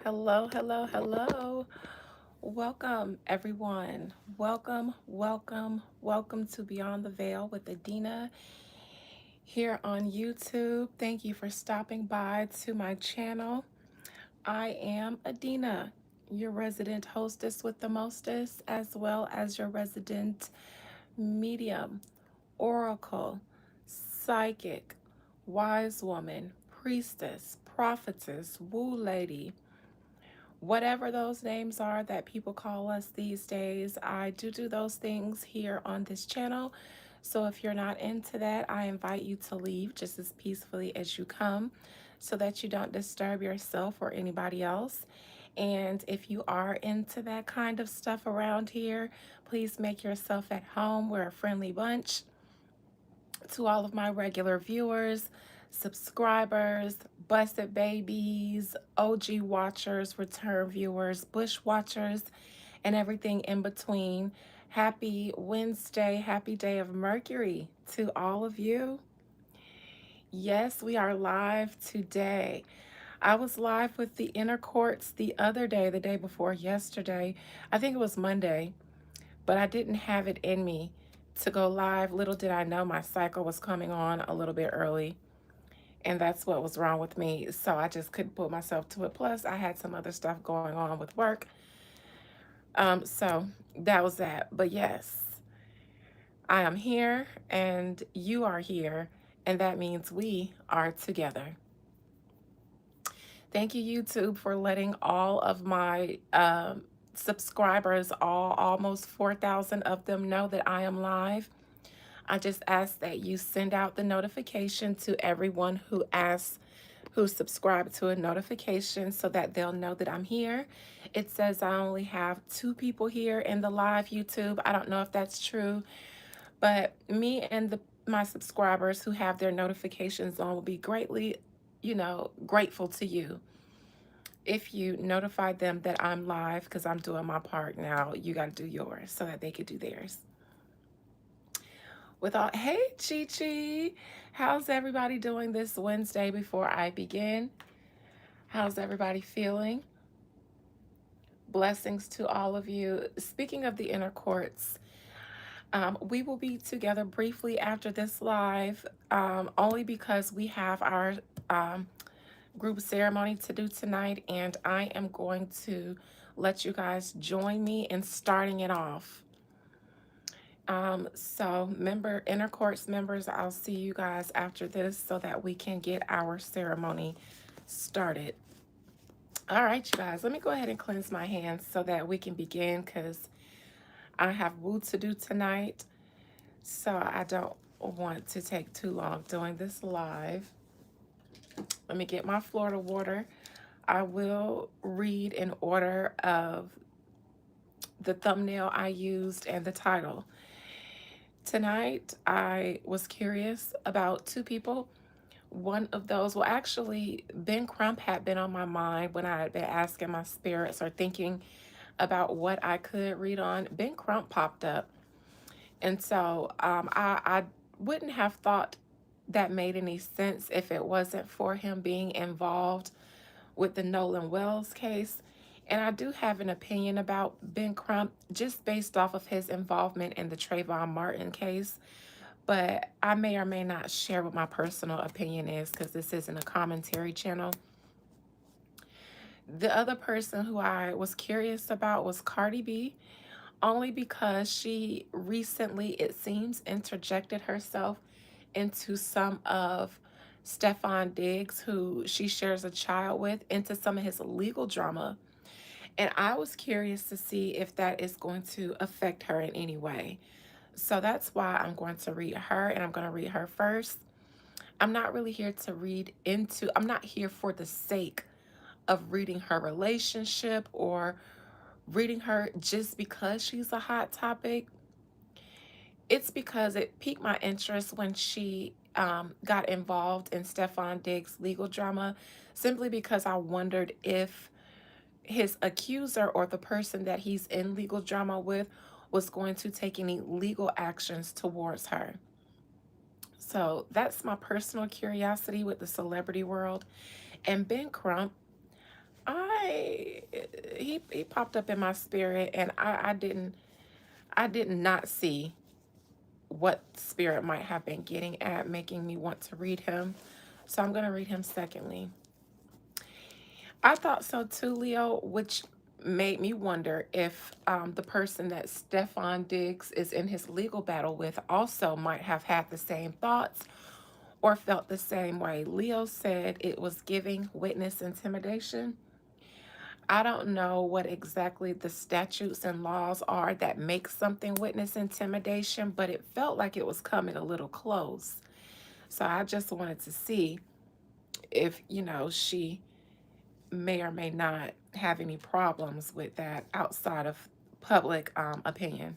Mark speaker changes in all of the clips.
Speaker 1: Hello, hello, hello. Welcome, everyone. Welcome, welcome, welcome to Beyond the Veil with Adina here on YouTube. Thank you for stopping by to my channel. I am Adina, your resident hostess with the mostest, as well as your resident medium, oracle, psychic, wise woman, priestess, prophetess, woo lady, whatever those names are that people call us these days. I do those things here on this channel. So if you're not into that, I invite you to leave just as peacefully as you come so that you don't disturb yourself or anybody else. And if you are into that kind of stuff around here, please make yourself at home. We're a friendly bunch. To all of my regular viewers, subscribers, busted babies, OG watchers, return viewers, bush watchers, and everything in between. Happy Wednesday, happy day of Mercury to all of you. Yes, we are live today. I was live with the inner courts the other day, the day before yesterday. I think it was Monday, but I didn't have it in me to go live. Little did I know my cycle was coming on a little bit early, and that's what was wrong with me. So I just couldn't put myself to it. Plus, I had some other stuff going on with work. So that was that. But yes, I am here and you are here, and that means we are together. Thank you, YouTube, for letting all of my subscribers, almost 4,000 of them, know that I am live. I just ask that you send out the notification to everyone who subscribed to a notification so that they'll know that I'm here. It says I only have 2 people here in the live YouTube. I don't know if that's true, but me and my subscribers who have their notifications on will be greatly, grateful to you if you notify them that I'm live, because I'm doing my part now. You got to do yours so that they could do theirs. Hey, Chi Chi, how's everybody doing this Wednesday before I begin? How's everybody feeling? Blessings to all of you. Speaking of the inner courts, we will be together briefly after this live, only because we have our group ceremony to do tonight, and I am going to let you guys join me in starting it off. So inner courts members, I'll see you guys after this so that we can get our ceremony started. All right, you guys, let me go ahead and cleanse my hands so that we can begin, because I have woo to do tonight. So I don't want to take too long doing this live. Let me get my Florida water. I will read in order of the thumbnail I used and the title. Tonight, I was curious about 2 people. One of those, well, actually, Ben Crump had been on my mind when I had been asking my spirits or thinking about what I could read on. Ben Crump popped up. And so I wouldn't have thought that made any sense if it wasn't for him being involved with the Nolan Wells case. And I do have an opinion about Ben Crump just based off of his involvement in the Trayvon Martin case. But I may or may not share what my personal opinion is, because this isn't a commentary channel. The other person who I was curious about was Cardi B, only because she recently, it seems, interjected herself into some of Stefan Diggs, who she shares a child with, into some of his legal drama. And I was curious to see if that is going to affect her in any way. So that's why I'm going to read her, and I'm going to read her first. I'm not really here to I'm not here for the sake of reading her relationship or reading her just because she's a hot topic. It's because it piqued my interest when she got involved in Stefan Diggs' legal drama, simply because I wondered if his accuser, or the person that he's in legal drama with, was going to take any legal actions towards her. So that's my personal curiosity with the celebrity world. And Ben Crump, he popped up in my spirit, and I did not see what spirit might have been getting at, making me want to read him. So I'm going to read him secondly. I thought so too, Leo, which made me wonder if the person that Stefan Diggs is in his legal battle with also might have had the same thoughts or felt the same way. Leo said it was giving witness intimidation. I don't know what exactly the statutes and laws are that make something witness intimidation, but it felt like it was coming a little close. So I just wanted to see if, she may or may not have any problems with that outside of public opinion.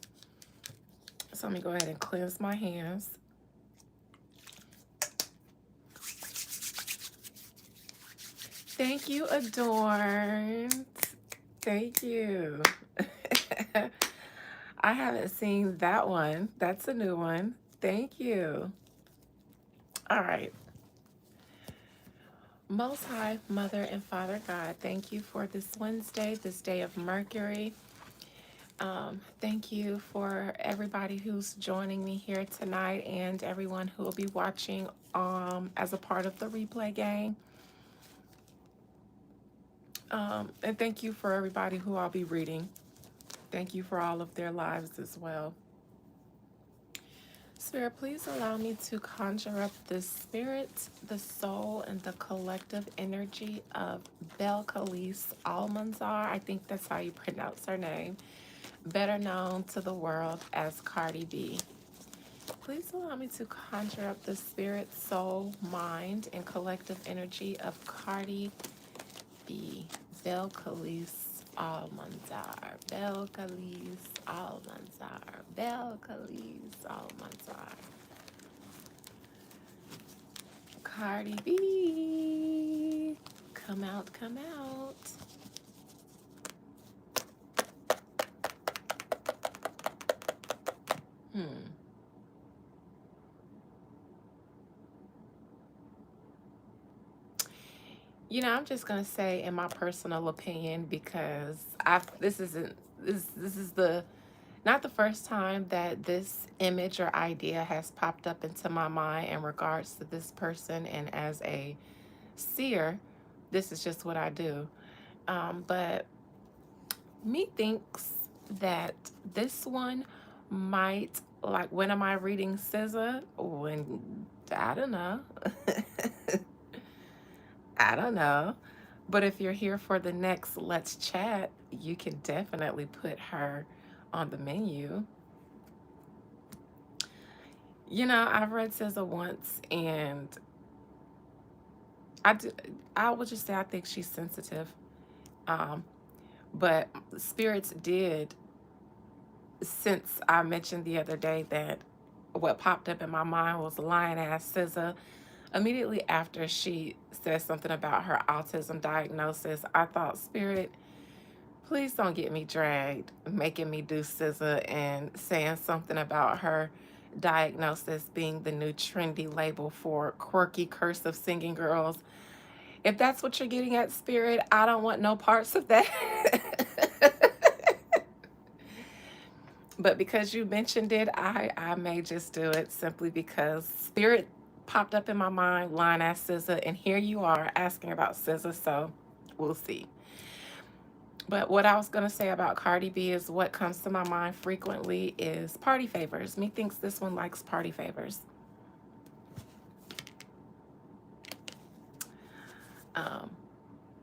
Speaker 1: So let me go ahead and cleanse my hands. Thank you, Adorned. Thank you. I haven't seen that one. That's a new one. Thank you. All right. Most High, Mother and Father God, thank you for this Wednesday, this day of Mercury. Thank you for everybody who's joining me here tonight and everyone who will be watching as a part of the replay gang. And thank you for everybody who I'll be reading. Thank you for all of their lives as well. Spirit, please allow me to conjure up the spirit, the soul, and the collective energy of Belcalis Almanzar. I think that's how you pronounce her name. Better known to the world as Cardi B. Please allow me to conjure up the spirit, soul, mind, and collective energy of Cardi B. Belcalis Almanzar. Belcalis Almanzar. Belcalis Almanzar. Cardi B. Come out, come out. I'm just gonna say, in my personal opinion, because this is the not the first time that this image or idea has popped up into my mind in regards to this person, and as a seer, this is just what I do. But me thinks that this one might, like, when am I reading SZA? When, I don't know. I don't know. But if you're here for the next Let's Chat, you can definitely put her on the menu. I've read SZA once, and I would just say I think she's sensitive. But spirits did, since I mentioned the other day that what popped up in my mind was lying ass SZA. Immediately after she said something about her autism diagnosis, I thought, Spirit, please don't get me dragged, making me do SZA and saying something about her diagnosis being the new trendy label for quirky, cursive singing girls. If that's what you're getting at, Spirit, I don't want no parts of that. But because you mentioned it, I may just do it simply because Spirit popped up in my mind, line as SZA, and here you are asking about SZA, so we'll see. But what I was going to say about Cardi B is what comes to my mind frequently is party favors. Me thinks this one likes party favors.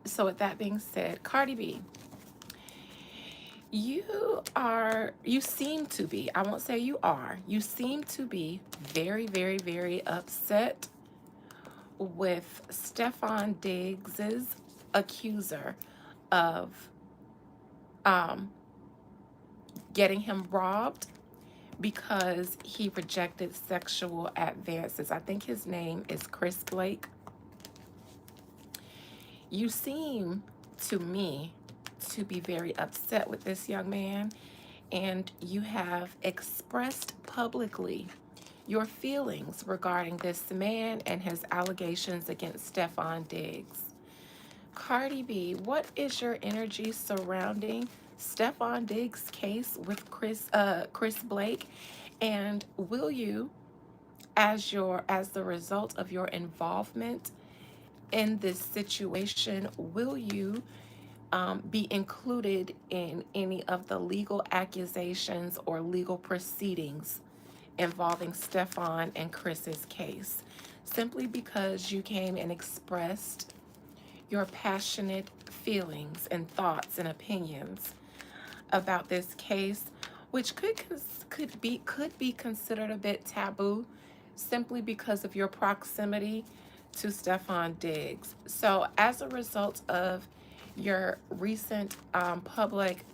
Speaker 1: So with that being said, Cardi B, you seem to be, I won't say you are, you seem to be very, very, very upset with Stefan Diggs's accuser of getting him robbed because he rejected sexual advances. I think his name is Chris Blake. You seem to me to be very upset with this young man, and you have expressed publicly your feelings regarding this man and his allegations against Stefan Diggs. Cardi B, what is your energy surrounding Stephon Diggs' case with Chris Blake? And will you, as the result of your involvement in this situation, will you be included in any of the legal accusations or legal proceedings involving Stephon and Chris's case? Simply because you came and expressed your passionate feelings and thoughts and opinions about this case, which could be considered a bit taboo, simply because of your proximity to Stephon Diggs. So, as a result of your recent public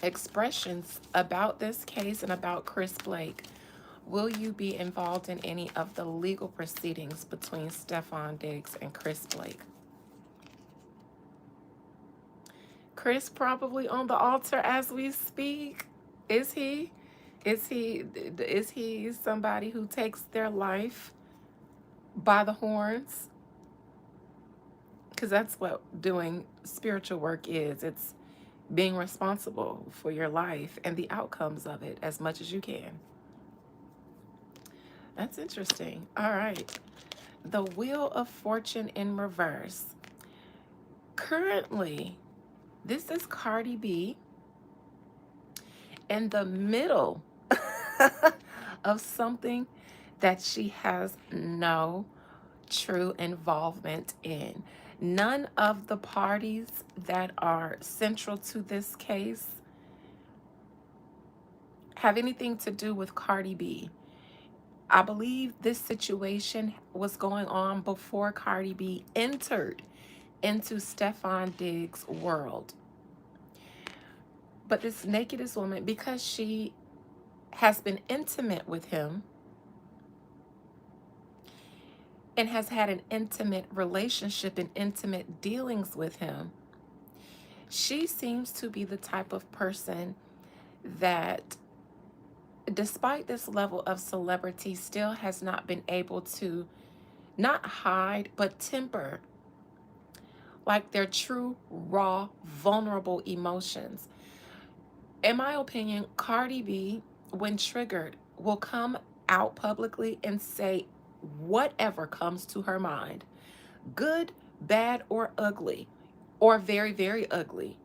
Speaker 1: expressions about this case and about Chris Blake, will you be involved in any of the legal proceedings between Stephon Diggs and Chris Blake? Chris probably on the altar as we speak. Is he? Is he somebody who takes their life by the horns? Because that's what doing spiritual work is. It's being responsible for your life and the outcomes of it as much as you can. That's interesting. All right. The Wheel of Fortune in reverse. Currently, this is Cardi B in the middle of something that she has no true involvement in. None of the parties that are central to this case have anything to do with Cardi B. I believe this situation was going on before Cardi B entered into Stephon Diggs' world. But this nakedest woman, because she has been intimate with him and has had an intimate relationship and intimate dealings with him, she seems to be the type of person that, despite this level of celebrity, still has not been able to not hide, but temper like their true, raw, vulnerable emotions. In my opinion, Cardi B, when triggered, will come out publicly and say whatever comes to her mind, good, bad, or ugly, or very, very ugly.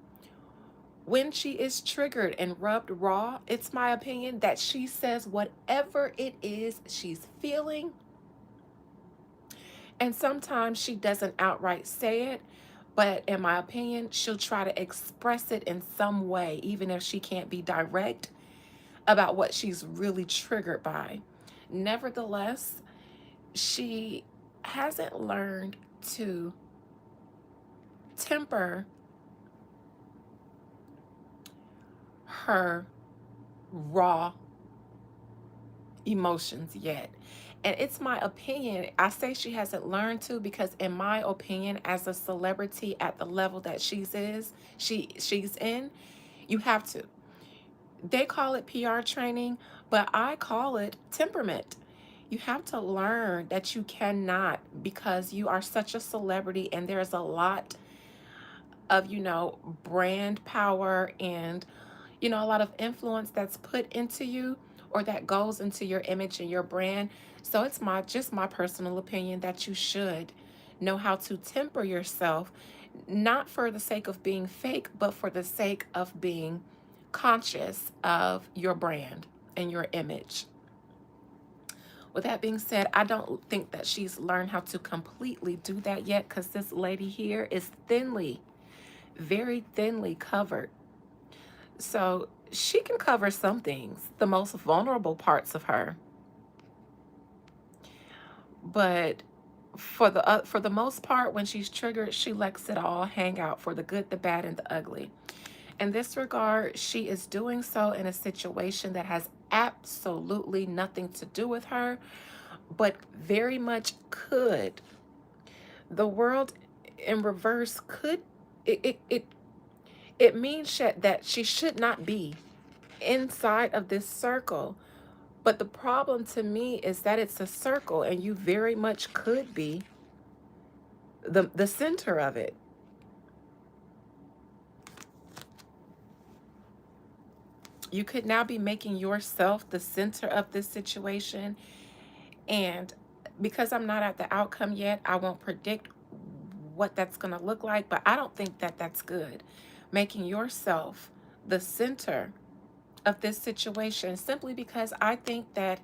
Speaker 1: When she is triggered and rubbed raw, it's my opinion that she says whatever it is she's feeling. And sometimes she doesn't outright say it, but in my opinion, she'll try to express it in some way, even if she can't be direct about what she's really triggered by. Nevertheless, she hasn't learned to temper her raw emotions yet. And it's my opinion. I say she hasn't learned to because, in my opinion, as a celebrity at the level that she's in, you have to. They call it PR training, but I call it temperament. You have to learn that you cannot, because you are such a celebrity and there's a lot of, brand power and, a lot of influence that's put into you or that goes into your image and your brand. So it's my personal opinion that you should know how to temper yourself, not for the sake of being fake, but for the sake of being conscious of your brand and your image. With that being said, I don't think that she's learned how to completely do that yet, because this lady here is very thinly covered. So she can cover some things, the most vulnerable parts of her. But for the most part, when she's triggered, she lets it all hang out for the good, the bad, and the ugly. In this regard, she is doing so in a situation that has absolutely nothing to do with her, but very much could. The world in reverse could, it means that she should not be inside of this circle. But the problem to me is that it's a circle and you very much could be the center of it. You could now be making yourself the center of this situation. And because I'm not at the outcome yet, I won't predict what that's going to look like, but I don't think that that's good. Making yourself the center of this situation, simply because I think that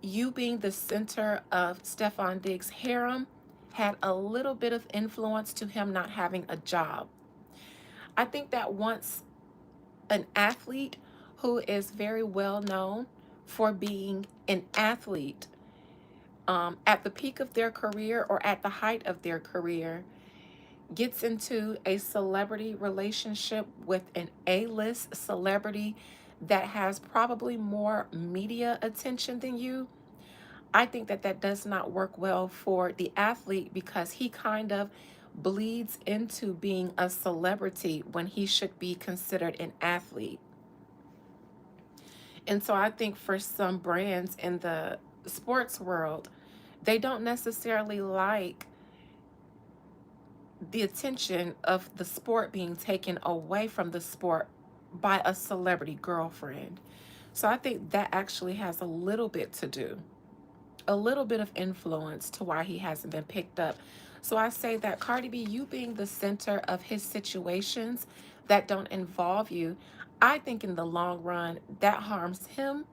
Speaker 1: you being the center of Stefan Diggs' harem had a little bit of influence to him not having a job. I think that once an athlete who is very well known for being an athlete at the peak of their career or at the height of their career gets into a celebrity relationship with an A-list celebrity that has probably more media attention than you, I think that that does not work well for the athlete, because he kind of bleeds into being a celebrity when he should be considered an athlete. And so I think for some brands in the sports world, they don't necessarily like the attention of the sport being taken away from the sport by a celebrity girlfriend. So I think that actually has a little bit to do, a little bit of influence to why he hasn't been picked up. So I say that Cardi B, you being the center of his situations that don't involve you, I think in the long run that harms him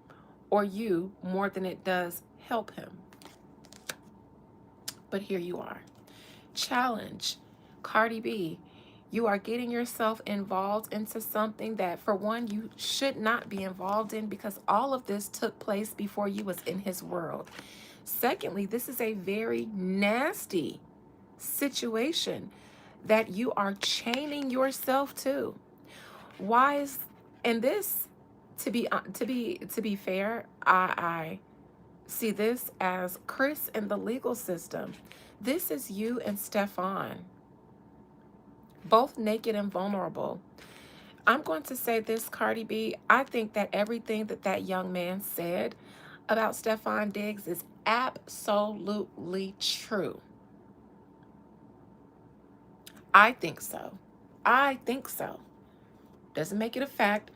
Speaker 1: or you more than it does help him. But here you are. Challenge. Cardi B, you are getting yourself involved into something that, for one, you should not be involved in, because all of this took place before you was in his world. Secondly, this is a very nasty situation that you are chaining yourself to. Why is, and this, to be fair, I see this as Chris and the legal system. This is you and Stefan, both naked and vulnerable. I'm going to say this, Cardi B. I think that everything that that young man said about Stefan Diggs is absolutely true. I think so. I think so. Doesn't make it a fact,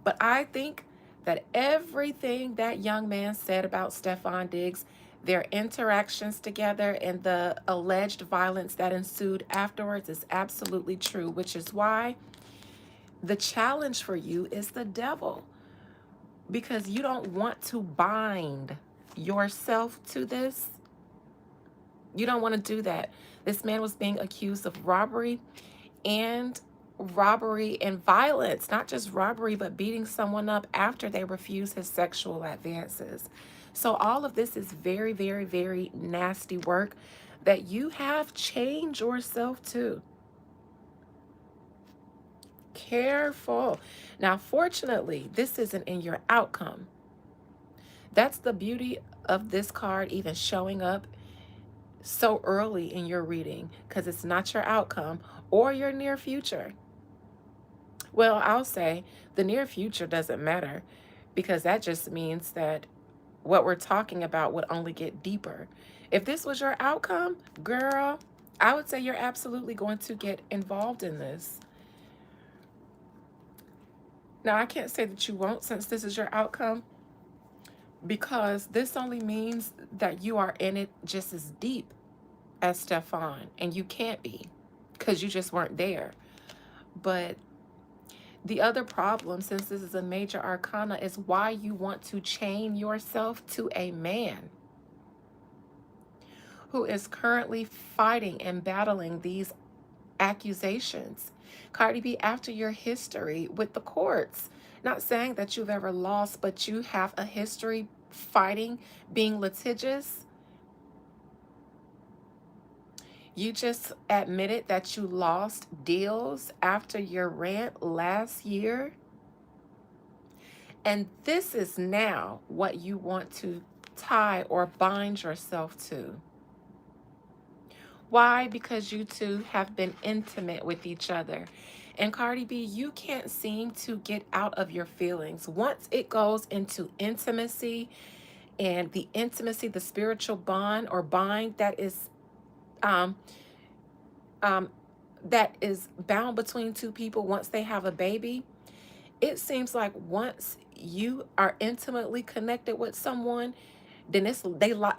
Speaker 1: but I think that everything that young man said about Stefan Diggs, their interactions together, and the alleged violence that ensued afterwards is absolutely true, which is why the challenge for you is the devil, because you don't want to bind yourself to this. You don't want to do that. This man was being accused of and robbery and violence, not just robbery, but beating someone up after they refuse his sexual advances. So all of this is very, very, very nasty work that you have chained yourself to. Careful. Now, fortunately, this isn't in your outcome. That's the beauty of this card even showing up so early in your reading, because it's not your outcome or your near future. Well, I'll say the near future doesn't matter, because that just means that what we're talking about would only get deeper. If this was your outcome, girl, I would say you're absolutely going to get involved in this. Now, I can't say that you won't, since this is your outcome, because this only means that you are in it just as deep as Stefan, and you can't be because you just weren't there. But the other problem, since this is a major arcana, is why you want to chain yourself to a man who is currently fighting and battling these accusations. Cardi B, after your history with the courts, not saying that you've ever lost, but you have a history fighting, being litigious. You just admitted that you lost deals after your rant last year. And this is now what you want to tie or bind yourself to. Why? Because you two have been intimate with each other. And Cardi B, you can't seem to get out of your feelings. Once it goes into intimacy, and the intimacy, the spiritual bond or bind um, um, that is bound between two people once they have a baby, It seems like once you are intimately connected with someone, then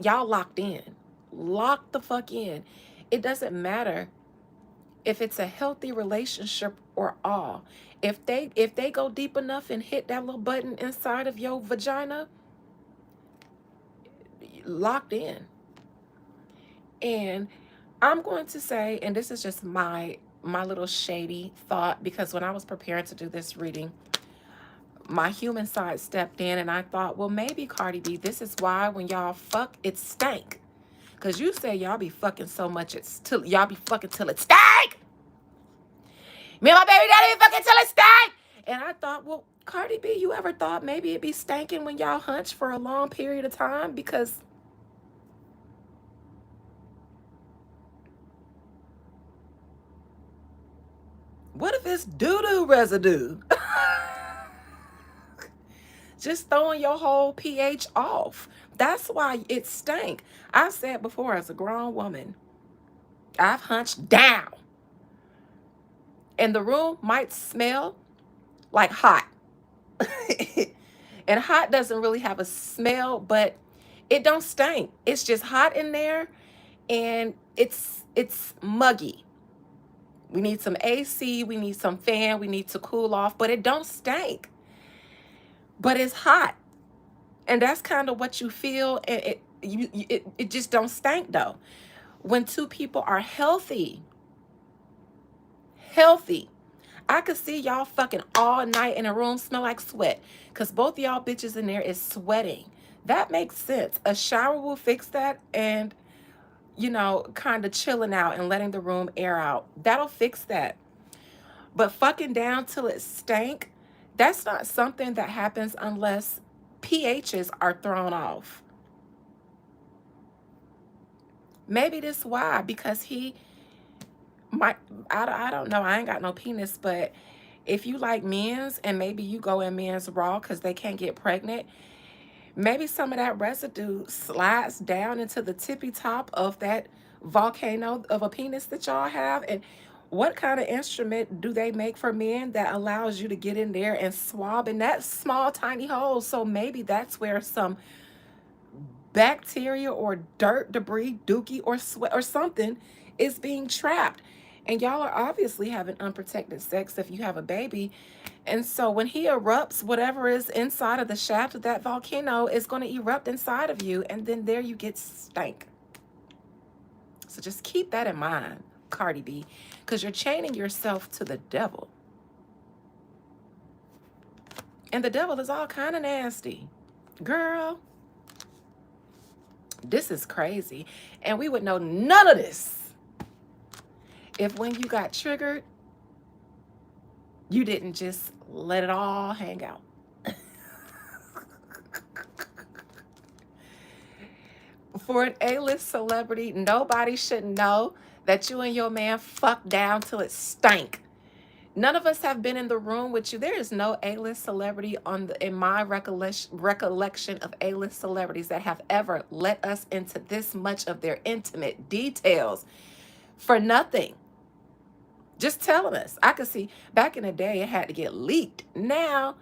Speaker 1: y'all locked in. Locked the fuck in. It doesn't matter if it's a healthy relationship or all. If they go deep enough and hit that little button inside of your vagina, locked in. And I'm going to say, and this is just my little shady thought, because when I was preparing to do this reading, my human side stepped in and I thought, well, maybe Cardi B, this is why when y'all fuck, it stank. Cause you say y'all be fucking so much y'all be fucking till it stank. Me and my baby daddy be fucking till it stank. And I thought, well, Cardi B, you ever thought maybe it be stanking when y'all hunch for a long period of time? Because what if it's doo-doo residue? Just throwing your whole pH off. That's why it stank. I've said before, as a grown woman, I've hunched down. And the room might smell like hot. And hot doesn't really have a smell, but it don't stink. It's just hot in there and it's muggy. We need some AC, we need some fan, we need to cool off, but it don't stink. But it's hot. And that's kind of what you feel. And it just don't stink though. When two people are healthy, I could see y'all fucking all night in a room smell like sweat. Because both of y'all bitches in there is sweating. That makes sense. A shower will fix that, and, you know, kind of chilling out and letting the room air out. That'll fix that. But fucking down till it stank, that's not something that happens unless pHs are thrown off. Maybe this why, because he might, I don't know, I ain't got no penis, but if you like men's and maybe you go in men's raw because they can't get pregnant, maybe some of that residue slides down into the tippy top of that volcano of a penis that y'all have. And what kind of instrument do they make for men that allows you to get in there and swab in that small tiny hole? So maybe that's where some bacteria or dirt, debris, dookie, or sweat or something is being trapped. And y'all are obviously having unprotected sex if you have a baby. And so when he erupts, whatever is inside of the shaft of that volcano is going to erupt inside of you. And then there you get stank. So just keep that in mind, Cardi B, because you're chaining yourself to the devil. And the devil is all kind of nasty. Girl, this is crazy. And we would know none of this if when you got triggered, you didn't just let it all hang out. For an A-list celebrity, nobody should know that you and your man fucked down till it stank. None of us have been in the room with you. There is no A-list celebrity in my recollection of A-list celebrities that have ever let us into this much of their intimate details for nothing. Just telling us. I could see back in the day it had to get leaked. Now,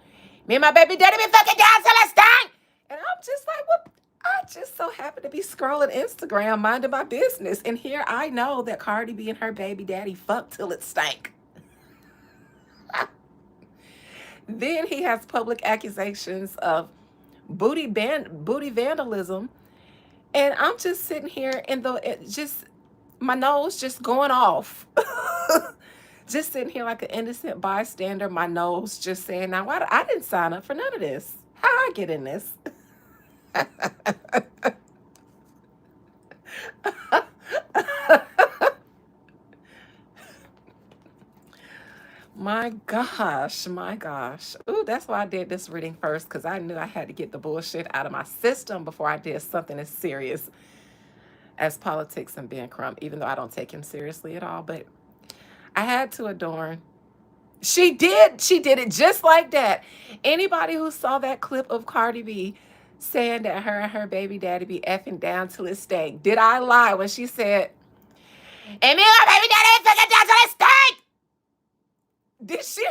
Speaker 1: me and my baby daddy been fucking down till it stank. And I'm just like, what? I just so happen to be scrolling Instagram, minding my business. And here I know that Cardi B and her baby daddy fucked till it stank. Then he has public accusations of booty vandalism. And I'm just sitting here and my nose just going off. Just sitting here like an innocent bystander, my nose just saying, now, why I didn't sign up for none of this. How I get in this? My gosh, my gosh. Ooh, that's why I did this reading first, because I knew I had to get the bullshit out of my system before I did something as serious as politics and being Crump, even though I don't take him seriously at all. But I had to adorn. She did it just like that. Anybody who saw that clip of Cardi B saying that her and her baby daddy be effing down till it stank, did I lie when she said, and me and my baby daddy fucking down till it stank? Did she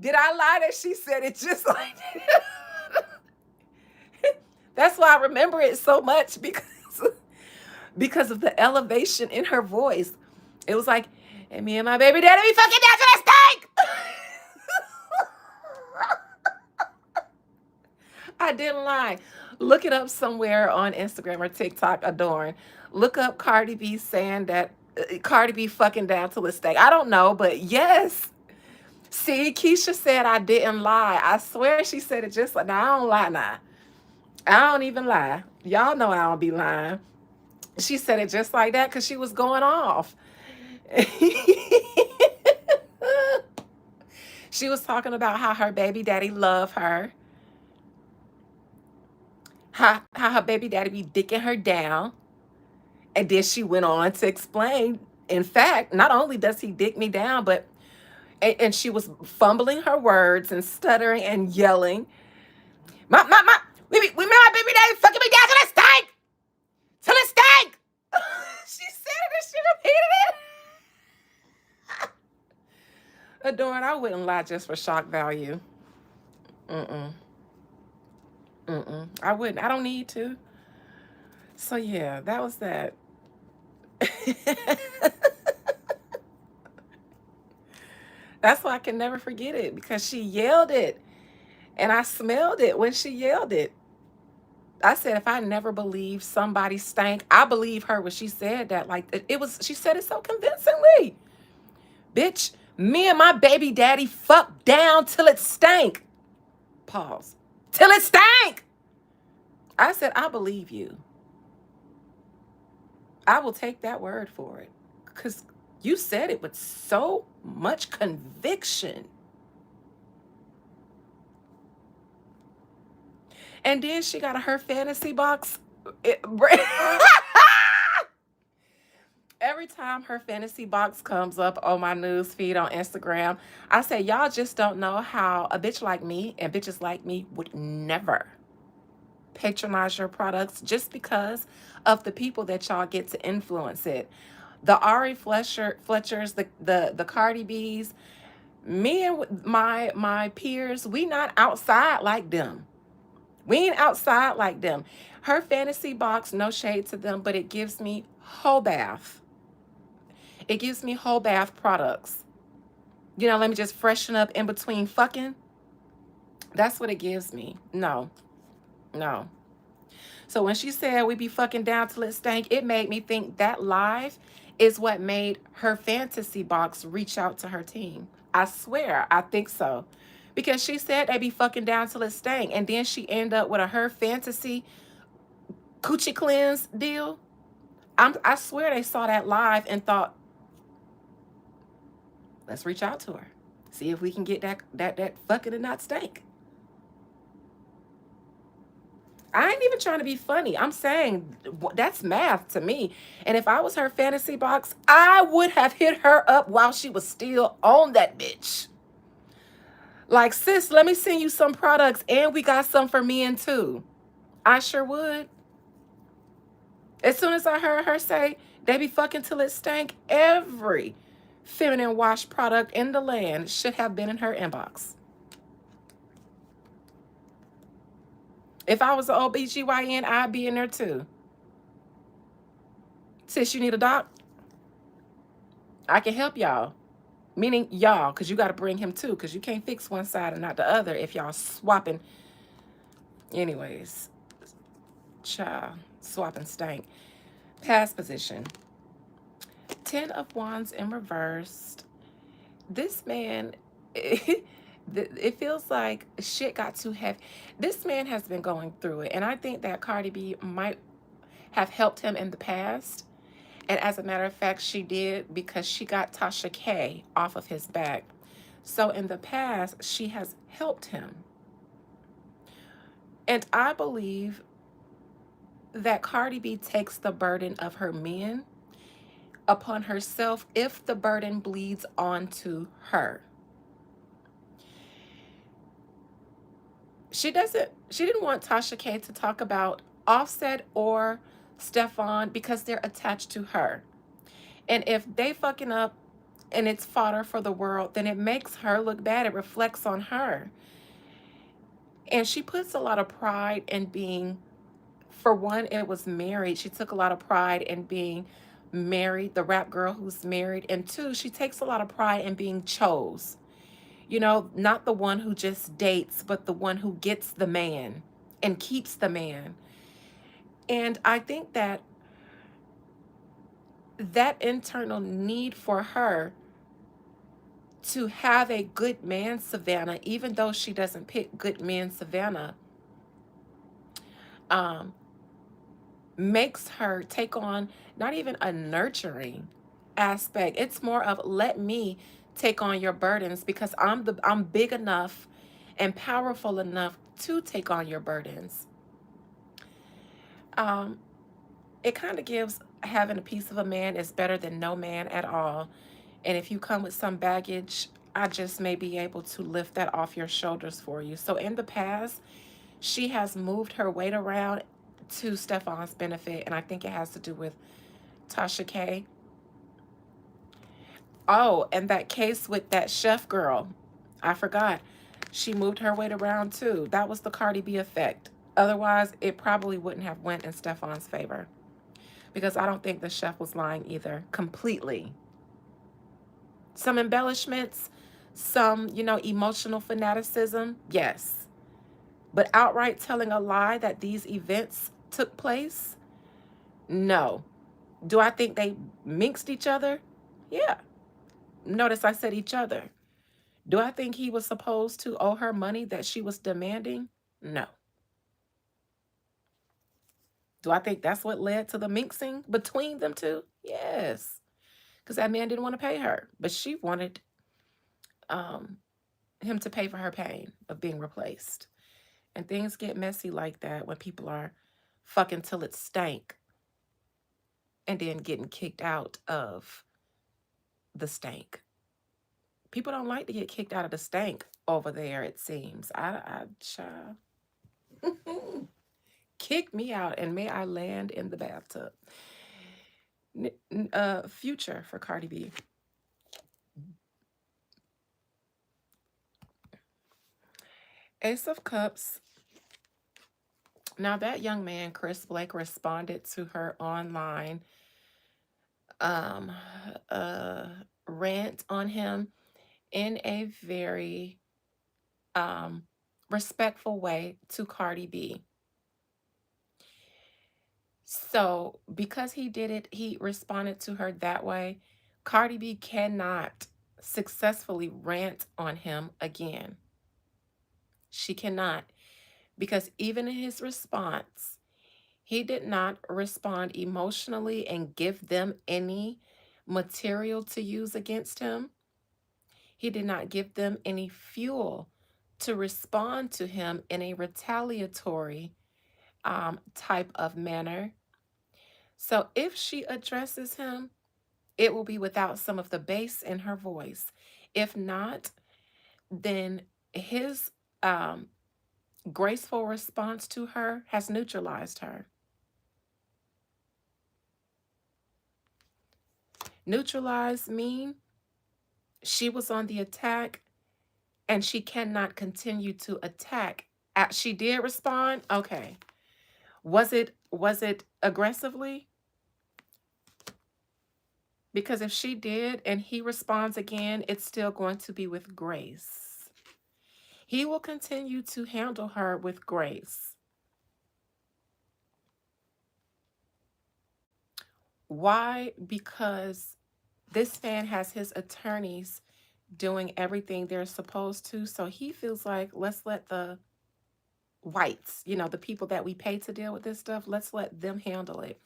Speaker 1: Did I lie that she said it just like that? That's why I remember it so much because of the elevation in her voice. It was like, and me and my baby daddy be fucking down to the steak. I didn't lie. Look it up somewhere on Instagram or TikTok, Adorn. Look up Cardi B saying that Cardi B fucking down to the steak. I don't know, but yes. See, Keisha said I didn't lie. I swear she said it just like, now I don't lie now. I don't even lie. Y'all know I don't be lying. She said it just like that because she was going off. She was talking about how her baby daddy love her. How her baby daddy be dicking her down. And then she went on to explain, in fact, not only does he dick me down, but and she was fumbling her words and stuttering and yelling. My, my baby daddy fucking me down to the stank! To the stank! She said it and she repeated it. Adorn, I wouldn't lie just for shock value. I wouldn't. I don't need to. So yeah, that was that. That's why I can never forget it, because she yelled it and I smelled it when she yelled it. I said, if I never believed somebody stank, I believe her when she said that. Like it was, she said it so convincingly. Bitch, me and my baby daddy fucked down till it stank. Pause. Till it stank. I said, I believe you. I will take that word for it. Because you said it with so much conviction. And then she got her fantasy box. Every time her fantasy box comes up on my news feed on Instagram, I say, y'all just don't know how a bitch like me and bitches like me would never patronize your products just because of the people that y'all get to influence it. The Ari Fletchers, the Cardi B's, me and my peers, we not outside like them. We ain't outside like them. Her fantasy box, no shade to them, but it gives me whole bath. It gives me whole bath products. You know, let me just freshen up in between fucking. That's what it gives me. No. So when she said we be fucking down till it stank, it made me think that live is what made her fantasy box reach out to her team. I swear, I think so. Because she said they be fucking down till it stank. And then she ended up with a her fantasy coochie cleanse deal. I swear they saw that live and thought, let's reach out to her. See if we can get that fucking and not stank. I ain't even trying to be funny. I'm saying that's math to me. And if I was her fantasy box, I would have hit her up while she was still on that bitch. Like, sis, let me send you some products and we got some for men too. I sure would. As soon as I heard her say they be fucking till it stank, every feminine wash product in the land should have been in her inbox. If I was an OBGYN, I'd be in there too. Sis, you need a doc? I can help y'all. Meaning y'all, because you got to bring him too, because you can't fix one side and not the other if y'all swapping. Anyways, child, swapping stank. Past position. 10 of Wands in reversed. This man, it feels like shit got too heavy. This man has been going through it, and I think that Cardi B might have helped him in the past. And as a matter of fact, she did, because she got Tasha K off of his back. So in the past, she has helped him. And I believe that Cardi B takes the burden of her men upon herself if the burden bleeds onto her. She didn't want Tasha K to talk about Offset or Stefan because they're attached to her. And if they fucking up and it's fodder for the world, then it makes her look bad. It reflects on her. And she puts a lot of pride in being, for one, it was married. She took a lot of pride in being married, the rap girl who's married. And two, she takes a lot of pride in being chose. You know, not the one who just dates, but the one who gets the man and keeps the man. And I think that that internal need for her to have a good man, Savannah, even though she doesn't pick good men, Savannah, um, makes her take on not even a nurturing aspect. It's more of, let me take on your burdens because I'm big enough and powerful enough to take on your burdens. Um, it kind of gives, having a piece of a man is better than no man at all. And if you come with some baggage, I just may be able to lift that off your shoulders for you. So in the past, she has moved her weight around to Stefan's benefit, and I think it has to do with Tasha K. Oh, and that case with that chef girl, I forgot. She moved her weight around too. That was the Cardi B effect. Otherwise, it probably wouldn't have went in Stefan's favor because I don't think the chef was lying either completely. Some embellishments, some, emotional fanaticism, yes. But outright telling a lie that these events took place, no. Do I think they minxed each other? Yeah. Notice I said each other. Do I think he was supposed to owe her money that she was demanding? No. Do I think that's what led to the minxing between them two? Yes. Because that man didn't want to pay her, but she wanted um, him to pay for her pain of being replaced. And things get messy like that when people are fucking till it stank and then getting kicked out of the stank. People don't like to get kicked out of the stank over there, it seems. Child. Kick me out and may I land in the bathtub. Future for Cardi B. Ace of Cups. Now that young man, Chris Blake, responded to her online um uh rant on him in a very um respectful way to Cardi B. So because he did it, he responded to her that way. Cardi B cannot successfully rant on him again. She cannot, because even in his response, he did not respond emotionally and give them any material to use against him. He did not give them any fuel to respond to him in a retaliatory type of manner. So if she addresses him, it will be without some of the bass in her voice. If not, then his um, graceful response to her has neutralized her. Neutralize mean she was on the attack and she cannot continue to attack. She did respond. Okay. Was it aggressively? Because if she did and he responds again, it's still going to be with grace. He will continue to handle her with grace. Why? Because this man has his attorneys doing everything they're supposed to. So he feels like, let's let the whites, the people that we pay to deal with this stuff, let's let them handle it.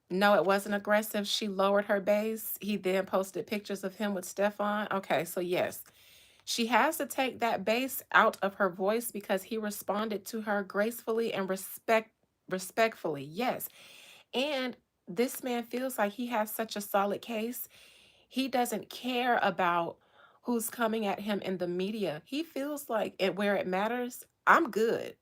Speaker 1: No, it wasn't aggressive. She lowered her base. He then posted pictures of him with Stefan. Okay, so yes, she has to take that bass out of her voice because he responded to her gracefully and respectfully. Yes. And this man feels like he has such a solid case. He doesn't care about who's coming at him in the media. He feels like where it matters, I'm good.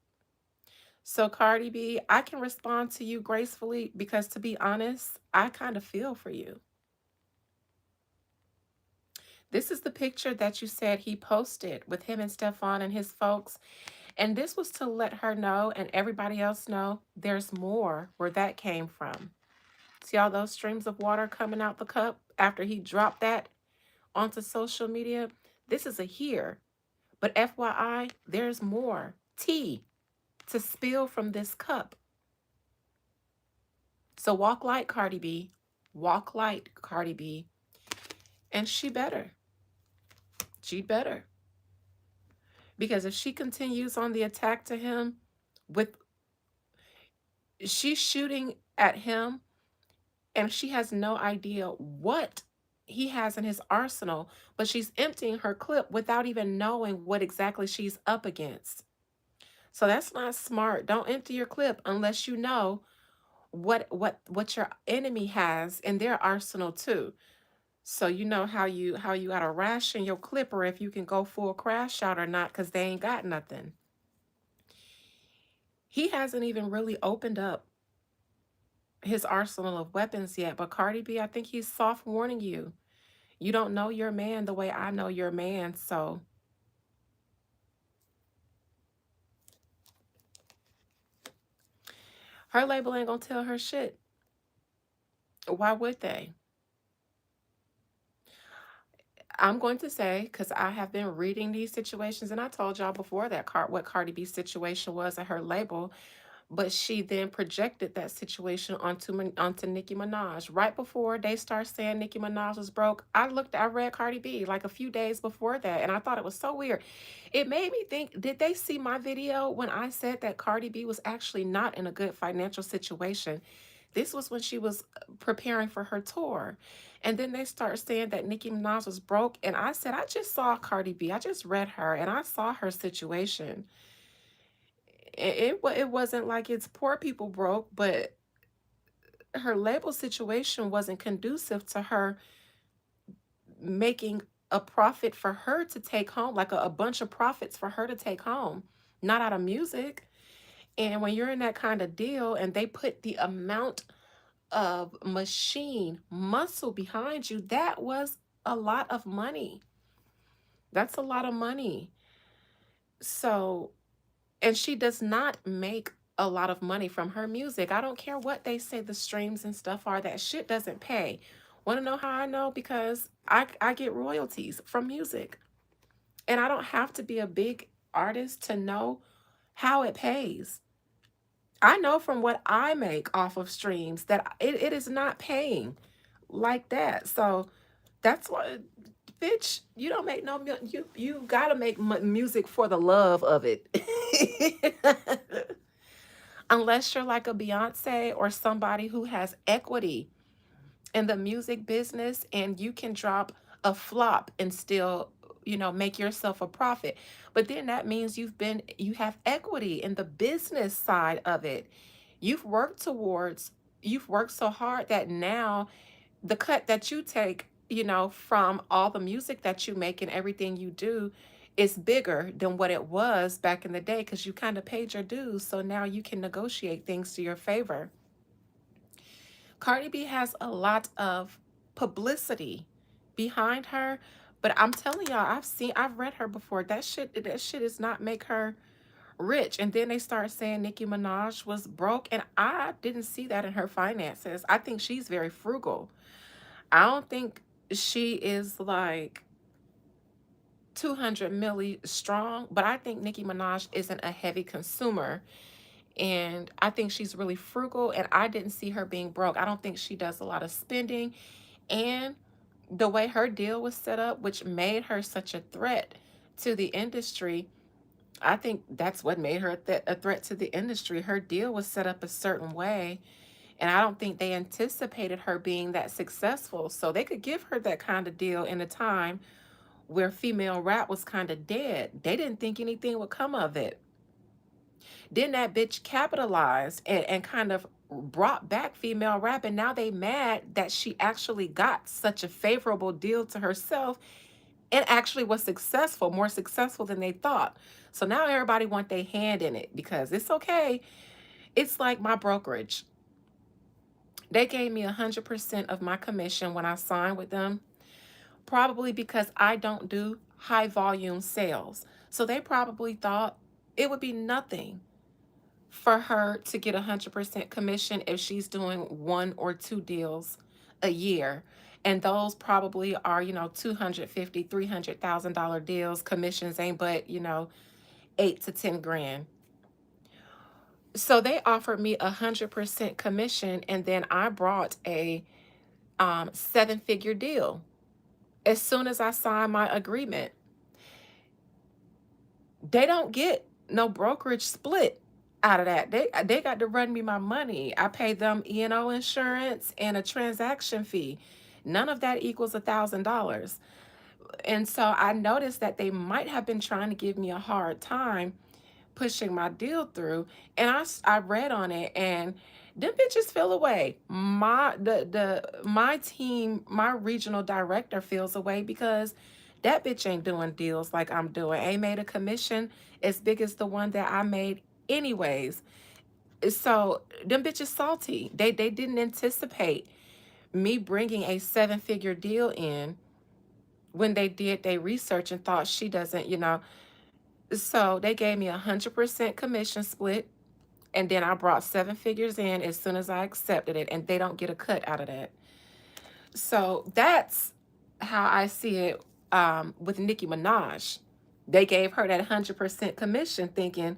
Speaker 1: So Cardi B, I can respond to you gracefully because, to be honest, I kind of feel for you. This is the picture that you said he posted with him and Stefan and his folks. And this was to let her know and everybody else know there's more where that came from. See all those streams of water coming out the cup after he dropped that onto social media? This is a here. But FYI, there's more tea to spill from this cup. So walk light, Cardi B. Walk light, Cardi B. And she better. She better. Because if she continues on the attack to him with she's shooting at him and she has no idea what he has in his arsenal, but she's emptying her clip without even knowing what exactly she's up against. So that's not smart. Don't empty your clip unless you know what your enemy has in their arsenal too. So you know how you got to ration your clip, or if you can go full crash out or not, because they ain't got nothing. He hasn't even really opened up his arsenal of weapons yet. But Cardi B, I think he's soft warning you. You don't know your man the way I know your man. So her label ain't gonna tell her shit. Why would they? I'm going to say, because I have been reading these situations, and I told y'all before that what Cardi B's situation was at her label. But she then projected that situation onto Nicki Minaj. Right before they start saying Nicki Minaj was broke, I read Cardi B like a few days before that, and I thought it was so weird. It made me think, did they see my video when I said that Cardi B was actually not in a good financial situation? This was when she was preparing for her tour. And then they start saying that Nicki Minaj was broke. And I said, I just saw Cardi B. I just read her and I saw her situation. It wasn't like it's poor people broke, but her label situation wasn't conducive to her making a profit for her to take home, like a bunch of profits for her to take home, not out of music. And when you're in that kind of deal and they put the amount of machine muscle behind you, that was a lot of money. That's a lot of money. So, and she does not make a lot of money from her music. I don't care what they say the streams and stuff are, that shit doesn't pay. Want to know how I know? Because I get royalties from music. And I don't have to be a big artist to know how it pays. I know from what I make off of streams that it is not paying like that. So that's why, bitch, you don't make no you gotta make music for the love of it. Unless you're like a Beyonce or somebody who has equity in the music business and you can drop a flop and still, make yourself a profit. But then that means you have equity in the business side of it. You've worked towards, you've worked so hard that now the cut that you take, from all the music that you make and everything you do is bigger than what it was back in the day because you kind of paid your dues. So now you can negotiate things to your favor. Cardi B has a lot of publicity behind her, but I'm telling y'all, I've read her before. That shit does not make her rich. And then they start saying Nicki Minaj was broke, and I didn't see that in her finances. I think she's very frugal. I don't think she is like 200 milli strong, but I think Nicki Minaj isn't a heavy consumer. And I think she's really frugal, and I didn't see her being broke. I don't think she does a lot of spending. And the way her deal was set up, which made her such a threat to the industry, I think that's what made her a threat to the industry. Her deal was set up a certain way, and I don't think they anticipated her being that successful. So they could give her that kind of deal in a time where female rap was kind of dead. They didn't think anything would come of it. Then that bitch capitalized and kind of brought back female rap, and now they mad that she actually got such a favorable deal to herself and actually was successful, more successful than they thought. So now everybody want their hand in it because it's okay. It's like my brokerage. They gave me 100% of my commission when I signed with them, probably because I don't do high volume sales. So they probably thought it would be nothing for her to get 100% commission if she's doing one or two deals a year. And those probably are, $250,000, $300,000 deals. Commissions ain't but, 8 to 10 grand. So they offered me 100% commission, and then I brought a 7-figure deal as soon as I signed my agreement. They don't get no brokerage split out of that. They got to run me my money. I pay them E&O insurance and a transaction fee. None of that equals $1,000. And so I noticed that they might have been trying to give me a hard time pushing my deal through. And I read on it, and them bitches feel away. My team, my regional director feels away because that bitch ain't doing deals like I'm doing. Ain't made a commission as big as the one that I made anyways. So them bitches salty. They didn't anticipate me bringing a 7-figure deal in when they did their research and thought she doesn't, So they gave me 100% commission split, and then I brought 7 figures in as soon as I accepted it, and they don't get a cut out of that. So that's how I see it with Nicki Minaj. They gave her that 100% commission thinking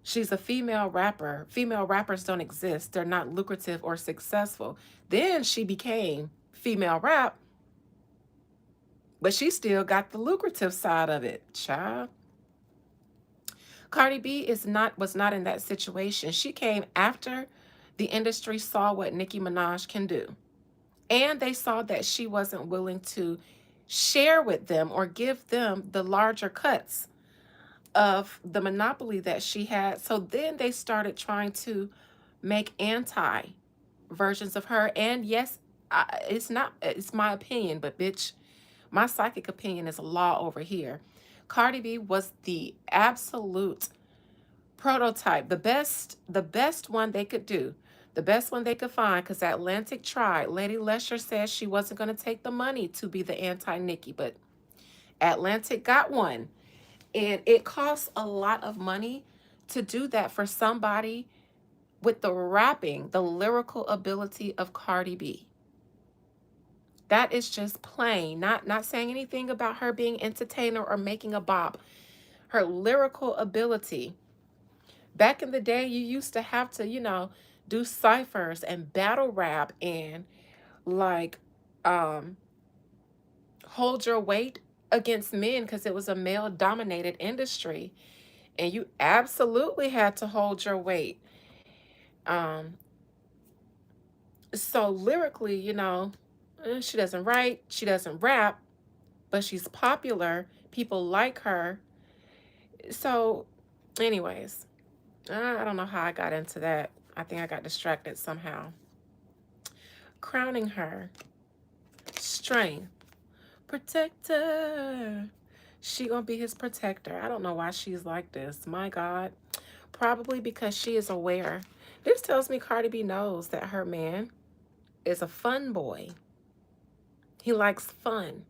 Speaker 1: she's a female rapper. Female rappers don't exist. They're not lucrative or successful. Then she became female rap, but she still got the lucrative side of it, child. Cardi B was not in that situation. She came after the industry saw what Nicki Minaj can do. And they saw that she wasn't willing to share with them or give them the larger cuts of the monopoly that she had. So then they started trying to make anti versions of her. And yes, it's my opinion, but bitch, my psychic opinion is law over here. Cardi B was the absolute prototype, the best one they could do, the best one they could find, because Atlantic tried. Lady Lesher said she wasn't going to take the money to be the anti-Nicki, but Atlantic got one. And it costs a lot of money to do that for somebody with the rapping, the lyrical ability of Cardi B. That is just plain. Not saying anything about her being entertainer or making a bop. Her lyrical ability. Back in the day, you used to have to, do ciphers and battle rap and like hold your weight against men because it was a male dominated industry. And you absolutely had to hold your weight. Um, so lyrically, she doesn't write, she doesn't rap, but she's popular. People like her. So, anyways, I don't know how I got into that. I think I got distracted somehow. Crowning her strength, protector. She gonna be his protector. I don't know why she's like this. My God. Probably because she is aware. This tells me Cardi B knows that her man is a fun boy. He likes fun.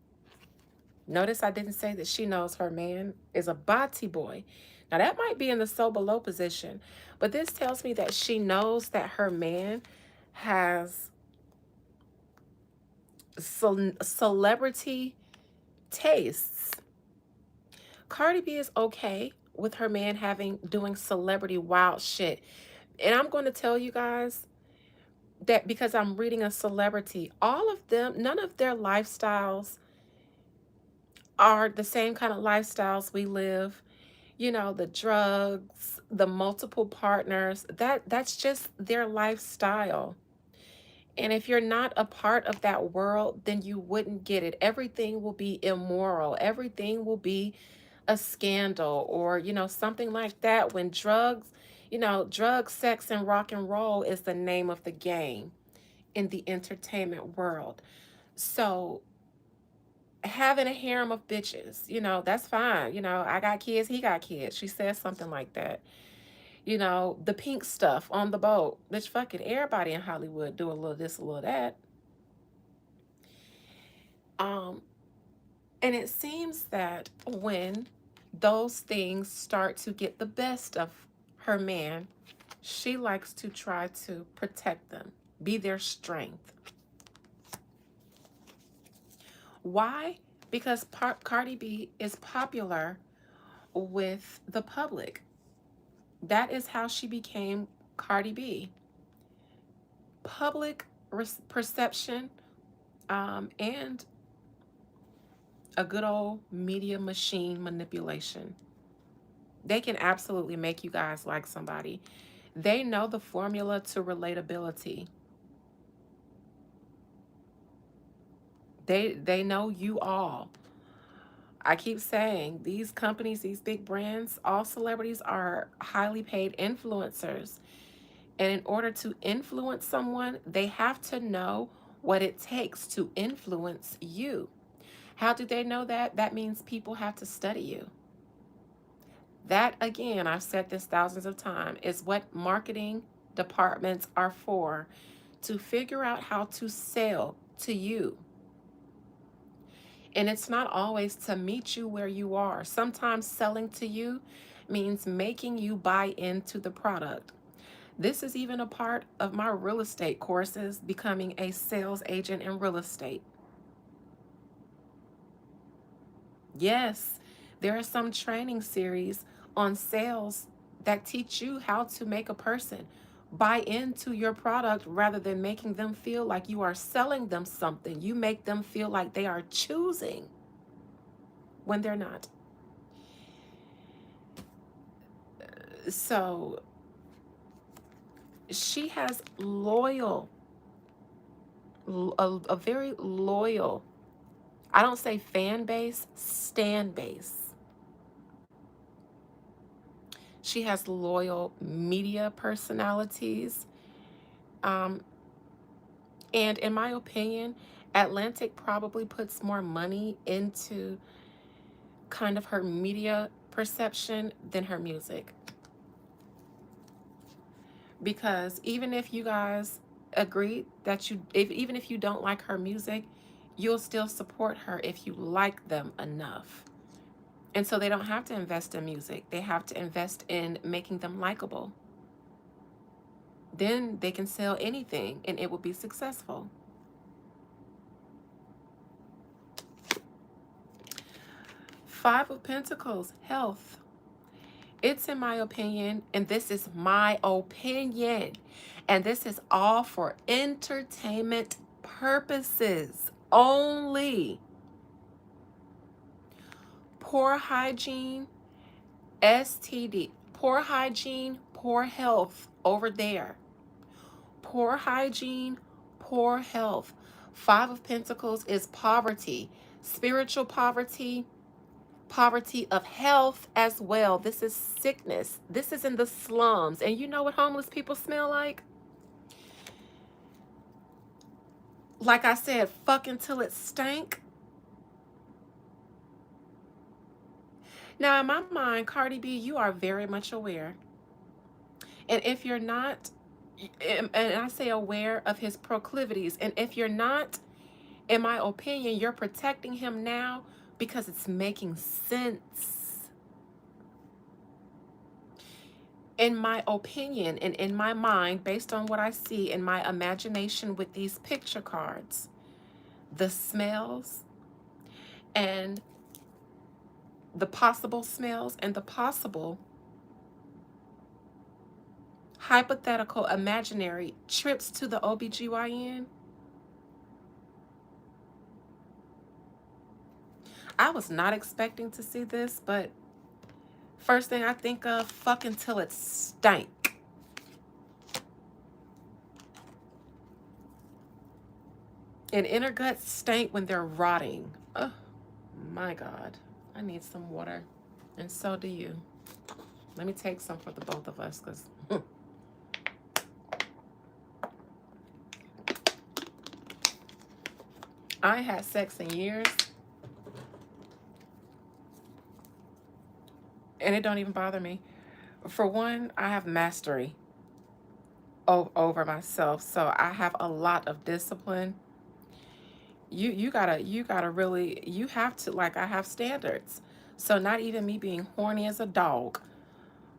Speaker 1: Notice I didn't say that she knows her man is a body boy. Now that might be in the so below position, but this tells me that she knows that her man has celebrity tastes. Cardi B is okay with her man doing celebrity wild shit. And I'm going to tell you guys that because I'm reading a celebrity, all of them, none of their lifestyles are the same kind of lifestyles we live. The drugs, the multiple partners, that's just their lifestyle. And if you're not a part of that world, then you wouldn't get it. Everything will be immoral. Everything will be a scandal or, something like that. When drugs, sex, and rock and roll is the name of the game in the entertainment world. So having a harem of bitches, that's fine. I got kids, he got kids. She says something like that. The pink stuff on the boat. Bitch, fuck it. Everybody in Hollywood do a little this, a little that. And it seems that when those things start to get the best of her man, she likes to try to protect them, be their strength. Why? Because Cardi B is popular with the public. That is how she became Cardi B. Public perception, and a good old media machine manipulation. They can absolutely make you guys like somebody. They know the formula to relatability. They know you all. I keep saying these companies, these big brands, all celebrities are highly paid influencers. And in order to influence someone, they have to know what it takes to influence you. How do they know that? That means people have to study you. That, again, I've said this thousands of times, is what marketing departments are for, to figure out how to sell to you. And it's not always to meet you where you are. Sometimes selling to you means making you buy into the product. This is even a part of my real estate courses, becoming a sales agent in real estate. Yes, there are some training series on sales that teach you how to make a person buy into your product rather than making them feel like you are selling them something. You make them feel like they are choosing when they're not. So she has a very loyal, I don't say fan base, stan base. She has loyal media personalities. Um, and in my opinion, Atlantic probably puts more money into kind of her media perception than her music. Because even if you guys agree that even if you don't like her music, you'll still support her if you like them enough. And so they don't have to invest in music. They have to invest in making them likable. Then they can sell anything and it will be successful. Five of Pentacles, health. It's in my opinion, and this is my opinion, and this is all for entertainment purposes only. Poor hygiene, STD. Poor hygiene, poor health over there. Poor hygiene, poor health. Five of Pentacles is poverty, spiritual poverty, poverty of health as well. This is sickness. This is in the slums. And you know what homeless people smell like? Like I said, fuck until it stank. Now, in my mind, Cardi B, you are very much aware. And if you're not, and I say aware of his proclivities, and if you're not, in my opinion, you're protecting him now because it's making sense. In my opinion and in my mind, based on what I see in my imagination with these picture cards, the smells and the possible smells and the possible hypothetical imaginary trips to the OBGYN, I was not expecting to see this, but first thing I think of, fuck until it stank. And inner guts stank when they're rotting. Oh my God. I need some water. And so do you. Let me take some for the both of us, because I had sex in years and it don't even bother me. For one, I have mastery over myself, so I have a lot of discipline. You gotta really, you have to, like, I have standards. So not even me being horny as a dog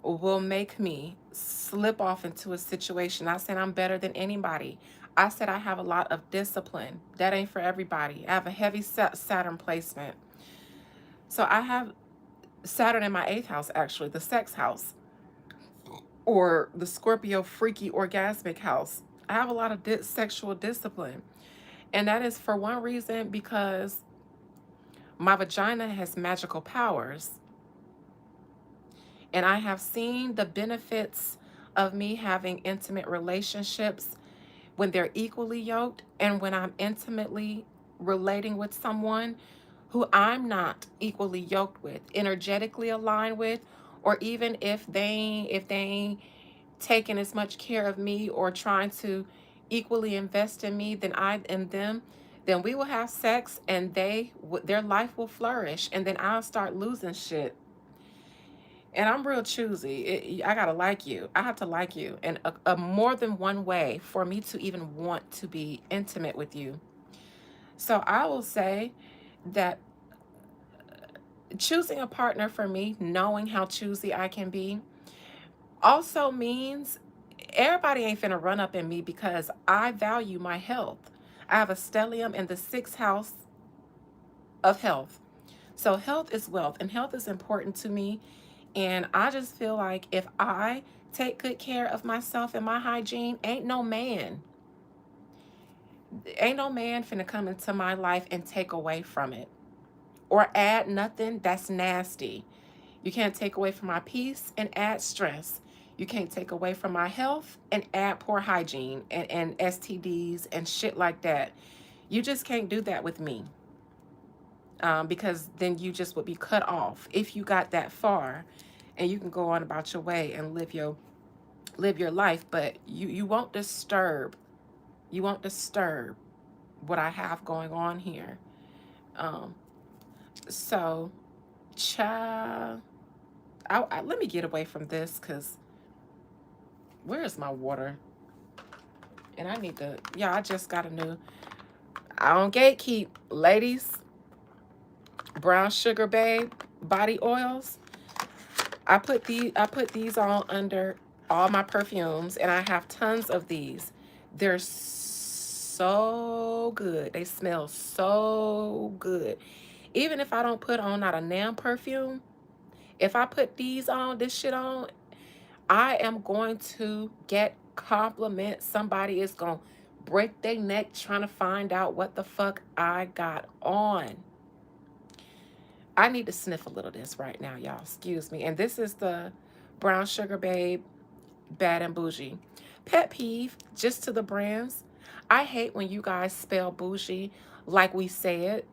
Speaker 1: will make me slip off into a situation. I said I'm better than anybody. I said I have a lot of discipline. That ain't for everybody. I have a heavy Saturn placement. So I have Saturn in my eighth house, actually, the sex house, or the Scorpio freaky orgasmic house. I have a lot of sexual discipline. And that is for one reason, because my vagina has magical powers. And I have seen the benefits of me having intimate relationships when they're equally yoked, and when I'm intimately relating with someone who I'm not equally yoked with, energetically aligned with, or even if they ain't taking as much care of me or trying to equally invest in me than I in them, then we will have sex and their life will flourish, and then I'll start losing shit. And I'm real choosy. I gotta like you. I have to like you, and a more than one way for me to even want to be intimate with you. So I will say that choosing a partner for me, knowing how choosy I can be, also means everybody ain't finna run up in me because I value my health. I have a stellium in the sixth house of health. So health is wealth, and health is important to me. And I just feel like if I take good care of myself and my hygiene, ain't no man finna come into my life and take away from it or add nothing. That's nasty. You can't take away from my peace and add stress. You can't take away from my health and add poor hygiene and STDs and shit like that. You just can't do that with me, because then you just would be cut off if you got that far, and you can go on about your way and live your life, but you won't disturb what I have going on here. Um, so, child, let me get away from this, because where is my water? And I need to, yeah, I just got a new, I don't gatekeep, ladies. Brown Sugar Babe body oils. I put these all under all my perfumes, and I have tons of these. They're so good. They smell so good. Even if I don't put on not a damn perfume, if I put this shit on, I am going to get compliments. Somebody is going to break their neck trying to find out what the fuck I got on. I need to sniff a little of this right now, y'all. Excuse me. And this is the Brown Sugar Babe Bad and Bougie. Pet peeve, just to the brands. I hate when you guys spell bougie like we say it,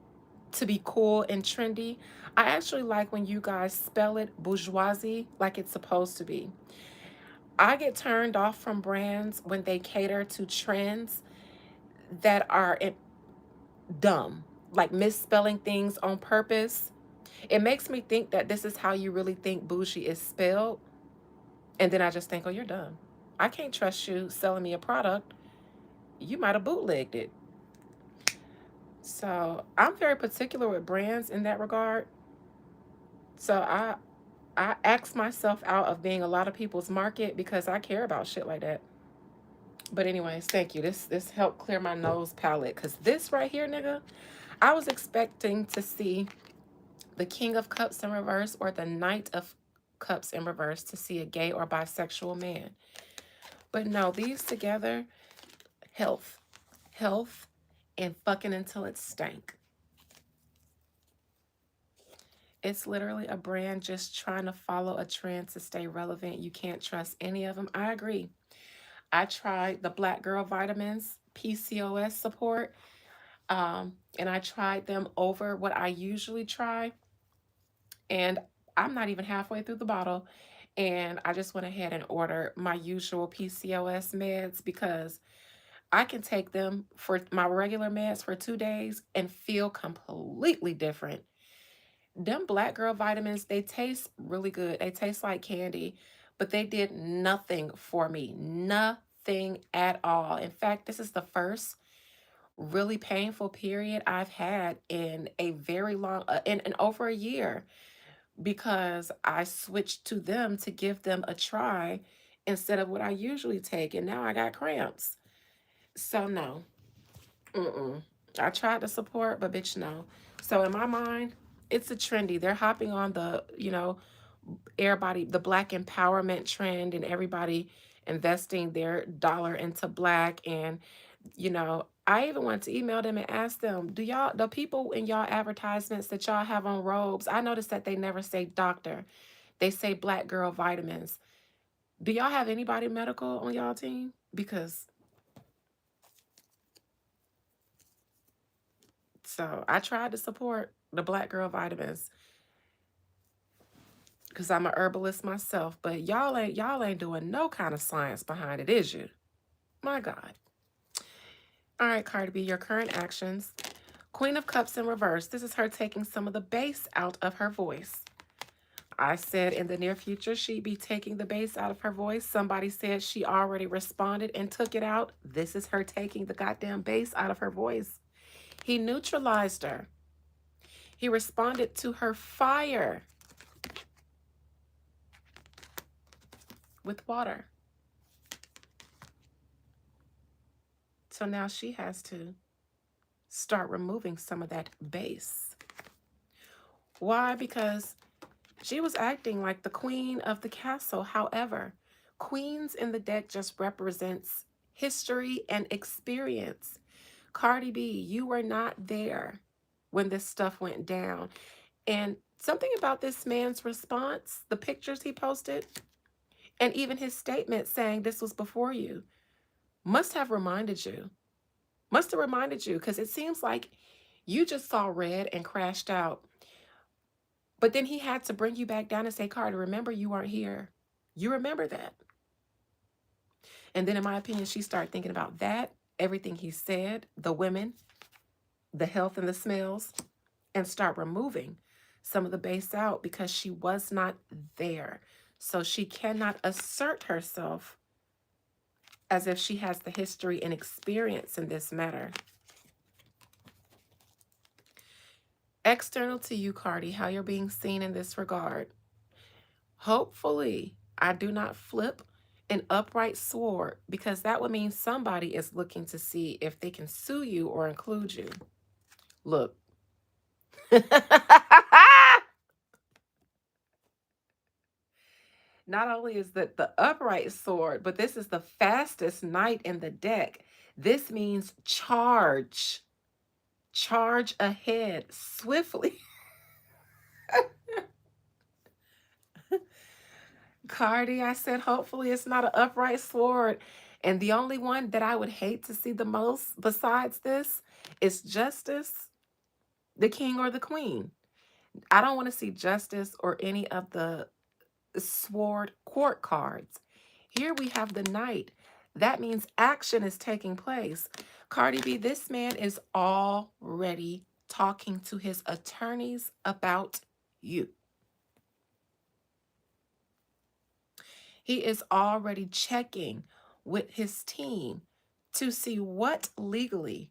Speaker 1: to be cool and trendy. I actually like when you guys spell it bourgeoisie like it's supposed to be. I get turned off from brands when they cater to trends that are dumb, like misspelling things on purpose. It makes me think that this is how you really think bougie is spelled. And then I just think, oh, you're dumb. I can't trust you selling me a product. You might have bootlegged it. So I'm very particular with brands in that regard. So I ask myself out of being a lot of people's market because I care about shit like that. But anyways, thank you. This helped clear my nose palate. Cause this right here, nigga, I was expecting to see the King of Cups in reverse or the Knight of Cups in reverse to see a gay or bisexual man. But no, these together, health, health, and fucking until it stank. It's literally a brand just trying to follow a trend to stay relevant. You can't trust any of them. I agree. I tried the Black Girl Vitamins PCOS support, and I tried them over what I usually try, and I'm not even halfway through the bottle. And I just went ahead and ordered my usual PCOS meds because I can take them for my regular meds for 2 days and feel completely different. Them Black Girl Vitamins, they taste really good. They taste like candy, but they did nothing for me. Nothing at all. In fact, this is the first really painful period I've had in a very long, in over a year, because I switched to them to give them a try instead of what I usually take. And now I got cramps. So, no. Mm-mm. I tried to support, but bitch, no. So, in my mind, it's a trendy. They're hopping on the, everybody, the black empowerment trend, and everybody investing their dollar into black. And, I even went to email them and ask them, the people in y'all advertisements that y'all have on robes, I noticed that they never say doctor. They say black girl vitamins. Do y'all have anybody medical on y'all team? Because so I tried to support the black girl vitamins because I'm a herbalist myself, but y'all ain't doing no kind of science behind it, is you? My God. All right, Cardi B, your current actions. Queen of Cups in reverse. This is her taking some of the bass out of her voice. I said in the near future she'd be taking the bass out of her voice. Somebody said she already responded and took it out. This is her taking the goddamn bass out of her voice. He neutralized her. He responded to her fire with water. So now she has to start removing some of that bass. Why? Because she was acting like the queen of the castle. However, queens in the deck just represents history and experience. Cardi B, you were not there when this stuff went down. And something about this man's response, the pictures he posted, and even his statement saying this was before you, must have reminded you. Must have reminded you, because it seems like you just saw red and crashed out. But then he had to bring you back down and say, Carter, remember you weren't here. You remember that. And then in my opinion, she started thinking about that, everything he said, the women, the health and the smells, and start removing some of the base out because she was not there. So she cannot assert herself as if she has the history and experience in this matter. External to you, Cardi, how you're being seen in this regard. Hopefully, I do not flip an upright sword, because that would mean somebody is looking to see if they can sue you or include you. Look. Not only is that the upright sword, but this is the fastest knight in the deck. This means charge. Charge ahead swiftly. Cardi, I said, hopefully it's not an upright sword. And the only one that I would hate to see the most besides this is Justice, the king or the queen. I don't want to see Justice or any of the sword court cards. Here we have the knight. That means action is taking place. Cardi B, this man is already talking to his attorneys about you. He is already checking with his team to see what legally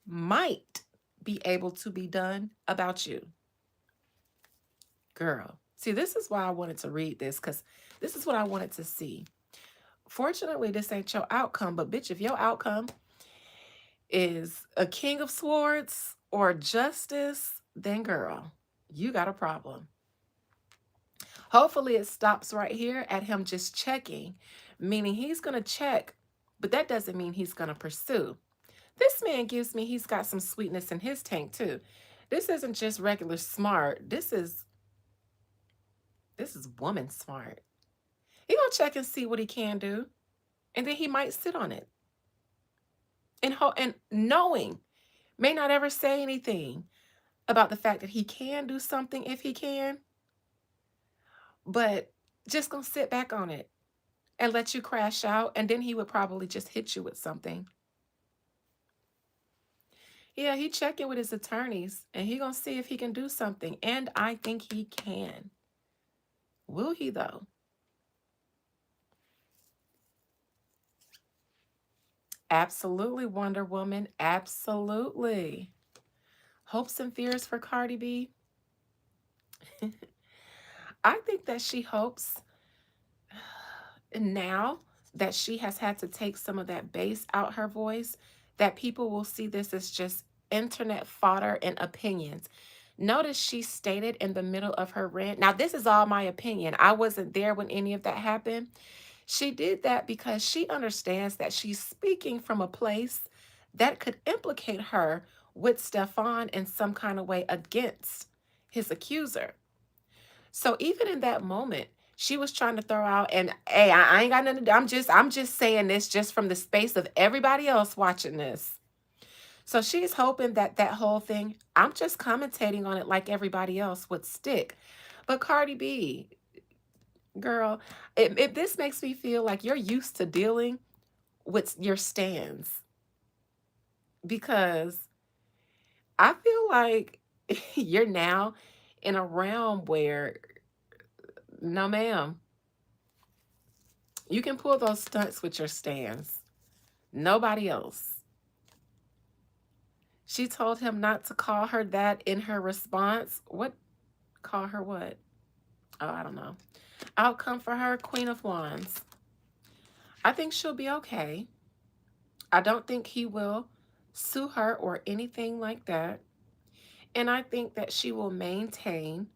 Speaker 1: might be able to be done about you. Girl, see, this is why I wanted to read this, because this is what I wanted to see. Fortunately, this ain't your outcome, but bitch, if your outcome is a king of swords or justice, then girl, you got a problem. Hopefully it stops right here at him just checking, meaning he's going to check, but that doesn't mean he's going to pursue. This man gives me he's got some sweetness in his tank too. This isn't just regular smart. This is woman smart. He gonna check and see what he can do, and then he might sit on it. And knowing, may not ever say anything about the fact that he can do something if he can, but just gonna sit back on it and let you crash out, and then he would probably just hit you with something. Yeah, he checking with his attorneys, and he gonna see if he can do something, and I think he can. Will he though? Absolutely, Wonder Woman. Absolutely. Hopes and fears for Cardi B. I think that she hopes now that she has had to take some of that bass out her voice, that people will see this as just internet fodder and opinions. Notice she stated in the middle of her rant. Now, this is all my opinion. I wasn't there when any of that happened. She did that because she understands that she's speaking from a place that could implicate her with Stefan in some kind of way against his accuser. So even in that moment, she was trying to throw out, and hey, I ain't got nothing to do. I'm just saying this just from the space of everybody else watching this. So she's hoping that that whole thing, I'm just commentating on it like everybody else would stick. But Cardi B, girl, this makes me feel like you're used to dealing with your stands, because I feel like you're now in a realm where, no, ma'am, you can pull those stunts with your stands. Nobody else. She told him not to call her that in her response. What? Call her what? Oh, I don't know. Outcome for her, Queen of Wands. I think she'll be okay. I don't think he will sue her or anything like that. And I think that she will maintain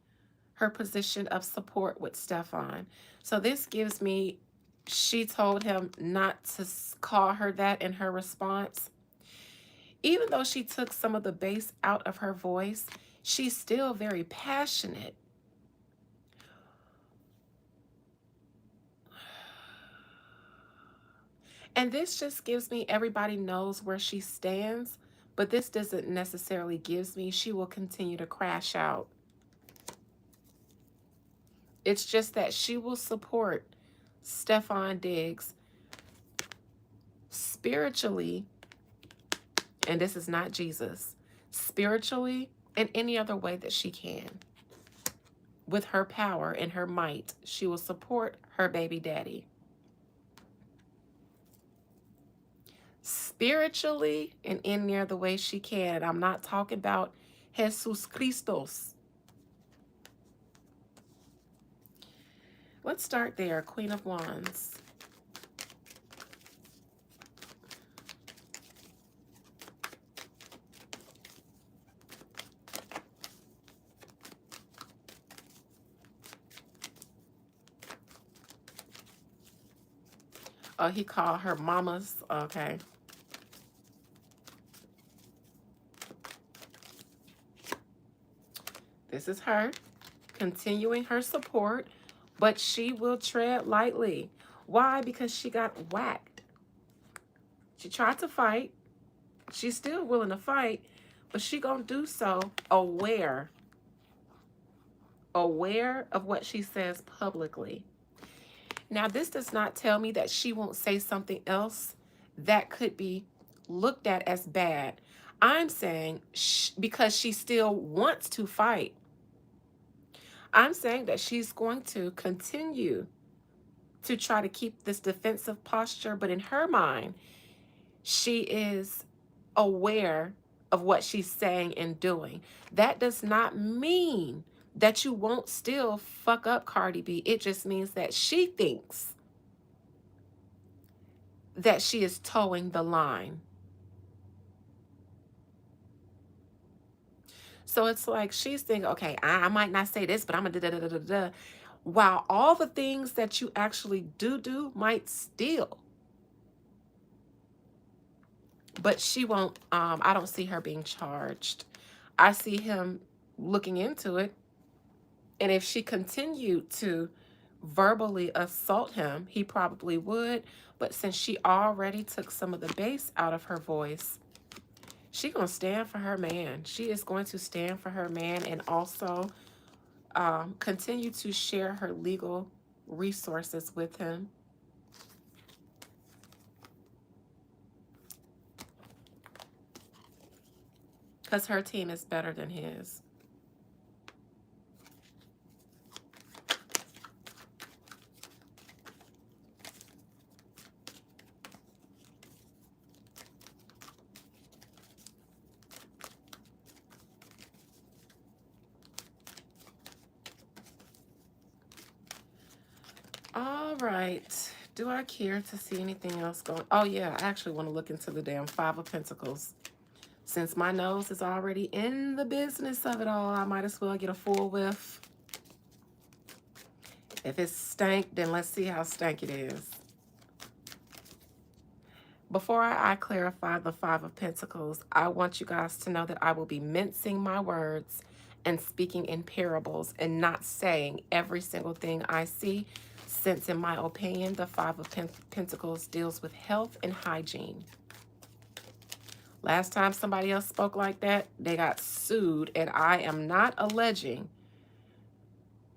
Speaker 1: her position of support with Stefan. So this gives me, she told him not to call her that in her response. Even though she took some of the bass out of her voice, she's still very passionate. And this just gives me, everybody knows where she stands, but this doesn't necessarily gives me she will continue to crash out. It's just that she will support Stefan Diggs spiritually, and this is not Jesus, spiritually in any other way that she can. With her power and her might, she will support her baby daddy. Spiritually in any other way she can. I'm not talking about Jesus Christos. Let's start there, Queen of Wands. Oh, he called her mamas. Okay. This is her continuing her support, but she will tread lightly. Why? Because she got whacked. She tried to fight. She's still willing to fight, but she gonna do so aware of what she says publicly. Now, this does not tell me that she won't say something else that could be looked at as bad. I'm saying because she still wants to fight. I'm saying that she's going to continue to try to keep this defensive posture, but in her mind, she is aware of what she's saying and doing. That does not mean that you won't still fuck up Cardi B. It just means that she thinks that she is towing the line. So it's like she's thinking, okay, I might not say this, but I'm gonna da da da da da. While all the things that you actually do might still, but she won't. I don't see her being charged. I see him looking into it, and if she continued to verbally assault him, he probably would. But since she already took some of the bass out of her voice, she gonna stand for her man. She is going to stand for her man, and also continue to share her legal resources with him. Because her team is better than his. All right. Do I care to see anything else going? Oh, yeah. I actually want to look into the damn Five of Pentacles. Since my nose is already in the business of it all, I might as well get a full whiff. If it's stank, then let's see how stank it is. Before I clarify the Five of Pentacles, I want you guys to know that I will be mincing my words and speaking in parables and not saying every single thing I see, since in my opinion, the Five of Pentacles deals with health and hygiene. Last time somebody else spoke like that, they got sued, and I am not alleging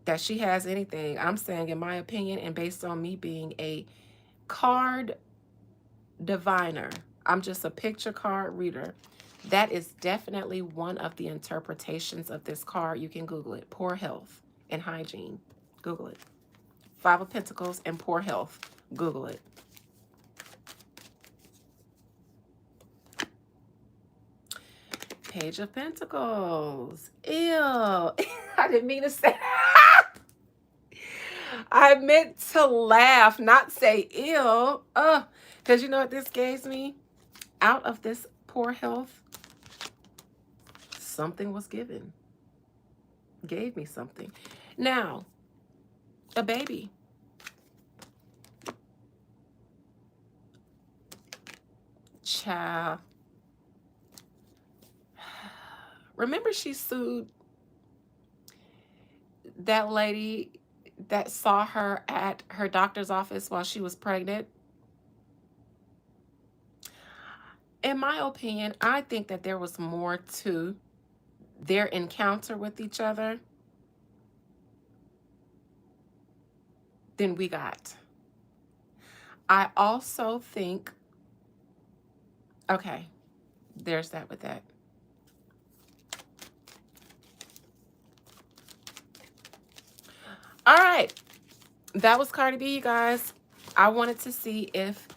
Speaker 1: that she has anything. I'm saying, in my opinion, and based on me being a card diviner, I'm just a picture card reader. That is definitely one of the interpretations of this card. You can Google it. Poor health and hygiene. Google it. Five of Pentacles and poor health. Google it. Page of Pentacles. Ew. I didn't mean to say that. I meant to laugh, not say ew. Because you know what this gave me? Out of this poor health, something was given. Gave me something. Now, a baby. Child. Remember she sued that lady that saw her at her doctor's office while she was pregnant? In my opinion, I think that there was more to their encounter with each other than we got. I also think, okay, there's that with that. All right, that was Cardi B, you guys. I wanted to see if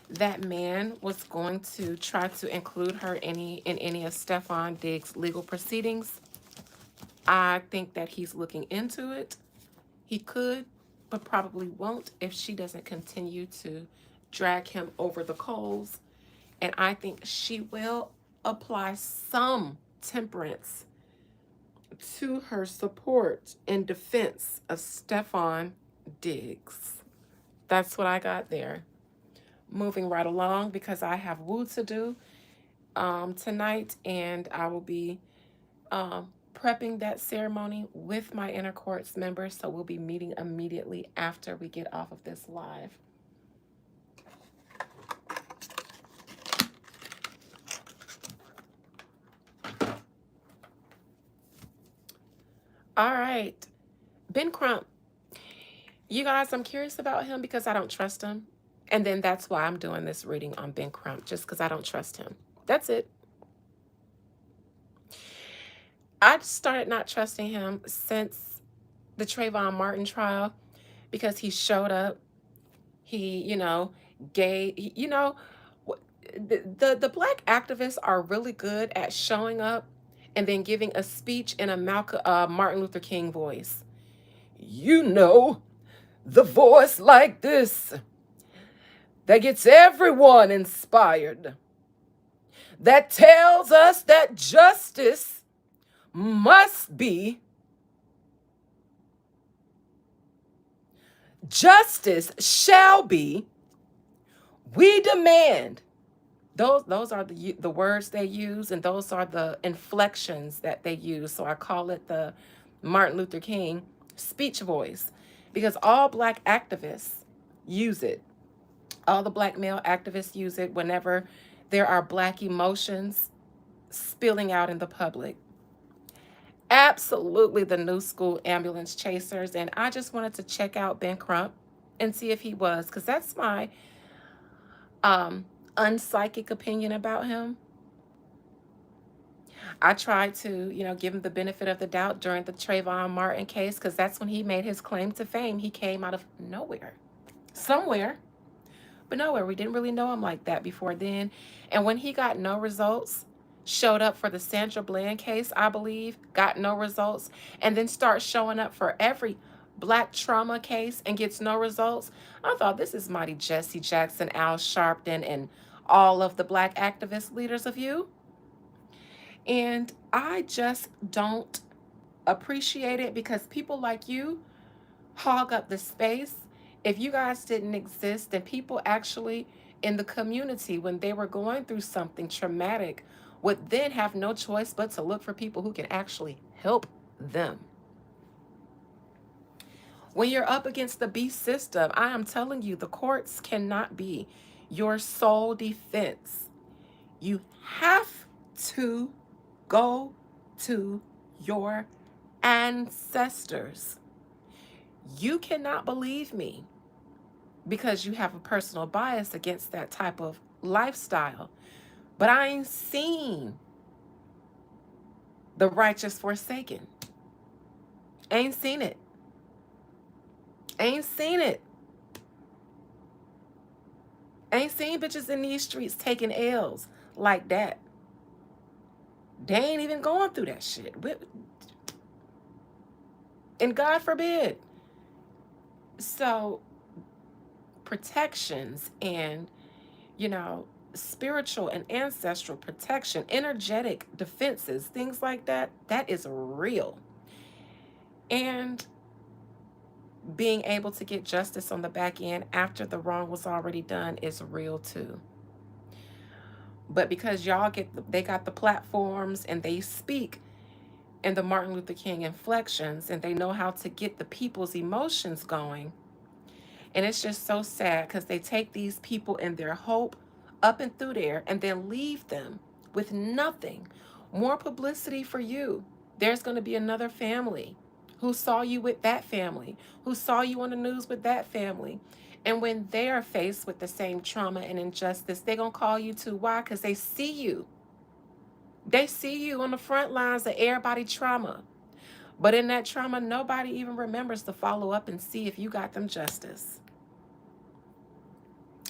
Speaker 1: that man was going to try to include her in any of Stefan Diggs' legal proceedings. I think that he's looking into it. He could, but probably won't if she doesn't continue to drag him over the coals. And I think she will apply some temperance to her support and defense of Stefan Diggs. That's what I got there. Moving right along, because I have woo to do tonight, and I will be prepping that ceremony with my inner courts members, so we'll be meeting immediately after we get off of this live. All right, Ben Crump. You guys, I'm curious about him because I don't trust him. And then that's why I'm doing this reading on Ben Crump, just because I don't trust him. That's it. I started not trusting him since the Trayvon Martin trial, because he showed up. He, the black activists are really good at showing up and then giving a speech in a Martin Luther King voice. The voice like this that gets everyone inspired, that tells us that justice must be, justice shall be, we demand. Those are the words they use, and those are the inflections that they use. So I call it the Martin Luther King speech voice, because all black activists use it. All the black male activists use it whenever there are black emotions spilling out in the public. Absolutely the new school ambulance chasers. And I just wanted to check out Ben Crump and see if he was, because that's my unpsychic opinion about him. I tried to, give him the benefit of the doubt during the Trayvon Martin case, because that's when he made his claim to fame. He came out of nowhere, somewhere, but nowhere. We didn't really know him like that before then. And when he got no results, showed up for the Sandra Bland case, I believe, got no results, and then start showing up for every black trauma case and gets no results. I thought, this is mighty Jesse Jackson, Al Sharpton, and all of the black activist leaders of you. And I just don't appreciate it because people like you hog up the space. If you guys didn't exist, then people actually in the community, when they were going through something traumatic, would then have no choice but to look for people who can actually help them. When you're up against the beast system, I am telling you, the courts cannot be your sole defense. You have to go to your ancestors. You cannot believe me because you have a personal bias against that type of lifestyle. But I ain't seen the righteous forsaken. Ain't seen it. Ain't seen it. Ain't seen bitches in these streets taking L's like that. They ain't even going through that shit. And God forbid. So protections and, spiritual and ancestral protection, energetic defenses, things like that, that is real. And being able to get justice on the back end after the wrong was already done is real too. But because y'all they got the platforms and they speak in the Martin Luther King inflections and they know how to get the people's emotions going. And it's just so sad because they take these people and their hope up and through there and then leave them with nothing. More publicity for you. There's going to be another family who saw you with that family, who saw you on the news with that family. And when they are faced with the same trauma and injustice, they're going to call you too. Why? Because they see you. They see you on the front lines of everybody trauma. But in that trauma, nobody even remembers to follow up and see if you got them justice.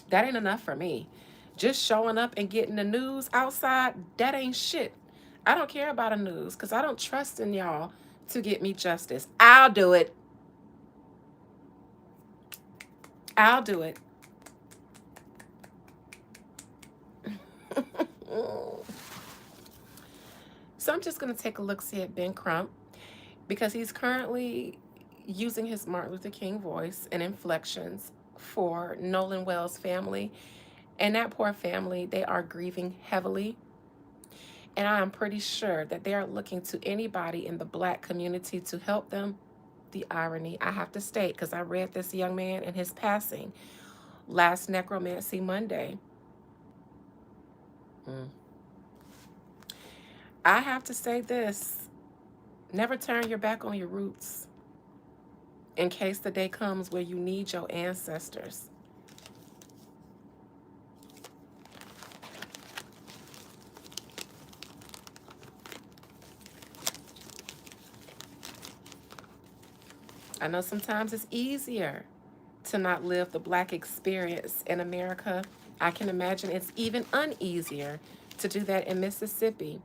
Speaker 1: That ain't enough for me. Just showing up and getting the news outside, that ain't shit. I don't care about the news because I don't trust in y'all to get me justice. I'll do it. I'll do it. So I'm just going to take a look-see at Ben Crump because he's currently using his Martin Luther King voice and inflections for Nolan Wells' family. And that poor family, they are grieving heavily. And I am pretty sure that they are looking to anybody in the black community to help them. The irony, I have to state, because I read this young man and his passing last Necromancy Monday. I have to say this. Never turn your back on your roots in case the day comes where you need your ancestors. I know sometimes it's easier to not live the black experience in America. I can imagine it's even uneasier to do that in Mississippi.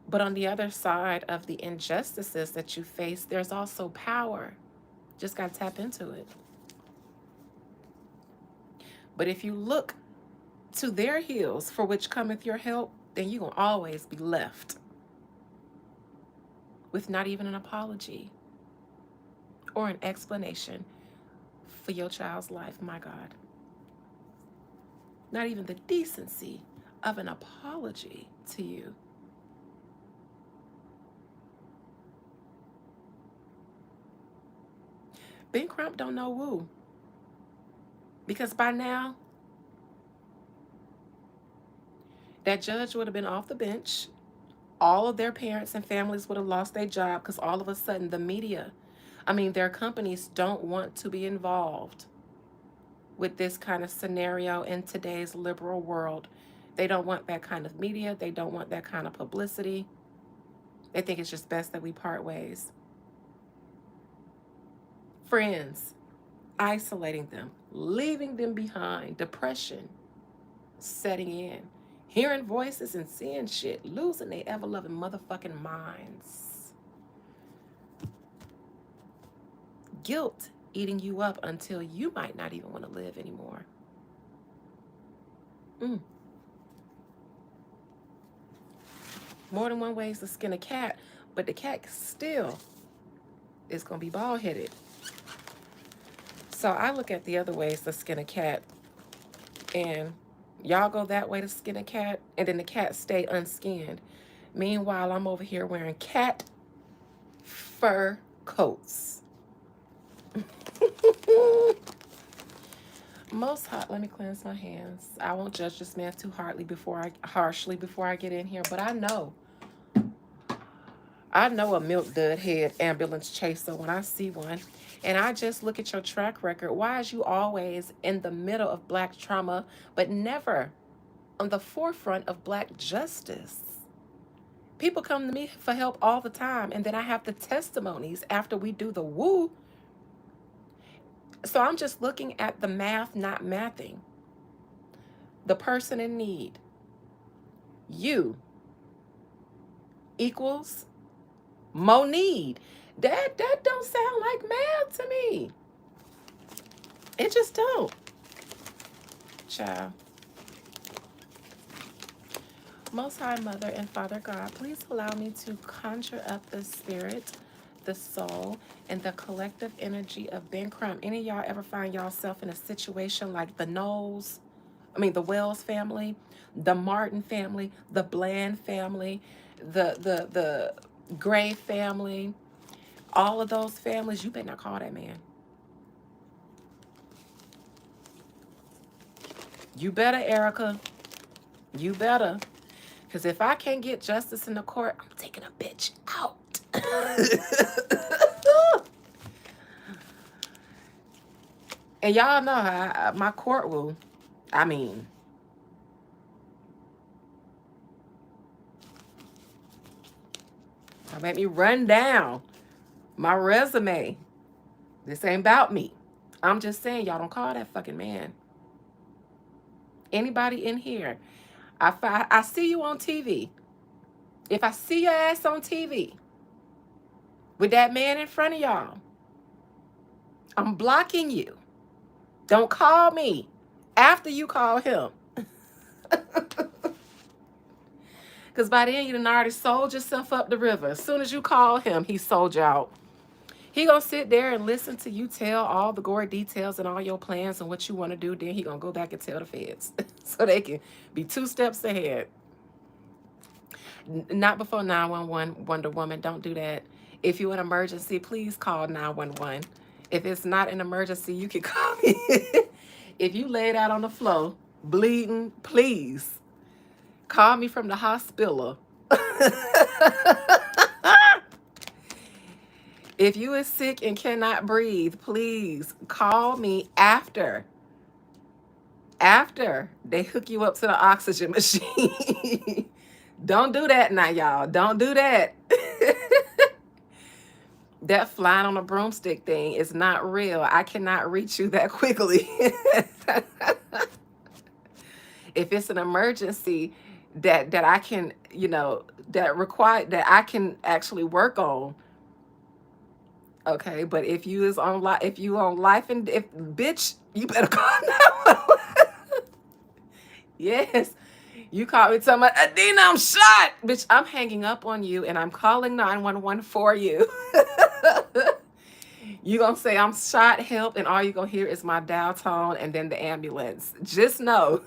Speaker 1: But on the other side of the injustices that you face, there's also power. Just got to tap into it. But if you look to their heels for which cometh your help, then you're going to always be left with not even an apology or an explanation for your child's life, my God. Not even the decency of an apology to you. Ben Crump don't know woo. Because by now, that judge would have been off the bench. All of their parents and families would have lost their job because all of a sudden the media, their companies don't want to be involved with this kind of scenario in today's liberal world. They don't want that kind of media. They don't want that kind of publicity. They think it's just best that we part ways. Friends, isolating them, leaving them behind, depression setting in, hearing voices and seeing shit, losing their ever-loving motherfucking minds. Guilt eating you up until you might not even want to live anymore. Mm. More than one ways to skin a cat, but the cat still is going to be bald headed. So I look at the other ways to skin a cat, and y'all go that way to skin a cat, and then the cat stay unskinned. Meanwhile, I'm over here wearing cat fur coats. Most hot. Let me cleanse my hands. I won't judge this man too harshly before I get in here. But I know a milk dud head ambulance chaser when I see one. And I just look at your track record. Why is you always in the middle of Black trauma, but never on the forefront of Black justice? People come to me for help all the time, and then I have the testimonies after we do the woo. So I'm just looking at the math, not mathing. The person in need. You equals more need. That don't sound like math to me. It just don't. Child. Most High Mother and Father God, please allow me to conjure up the spirit, the soul, and the collective energy of Ben Crump. Any of y'all ever find yourself in a situation like the Wells family, the Martin family, the Bland family, the Gray family, all of those families? You better not call that man. You better, Erica. You better. Because if I can't get justice in the court, I'm taking a bitch out. And y'all know how my court will, I mean, make me run down my resume. This ain't about me. I'm just saying, y'all don't call that fucking man. Anybody in here, I see you on TV. If I see your ass on TV with that man in front of y'all, I'm blocking you. Don't call me after you call him. Because by then you done already sold yourself up the river. As soon as you call him, he sold you out. He gonna sit there and listen to you tell all the gory details and all your plans and what you want to do. Then he gonna go back and tell the feds so they can be 2 steps ahead. Not before 911, Wonder Woman. Don't do that. If you're in an emergency, please call 911. If it's not an emergency, you can call me. If you laid out on the floor bleeding, please call me from the hospital. If you is sick and cannot breathe, please call me after they hook you up to the oxygen machine. Don't do that now, y'all. Don't do that. That flying on a broomstick thing is not real. I cannot reach you that quickly. If it's an emergency that I can, that I can actually work on. Okay, but if you on life and if bitch, you better call 911. Yes. You called me talking about, Adina, I'm shot. Bitch, I'm hanging up on you and I'm calling 911 for you. You gonna say I'm shot, help, and all you gonna hear is my dial tone and then the ambulance. Just know.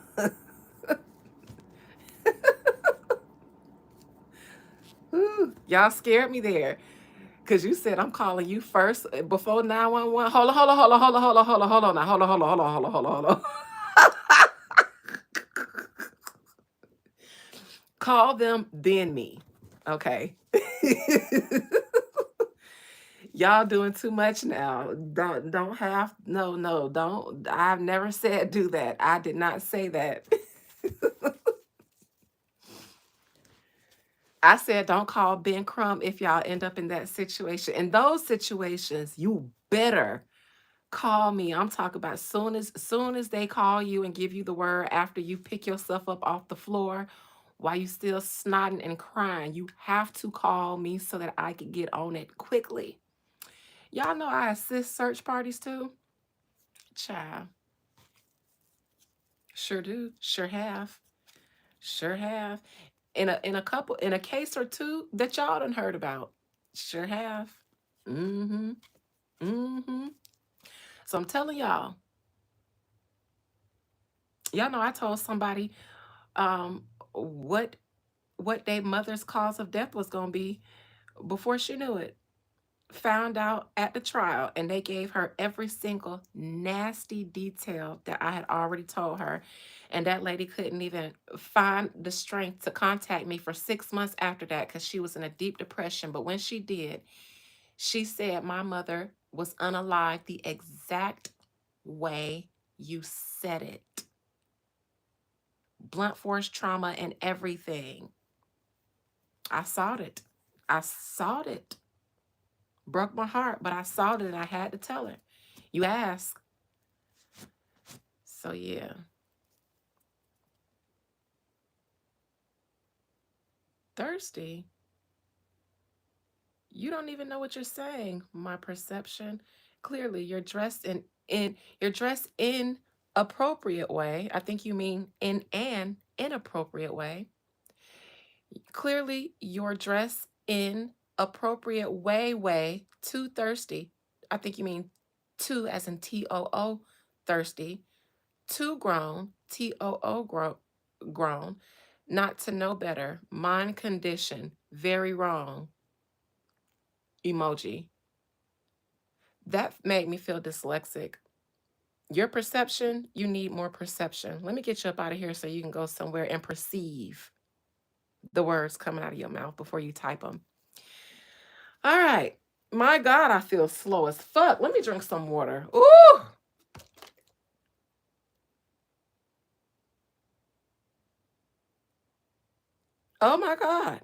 Speaker 1: Y'all scared me there. Cause you said I'm calling you first before 911. Hold on, hold on, hold on, hold on, hold on, hold on, hold on, now. Hold on, hold on, hold on, hold on, hold on, hold on. Call them, then me. Okay. Y'all doing too much now. Don't have no, don't. I've never said do that. I did not say that. I said don't call Ben Crump if y'all end up in that situation. In those situations, you better call me. I'm talking about soon as they call you and give you the word after you pick yourself up off the floor while you still snotting and crying. You have to call me so that I can get on it quickly. Y'all know I assist search parties too. Child, sure do, sure have, sure have. In a case or two that y'all done heard about, sure have. Mm-hmm. Mm-hmm. So I'm telling y'all know I told somebody um what their mother's cause of death was gonna be before she knew it. Found out at the trial, and they gave her every single nasty detail that I had already told her. And that lady couldn't even find the strength to contact me for 6 months after that because she was in a deep depression. But when she did, she said my mother was unalive the exact way you said it. Blunt force trauma and everything. I saw it. I saw it. Broke my heart, but I saw it and I had to tell her. You asked. So yeah. Thirsty. You don't even know what you're saying. My perception. Clearly, you're dressed in appropriate way. I think you mean in an inappropriate way. Clearly, you're dressed in appropriate way too thirsty. I think you mean too as in TOO thirsty. Too grown, TOO grown, not to know better, mind condition, very wrong, emoji. That made me feel dyslexic. Your perception, you need more perception. Let me get you up out of here so you can go somewhere and perceive the words coming out of your mouth before you type them. All right. My God, I feel slow as fuck. Let me drink some water. Ooh. Oh my God.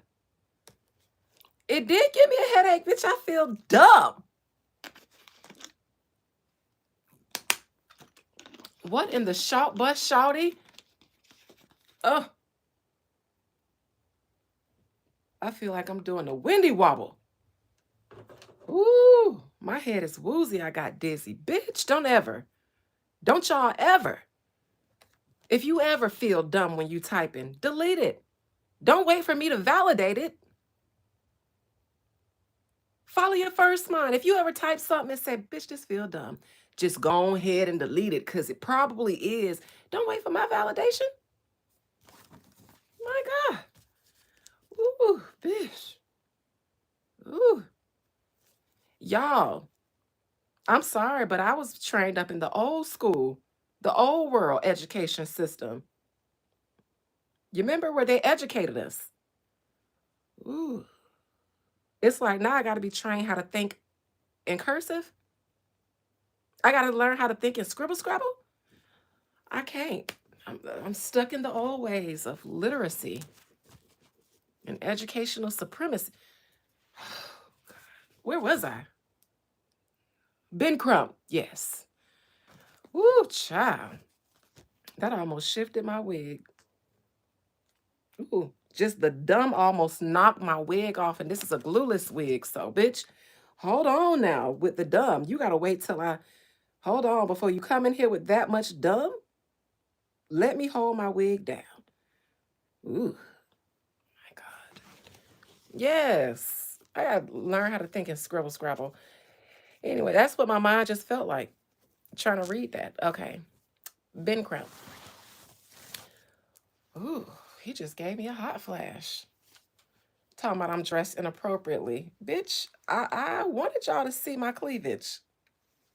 Speaker 1: It did give me a headache, bitch. I feel dumb. What in the shout bus, shouty? Oh, I feel like I'm doing a windy wobble. Ooh, my head is woozy. I got dizzy. Bitch, don't y'all ever. If you ever feel dumb when you typing, delete it. Don't wait for me to validate it. Follow your first mind. If you ever type something and say, bitch, this feel dumb, just go ahead and delete it because it probably is. Don't wait for my validation. My God. Ooh, bitch. Ooh. Y'all, I'm sorry, but I was trained up in the old school, the old world education system. You remember where they educated us? Ooh. It's like now I got to be trained how to think in cursive. I got to learn how to think in scribble scrabble. I can't. I'm stuck in the old ways of literacy and educational supremacy. Where was I? Ben Crump. Yes. Ooh, child. That almost shifted my wig. Ooh, just the dumb almost knocked my wig off, and this is a glueless wig. So, bitch, hold on now with the dumb. You gotta wait till I hold on before you come in here with that much dumb. Let me hold my wig down. Ooh, my God. Yes, I gotta learn how to think in scribble scrabble. Anyway, that's what my mind just felt like trying to read that. Okay, Ben Crump. Ooh, he just gave me a hot flash. Talking about I'm dressed inappropriately. Bitch, I wanted y'all to see my cleavage.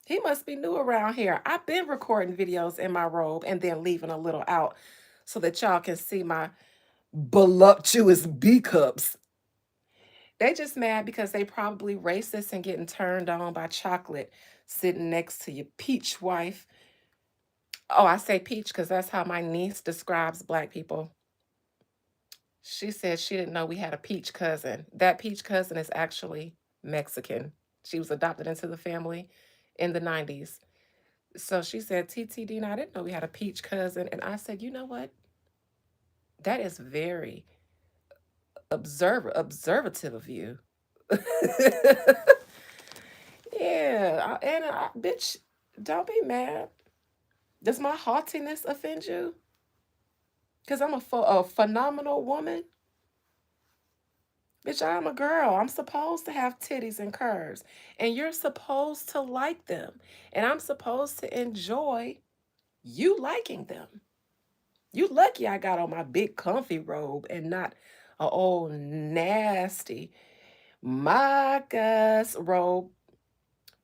Speaker 1: He must be new around here. I've been recording videos in my robe and then leaving a little out so that y'all can see my voluptuous B cups. They just mad because they probably racist and getting turned on by chocolate sitting next to your peach wife. Oh, I say peach because that's how my niece describes black people. She said she didn't know we had a peach cousin. That peach cousin is actually Mexican. She was adopted into the family in the 90s. So she said, TT Dina, I didn't know we had a peach cousin. And I said, you know what? That is very observative of you. Yeah, bitch, don't be mad. Does my haughtiness offend you? Because I'm a phenomenal woman? Bitch, I'm a girl. I'm supposed to have titties and curves. And you're supposed to like them. And I'm supposed to enjoy you liking them. You lucky I got on my big comfy robe and not a old nasty Marcus robe.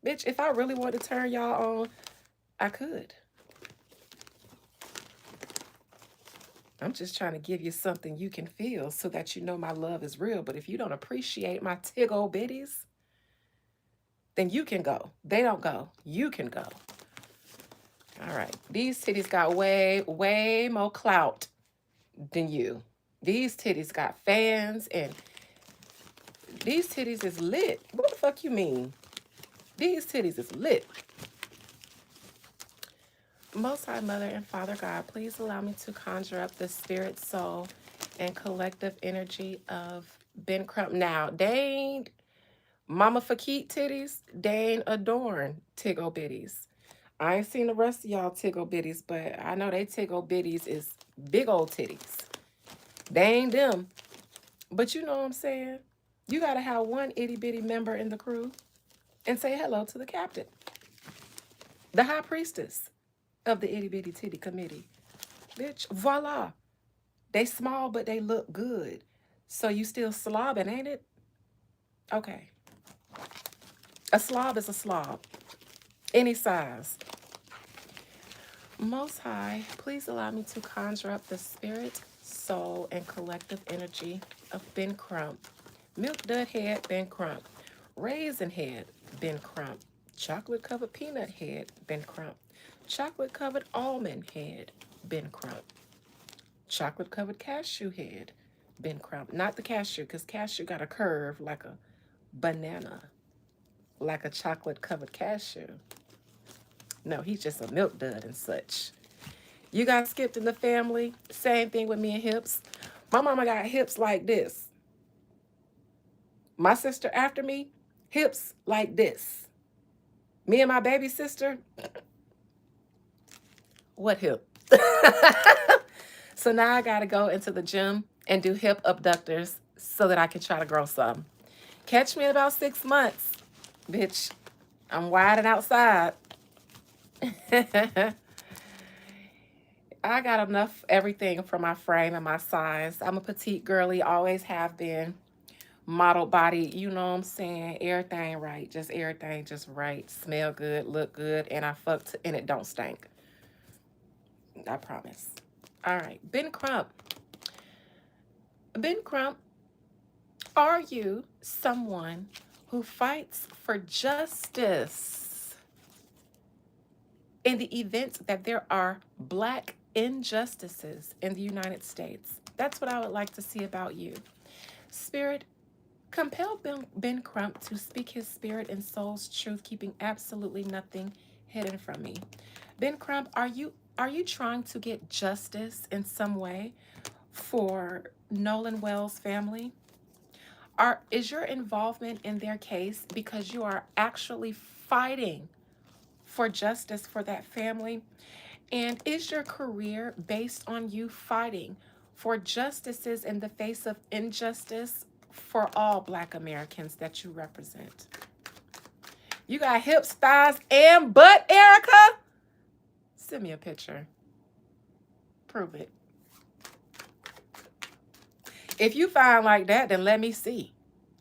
Speaker 1: Bitch, if I really wanted to turn y'all on, I could. I'm just trying to give you something you can feel so that you know my love is real. But if you don't appreciate my tiggle bitties, then you can go. They don't go. You can go. All right. These titties got way, way more clout than you. These titties got fans and these titties is lit. What the fuck you mean? These titties is lit. Most High Mother and Father God, please allow me to conjure up the spirit, soul, and collective energy of Ben Crump. Now, they ain't Mama Fakit titties. They ain't adorn tiggle bitties. I ain't seen the rest of y'all tiggle bitties, but I know they tiggle bitties is big old titties. They ain't them. But you know what I'm saying? You got to have one itty bitty member in the crew and say hello to the captain, the high priestess of the itty bitty titty committee. Bitch, voila. They small, but they look good. So you still slobbing, ain't it? Okay. A slob is a slob. Any size. Most High, please allow me to conjure up the spirit, soul, and collective energy of Ben Crump. Milk Dud Head, Ben Crump. Raisin Head, Ben Crump. Chocolate covered peanut head, Ben Crump. Chocolate covered almond head, Ben Crump. Chocolate covered cashew head, Ben Crump. Not the cashew, because cashew got a curve like a banana, like a chocolate covered cashew. No, he's just a milk dud and such. You got skipped in the family. Same thing with me and hips. My mama got hips like this. My sister after me, hips like this. Me and my baby sister, what hip? So now I got to go into the gym and do hip abductors so that I can try to grow some. Catch me in about 6 months. Bitch, I'm wide and outside. I got enough everything for my frame and my size. I'm a petite girly, always have been. Model body, you know what I'm saying? Everything right. Just everything just right. Smell good, look good, and I fucked and it don't stink. I promise. All right. Ben Crump. Ben Crump, are you someone who fights for justice in the event that there are Black injustices in the United States? That's what I would like to see about you. Spirit, compel Ben Crump to speak his spirit and soul's truth, keeping absolutely nothing hidden from me. Ben Crump, are you trying to get justice in some way for Nolan Wells' family? Is your involvement in their case because you are actually fighting for justice for that family? And is your career based on you fighting for justices in the face of injustice for all Black Americans that you represent? You got hips, thighs, and butt, Erica? Send me a picture. Prove it. If you find like that, then let me see.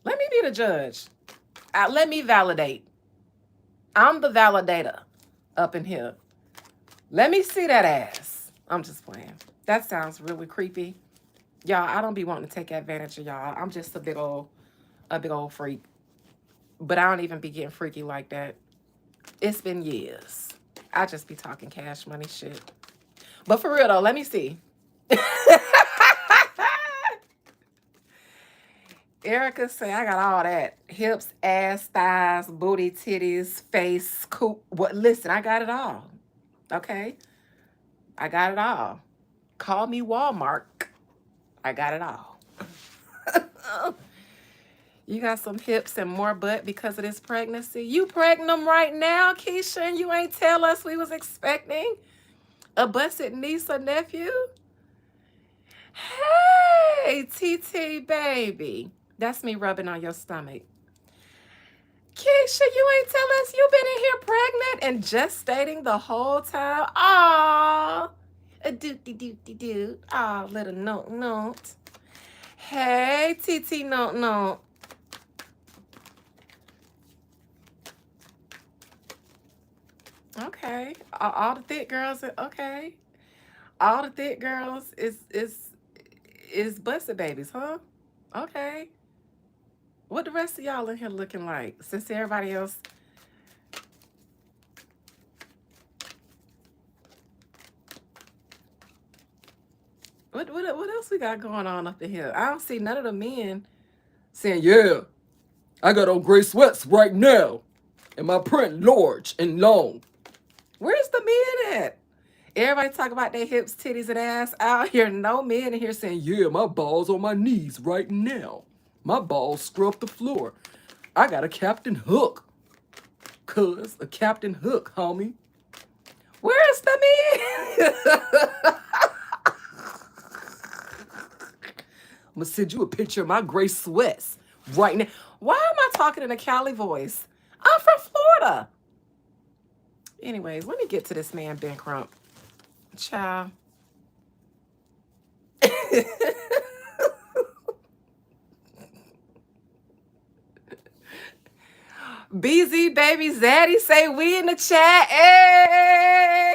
Speaker 1: Let me be the judge. Let me validate. I'm the validator up in here. Let me see that ass. I'm just playing. That sounds really creepy. Y'all, I don't be wanting to take advantage of y'all. I'm just a big old freak. But I don't even be getting freaky like that. It's been years. I just be talking cash money shit. But for real though, let me see. Erica say I got all that. Hips, ass, thighs, booty, titties, face, coop. What? Listen, I got it all. Okay? I got it all. Call me Walmart. I got it all. You got some hips and more butt because of this pregnancy. You pregnant right now, Keisha, and you ain't tell us we was expecting a busted niece or nephew? Hey, TT baby. That's me rubbing on your stomach. Keisha, you ain't tell us you been in here pregnant and gestating the whole time. Aw. A doot doot. Aw, little note. Hey, TT note. Okay. All the thick girls okay. All the thick girls is busted babies, huh? Okay. What the rest of y'all in here looking like? Since everybody else. What else we got going on up in here? I don't see none of the men saying, yeah, I got on gray sweats right now. And my print large and long. Where's the men at? Everybody talk about their hips, titties, and ass out here. No men in here saying, yeah, my balls on my knees right now. My balls scrub the floor. I got a Captain Hook. Cuz, a Captain Hook, homie. Where's the men? I'm gonna send you a picture of my gray sweats right now. Why am I talking in a Cali voice? I'm from Florida. Anyways, let me get to this man, Ben Crump. Ciao. BZ baby Zaddy say we in the chat. Hey.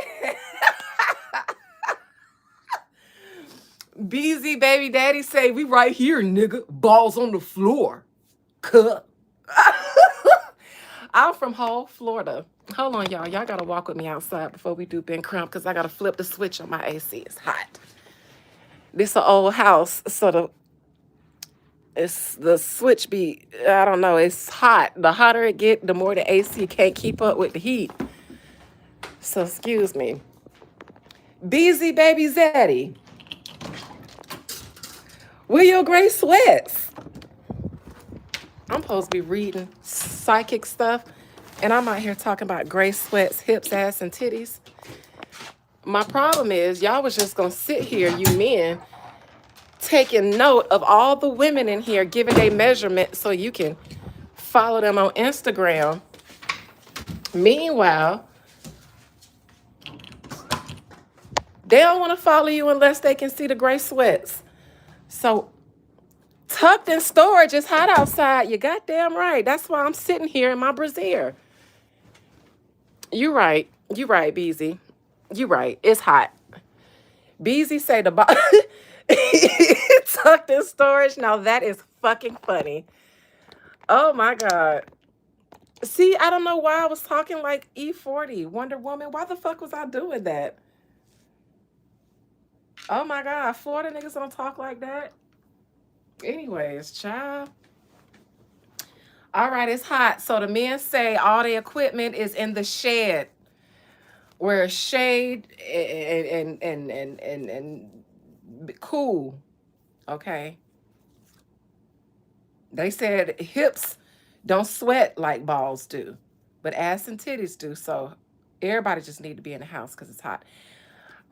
Speaker 1: BZ baby daddy say we right here, nigga. Balls on the floor. Cut. I'm from Hull, Florida. Hold on, y'all. Y'all gotta walk with me outside before we do Ben Crump because I gotta flip the switch on my AC. It's hot. This an old house, so the switch be, I don't know, it's hot. The hotter it get, the more the AC can't keep up with the heat. So excuse me. BZ baby Zaddy. Where your gray sweats? I'm supposed to be reading psychic stuff, and I'm out here talking about gray sweats, hips, ass, and titties. My problem is y'all was just gonna sit here, you men, taking note of all the women in here giving their measurement so you can follow them on Instagram. Meanwhile, they don't want to follow you unless they can see the gray sweats. So tucked in storage, it's hot outside. You goddamn right. That's why I'm sitting here in my brassiere. You right, BZ. You right. It's hot. BZ say the tucked in storage. Now that is fucking funny. Oh my God. See, I don't know why I was talking like E40, Wonder Woman. Why the fuck was I doing that? Oh my God, Florida niggas don't talk like that. Anyways, child. All right, it's hot. So the men say all the equipment is in the shed where shade and cool. Okay. They said hips don't sweat like balls do, but ass and titties do. So everybody just need to be in the house because it's hot.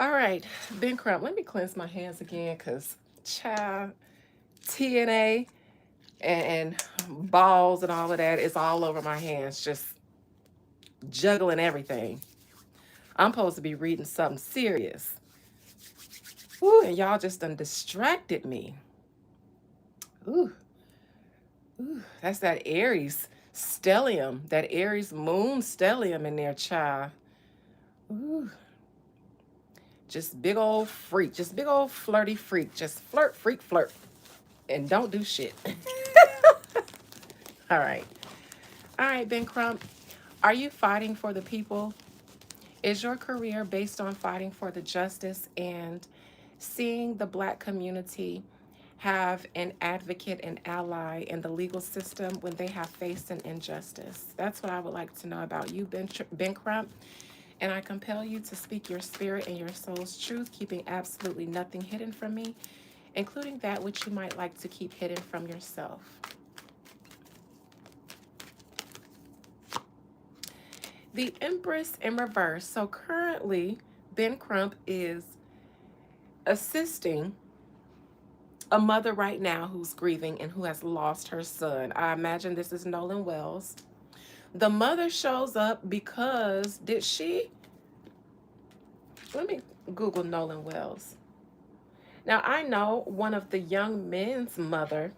Speaker 1: All right, Ben Crump, let me cleanse my hands again because child, TNA and balls and all of that is all over my hands, just juggling everything. I'm supposed to be reading something serious. Ooh, and y'all just done distracted me. Ooh. Ooh, that's that Aries stellium, that Aries moon stellium in there, child. Ooh. Just big old freak, just big old flirty freak. Just flirt, freak, flirt. And don't do shit. All right. All right, Ben Crump. Are you fighting for the people? Is your career based on fighting for the justice and seeing the Black community have an advocate and ally in the legal system when they have faced an injustice? That's what I would like to know about you, Ben Crump. And I compel you to speak your spirit and your soul's truth, keeping absolutely nothing hidden from me, including that which you might like to keep hidden from yourself. The Empress in reverse. So currently, Ben Crump is assisting a mother right now who's grieving and who has lost her son. I imagine this is Nolan Wells. The mother shows up because did she? Let me Google Nolan Wells. Now I know one of the young men's mother,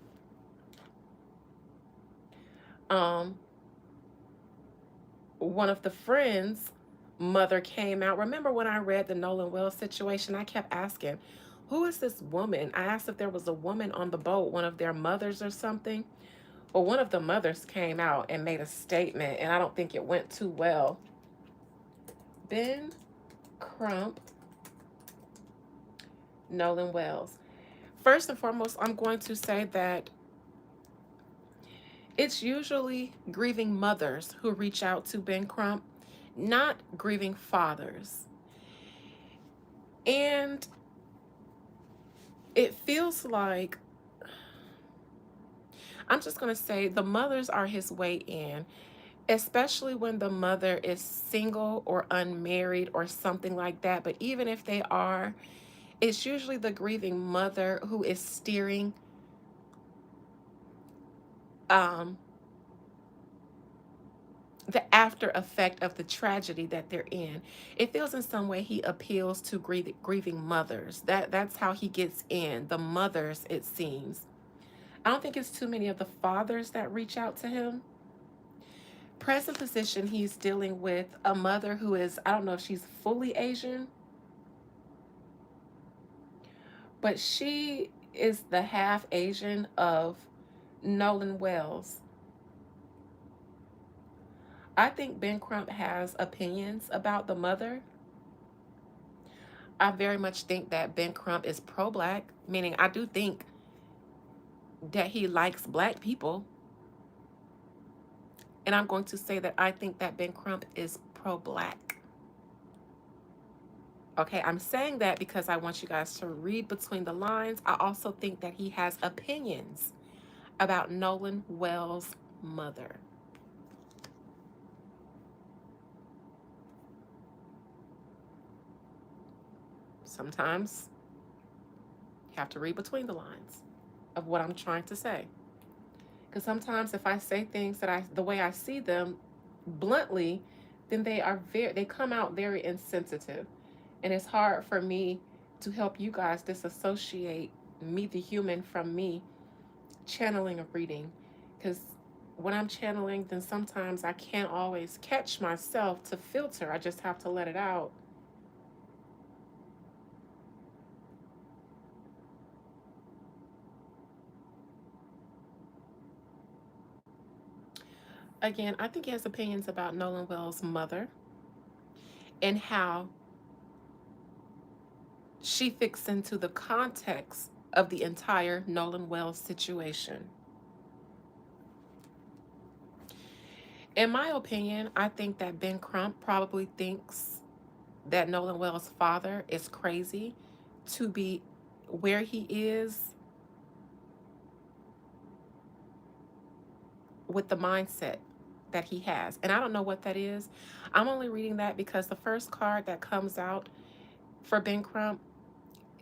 Speaker 1: um, one of the friends' mother came out. Remember when I read the Nolan Wells situation, I kept asking, who is this woman? I asked if there was a woman on the boat, one of their mothers or something. Well, one of the mothers came out and made a statement, and I don't think it went too well. Ben Crump, Nolan Wells. First and foremost, I'm going to say that it's usually grieving mothers who reach out to Ben Crump, not grieving fathers. And it feels like, I'm just going to say, the mothers are his way in, especially when the mother is single or unmarried or something like that. But even if they are, it's usually the grieving mother who is steering um, the after effect of the tragedy that they're in. It feels in some way he appeals to grieving mothers. That's how he gets in. The mothers, it seems. I don't think it's too many of the fathers that reach out to him. Present position, he's dealing with a mother who is, I don't know if she's fully Asian, but she is the half Asian of Nolan Wells. I think Ben Crump has opinions about the mother. I very much think that Ben Crump is pro-black, meaning I do think that he likes black people. And I'm going to say that I think that Ben Crump is pro-black. Okay, I'm saying that because I want you guys to read between the lines. I also think that he has opinions about Nolan Wells' mother. Sometimes you have to read between the lines of what I'm trying to say. Because sometimes if I say things the way I see them bluntly, then they come out very insensitive. And it's hard for me to help you guys disassociate me, the human, from me channeling a reading. Because when I'm channeling, then sometimes I can't always catch myself to filter. I just have to let it out. Again, I think he has opinions about Nolan Wells' mother and how she fits into the context of the entire Nolan Wells situation. In my opinion, I think that Ben Crump probably thinks that Nolan Wells' father is crazy to be where he is with the mindset that he has. And I don't know what that is. I'm only reading that because the first card that comes out for Ben Crump,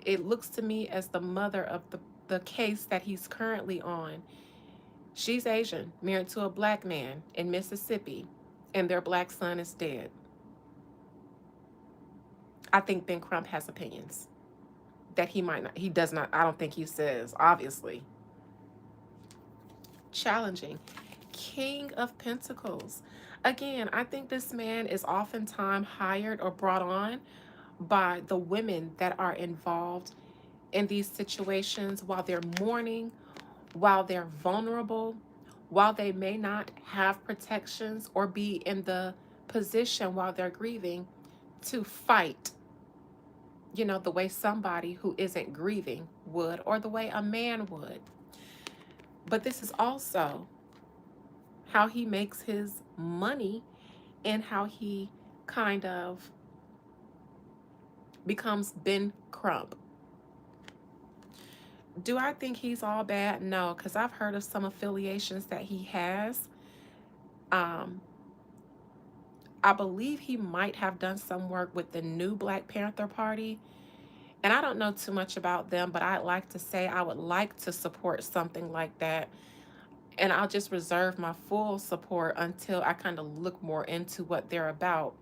Speaker 1: it looks to me as the mother of the case that he's currently on. She's Asian, married to a black man in Mississippi, and their black son is dead. I think Ben Crump has opinions that he does not, I don't think he says, obviously. Challenging. King of Pentacles. Again, I think this man is oftentimes hired or brought on by the women that are involved in these situations while they're mourning, while they're vulnerable, while they may not have protections or be in the position while they're grieving to fight, the way somebody who isn't grieving would, or the way a man would. But this is also how he makes his money and how he kind of becomes Ben Crump. Do I think he's all bad? No, because I've heard of some affiliations that he has. Um, I believe he might have done some work with the new Black Panther Party. And I don't know too much about them, but I'd like to say I would like to support something like that. And I'll just reserve my full support until I kind of look more into what they're about.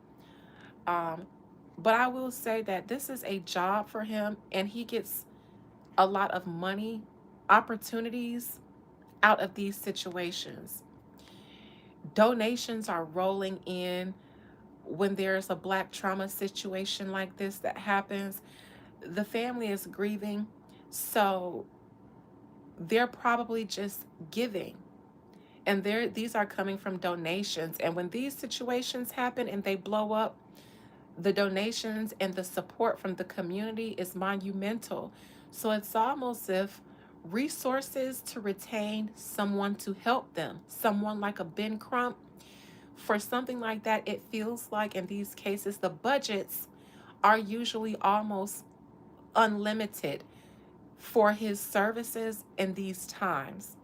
Speaker 1: Um, but I will say that this is a job for him, and he gets a lot of money, opportunities out of these situations. Donations are rolling in when there's a Black trauma situation like this that happens. The family is grieving, so they're probably just giving. And these are coming from donations. And when these situations happen and they blow up, the donations and the support from the community is monumental. So it's almost if resources to retain someone to help them, someone like a Ben Crump, for something like that, it feels like in these cases, the budgets are usually almost unlimited for his services in these times.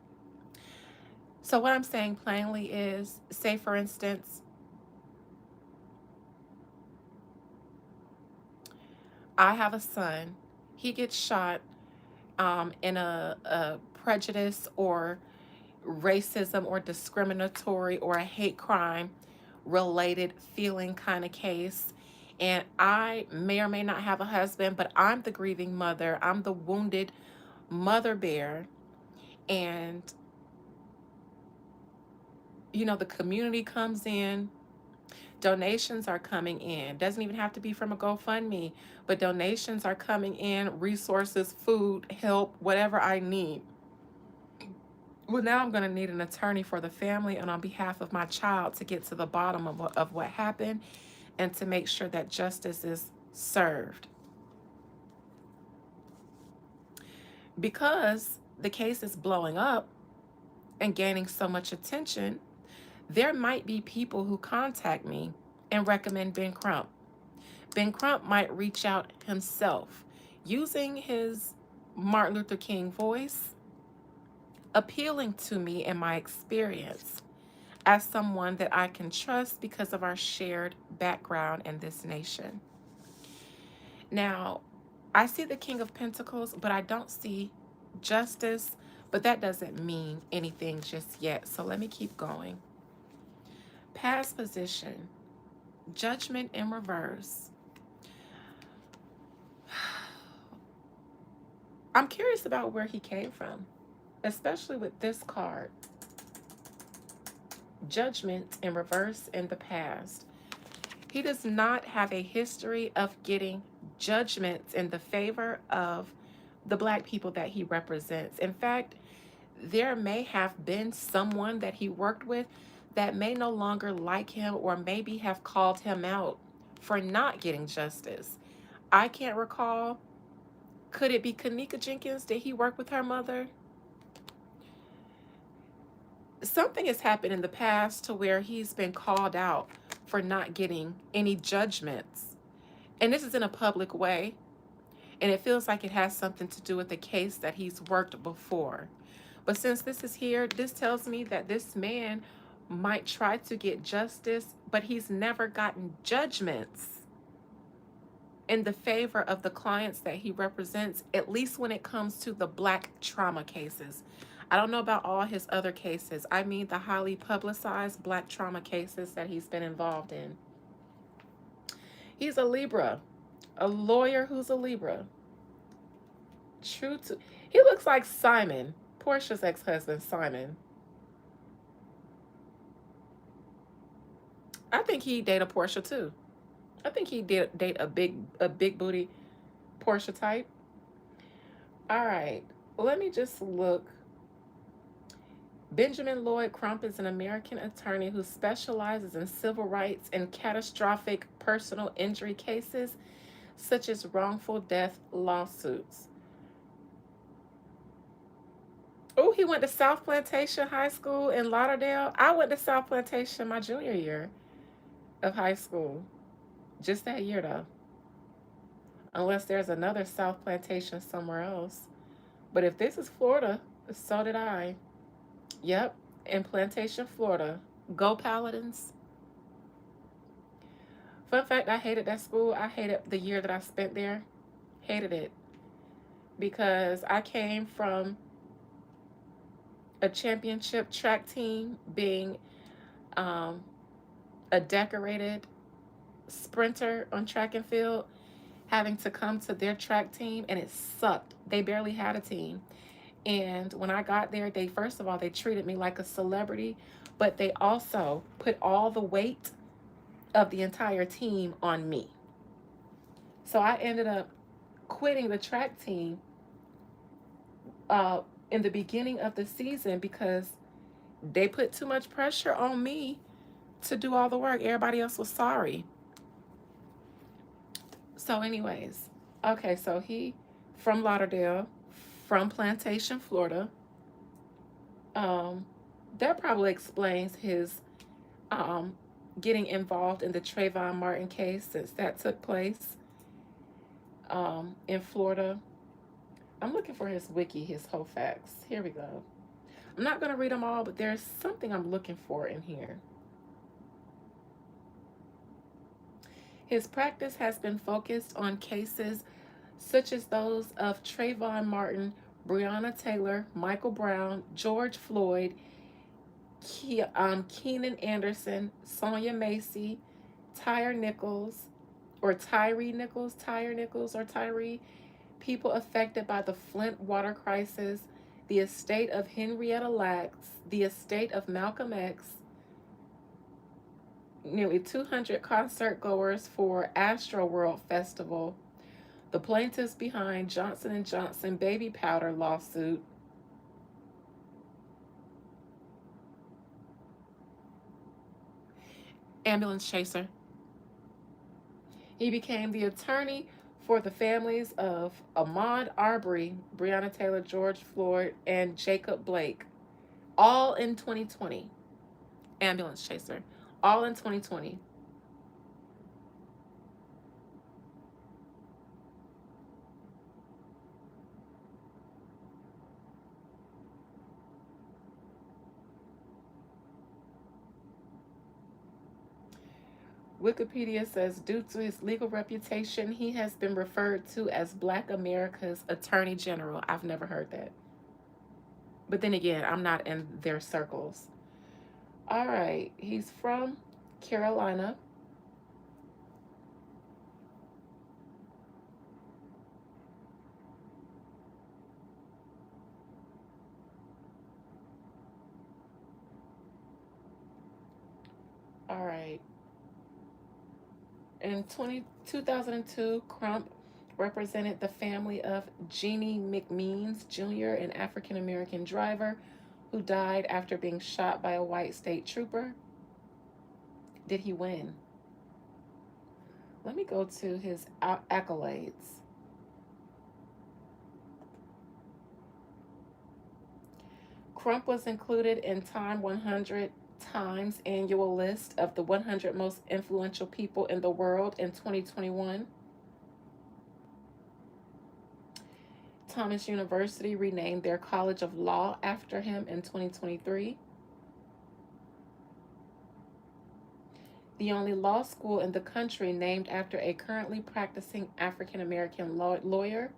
Speaker 1: So, what I'm saying plainly is, say for instance, I have a son, he gets shot in a prejudice or racism or discriminatory or a hate crime related feeling kind of case. And I may or may not have a husband, but I'm the grieving mother, I'm the wounded mother bear. And, the community comes in, donations are coming in. Doesn't even have to be from a GoFundMe, but donations are coming in, resources, food, help, whatever I need. Well, now I'm going to need an attorney for the family and on behalf of my child to get to the bottom of what happened and to make sure that justice is served. Because the case is blowing up and gaining so much attention, there might be people who contact me and recommend Ben Crump. Ben Crump might reach out himself using his Martin Luther King voice, appealing to me and my experience as someone that I can trust because of our shared background in this nation. Now, I see the King of Pentacles, but I don't see justice, but that doesn't mean anything just yet. So let me keep going. Past position, judgment in reverse. I'm curious about where he came from, especially with this card. Judgment in reverse in the past. He does not have a history of getting judgments in the favor of the Black people that he represents. In fact, there may have been someone that he worked with that may no longer like him or maybe have called him out for not getting justice. I can't recall. Could it be Kanika Jenkins? Did he work with her mother? Something has happened in the past to where he's been called out for not getting any judgments. And this is in a public way. And it feels like it has something to do with the case that he's worked before. But since this is here, this tells me that this man might try to get justice, but he's never gotten judgments in the favor of the clients that he represents, at least when it comes to the Black trauma cases. I don't know about all his other cases. I mean the highly publicized Black trauma cases that he's been involved in. He's a Libra, a lawyer who's a Libra. He looks like Simon, Portia's ex-husband, Simon. I think he'd date a Portia too. I think he'd date a big booty Portia type. All right, let me just look. Benjamin Lloyd Crump is an American attorney who specializes in civil rights and catastrophic personal injury cases, such as wrongful death lawsuits. Oh, he went to South Plantation High School in Lauderdale. I went to South Plantation my junior year of high school. Just that year, though. Unless there's another South Plantation somewhere else. But if this is Florida, so did I. Yep, in Plantation, Florida. Go Paladins. Fun fact, I hated that school. I hated the year that I spent there. Hated it because I came from a championship track team, being um, a decorated sprinter on track and field, having to come to their track team, and it sucked. They barely had a team. And when I got there, they, first of all, they treated me like a celebrity, but they also put all the weight of the entire team on me. So I ended up quitting the track team uh, in the beginning of the season because they put too much pressure on me to do all the work. Everybody else was sorry. So, anyways, okay, so he from Lauderdale, from Plantation, Florida. Um, that probably explains his um, getting involved in the Trayvon Martin case, since that took place in Florida. I'm looking for his wiki, his whole facts. Here we go. I'm not going to read them all, but there's something I'm looking for in here. His practice has been focused on cases such as those of Trayvon Martin, Breonna Taylor, Michael Brown, George Floyd, Keenan Anderson, Sonia Macy, Tyre Nichols, or Tyree Nichols, Tyre Nichols, or Tyree, people affected by the Flint water crisis, the estate of Henrietta Lacks, the estate of Malcolm X, nearly 200 concert goers for Astroworld Festival, the plaintiffs behind Johnson & Johnson baby powder lawsuit, ambulance chaser. He became the attorney for the families of Ahmaud Arbery, Breonna Taylor, George Floyd, and Jacob Blake, all in 2020. Ambulance chaser, all in 2020. Wikipedia says due to his legal reputation, he has been referred to as Black America's Attorney General. I've never heard that. But then again, I'm not in their circles. All right, he's from Carolina. All right. In 2002, Crump represented the family of Jeannie McMeans Jr., an African American driver who died after being shot by a white state trooper. Did he win? Let me go to his accolades. Crump was included in Time 100 Times annual list of the 100 most influential people in the world in 2021. Thomas University renamed their College of Law after him in 2023. The only law school in the country named after a currently practicing African American lawyer.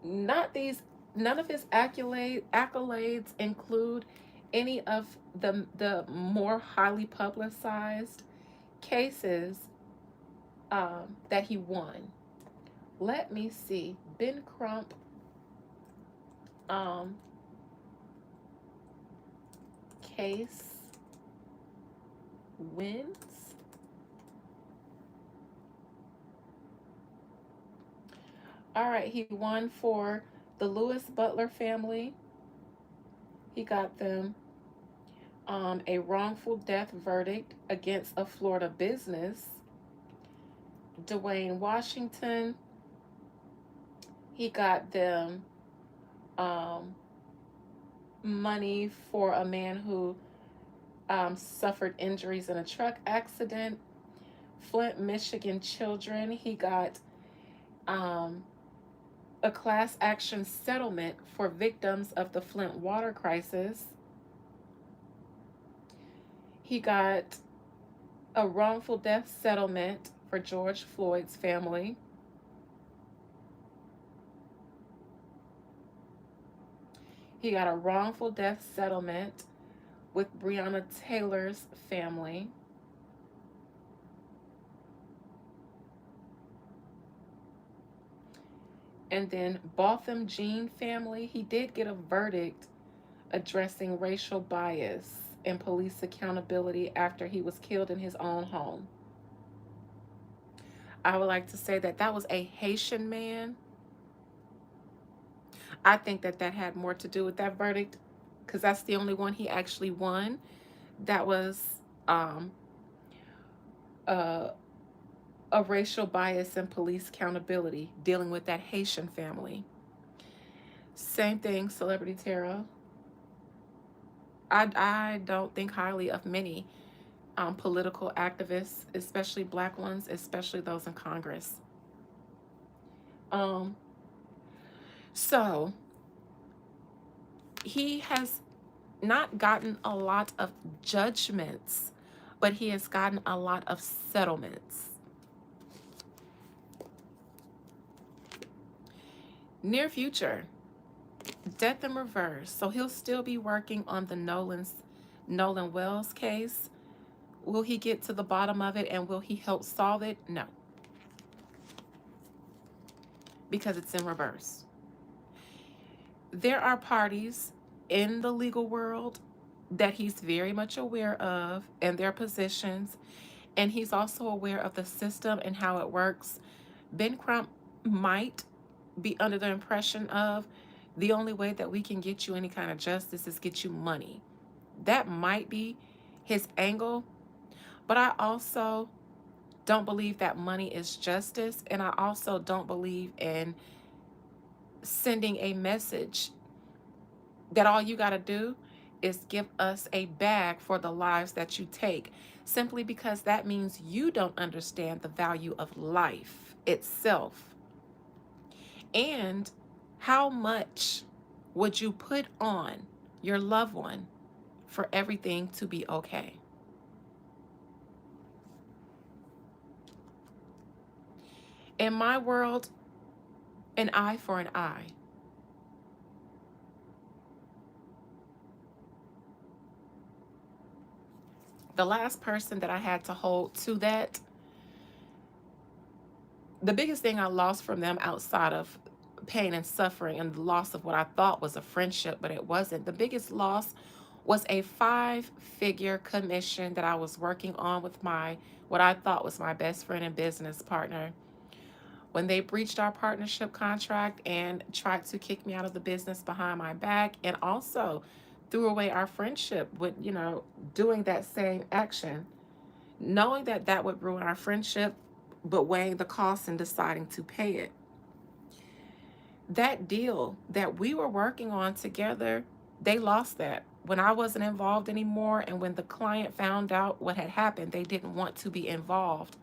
Speaker 1: Not these, none of his accolades include any of the more highly publicized cases that he won. Let me see. Ben Crump um, case wins. All right, he won for the Lewis Butler family. He got them a wrongful death verdict against a Florida business. Dwayne Washington, he got them um, money for a man who suffered injuries in a truck accident. Flint, Michigan children, he got a class action settlement for victims of the Flint water crisis. He got a wrongful death settlement for George Floyd's family. He got a wrongful death settlement with Breonna Taylor's family. And then Botham Jean family, he did get a verdict addressing racial bias and police accountability after he was killed in his own home. I would like to say that that was a Haitian man. I think that that had more to do with that verdict because that's the only one he actually won. That was um, a, a racial bias and police accountability dealing with that Haitian family. Same thing, Celebrity Tarot. I don't think highly of many political activists, especially black ones, especially those in Congress. Um, so he has not gotten a lot of judgments, but he has gotten a lot of settlements. Near future, death in reverse. So he'll still be working on the Nolan Wells case. Will he get to the bottom of it and will he help solve it? No, because it's in reverse. There are parties in the legal world that he's very much aware of and their positions, and he's also aware of the system and how it works. Ben Crump might be under the impression of the only way that we can get you any kind of justice is get you money. That might be his angle, but I also don't believe that money is justice, and I also don't believe in sending a message that all you got to do is give us a bag for the lives that you take, simply because that means you don't understand the value of life itself. And how much would you put on your loved one for everything to be okay? In my world, an eye for an eye. The last person that I had to hold to that, the biggest thing I lost from them outside of pain and suffering and the loss of what I thought was a friendship, but it wasn't. The biggest loss was a 5-figure commission that I was working on with what I thought was my best friend and business partner. When they breached our partnership contract and tried to kick me out of the business behind my back, and also threw away our friendship with, doing that same action, knowing that that would ruin our friendship, but weighing the costs and deciding to pay it. That deal that we were working on together, they lost that. When I wasn't involved anymore, and when the client found out what had happened, they didn't want to be involved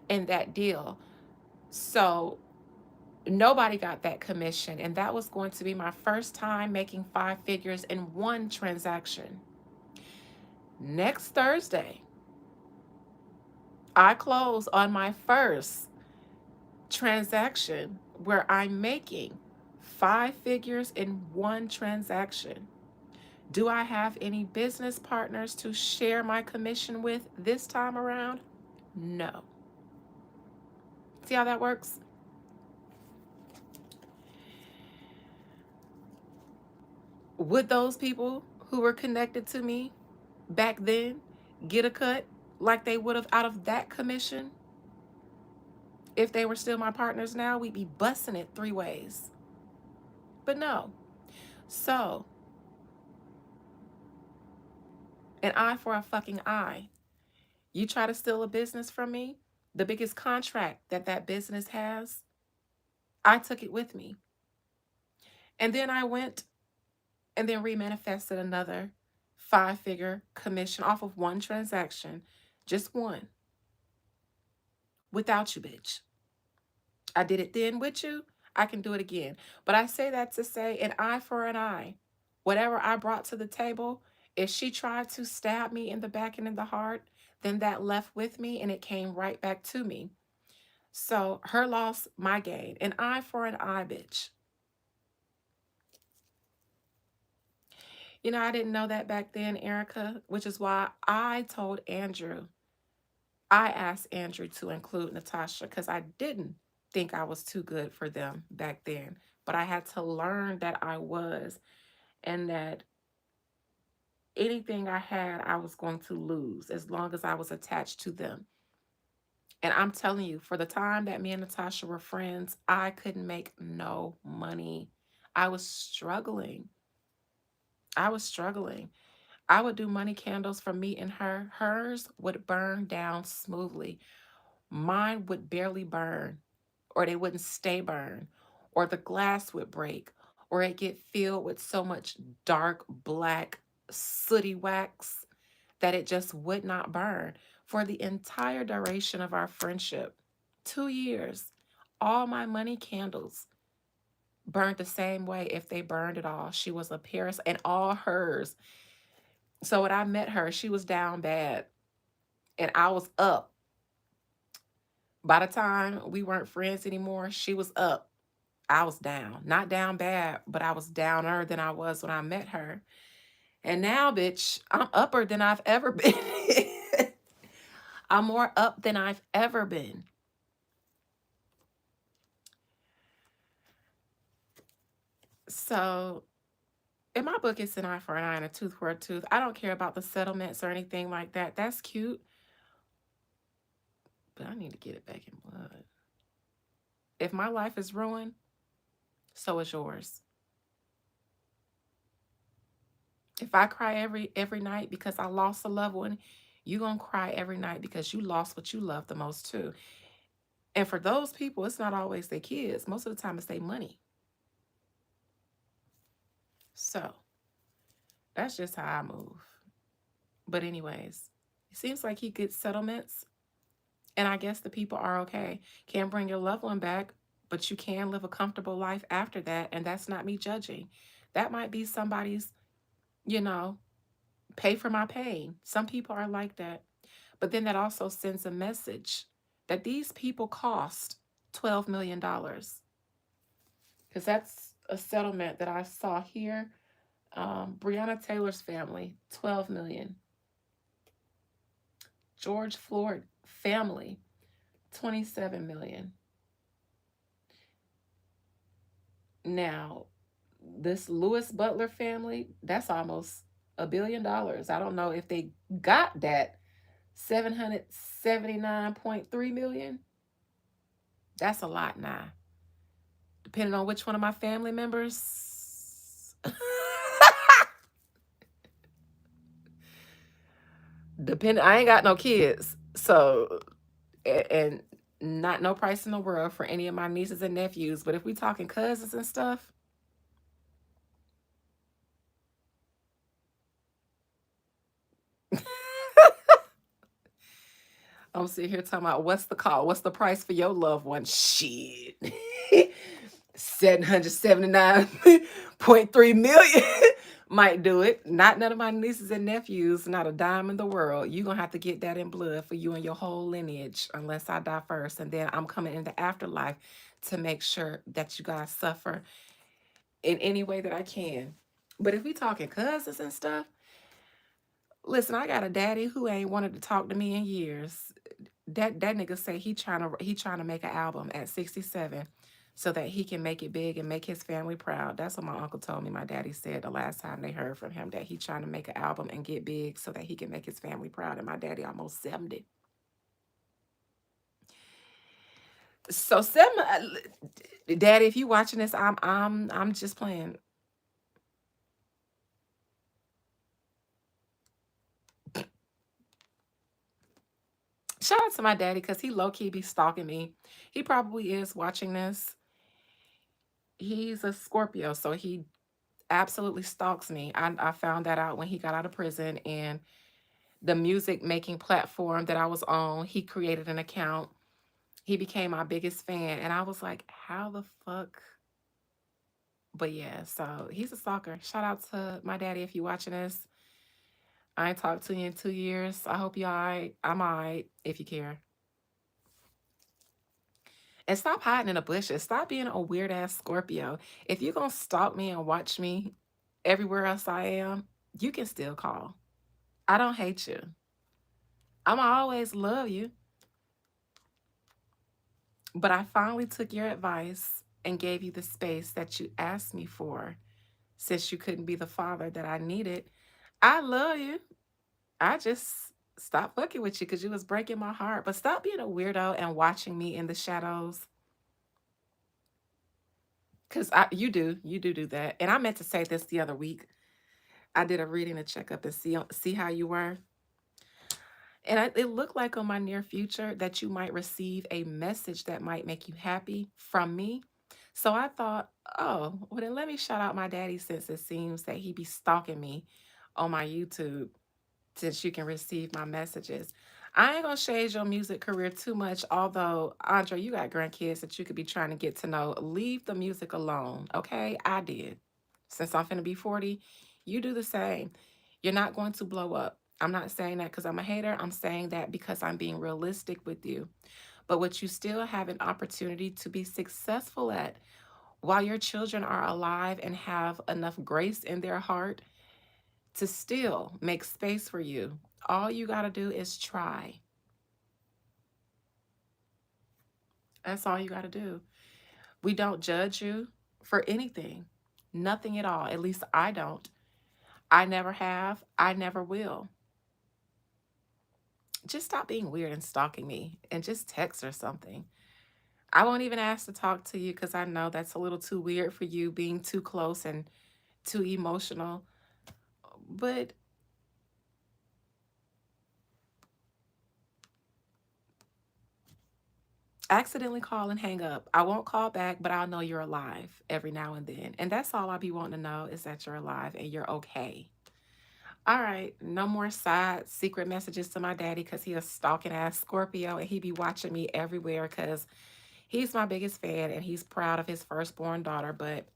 Speaker 1: in that deal. So nobody got that commission, and that was going to be my first time making 5 figures in one transaction. Next Thursday, I close on my first transaction where I'm making 5 figures in one transaction. Do I have any business partners to share my commission with this time around? No. See how that works? Would those people who were connected to me back then get a cut like they would have out of that commission? If they were still my partners now, we'd be busting it 3 ways. But no. So, an eye for a fucking eye. You try to steal a business from me, the biggest contract that that business has, I took it with me. And then I went and then remanifested another 5-figure commission off of one transaction, just one, without you, bitch. I did it then with you. I can do it again. But I say that to say an eye for an eye. Whatever I brought to the table, if she tried to stab me in the back and in the heart, then that left with me and it came right back to me. So her loss, my gain. An eye for an eye, bitch. You know, I didn't know that back then, Erica, which is why I told Andrew. I asked Andrew to include Natasha because I didn't think I was too good for them back then. But I had to learn that I was, and that anything I had, I was going to lose as long as I was attached to them. And I'm telling you, for the time that me and Natasha were friends, I couldn't make no money. I was struggling. I was struggling. I would do money candles for me and her. Hers would burn down smoothly. Mine would barely burn, or they wouldn't stay burned, or the glass would break, or it get filled with so much dark black sooty wax that it just would not burn. For the entire duration of our friendship, 2 years, all my money candles burned the same way if they burned at all. She was a Paris and all hers. So when I met her, she was down bad and I was up. By the time we weren't friends anymore, she was up. I was down. Not down bad, but I was downer than I was when I met her. And now, bitch, I'm upper than I've ever been. I'm more up than I've ever been. So, in my book, it's an eye for an eye and a tooth for a tooth. I don't care about the settlements or anything like that. That's cute, but I need to get it back in blood. If my life is ruined, so is yours. If I cry every night because I lost a loved one, you gonna cry every night because you lost what you love the most too. And for those people, it's not always their kids. Most of the time, it's their money. So that's just how I move. But anyways, it seems like he gets settlements, and I guess the people are okay. Can't bring your loved one back, but you can live a comfortable life after that, and that's not me judging. That might be somebody's, you know, pay for my pain. Some people are like that. But then that also sends a message that these people cost $12 million. Because that's a settlement that I saw here. Breonna Taylor's family, 12 million. George Floyd family, 27 million. Now, this Lewis Butler family, that's almost $1 billion. I don't know if they got that 779.3 million. That's a lot now. Depending on which one of my family members. I ain't got no kids. So, and not no price in the world for any of my nieces and nephews. But if we talking cousins and stuff, I'm sitting here talking about what's the call? What's the price for your loved one? Shit. 779.3 million might do it. Not none of my nieces and nephews, not a dime in the world. You're gonna have to get that in blood for you and your whole lineage, unless I die first. And then I'm coming in the afterlife to make sure that you guys suffer in any way that I can. But if we talking cousins and stuff, listen, I got a daddy who ain't wanted to talk to me in years. That nigga say he trying to make an album at 67 so that he can make it big and make his family proud. That's what my uncle told me. My daddy said the last time they heard from him, that he trying to make an album and get big so that he can make his family proud. And my daddy almost 70. So daddy, if you watching this, I'm just playing. Shout out to my daddy because he low key be stalking me. He probably is watching this. He's a Scorpio, so he absolutely stalks me. I found that out when he got out of prison, and the music making platform that I was on, he created an account He became my biggest fan. And I was like, how the fuck? But yeah, so he's a stalker. Shout out to my daddy if you watching this. I ain't talked to you in 2 years. I hope you alright. I'm alright if you care. And stop hiding in the bushes. Stop being a weird ass Scorpio. If you're gonna stalk me and watch me everywhere else I am, you can still call. I don't hate you. I'ma always love you. But I finally took your advice and gave you the space that you asked me for since you couldn't be the father that I needed. I love you. I just stopped fucking with you because you was breaking my heart. But stop being a weirdo and watching me in the shadows. Cause you do that. And I meant to say this the other week. I did a reading to check up and see how you were. And it looked like on my near future that you might receive a message that might make you happy from me. So I thought, oh, well then let me shout out my daddy since it seems that he be stalking me on my YouTube since you can receive my messages. I ain't gonna shade your music career too much, although Andre, you got grandkids that you could be trying to get to know. Leave the music alone, okay? I did. Since I'm finna be 40, you do the same. You're not going to blow up. I'm not saying that because I'm a hater. I'm saying that because I'm being realistic with you. But what you still have an opportunity to be successful at while your children are alive and have enough grace in their heart to still make space for you. All you got to do is try. That's all you got to do. We don't judge you for anything, nothing at all. At least I don't. I never have. I never will. Just stop being weird and stalking me and just text or something. I won't even ask to talk to you because I know that's a little too weird for you being too close and too emotional. But accidentally call and hang up. I won't call back, but I'll know you're alive every now and then. And that's all I'll be wanting to know is that you're alive and you're okay. All right, no more side secret messages to my daddy because he a stalking ass Scorpio and he be watching me everywhere because he's my biggest fan and he's proud of his firstborn daughter, but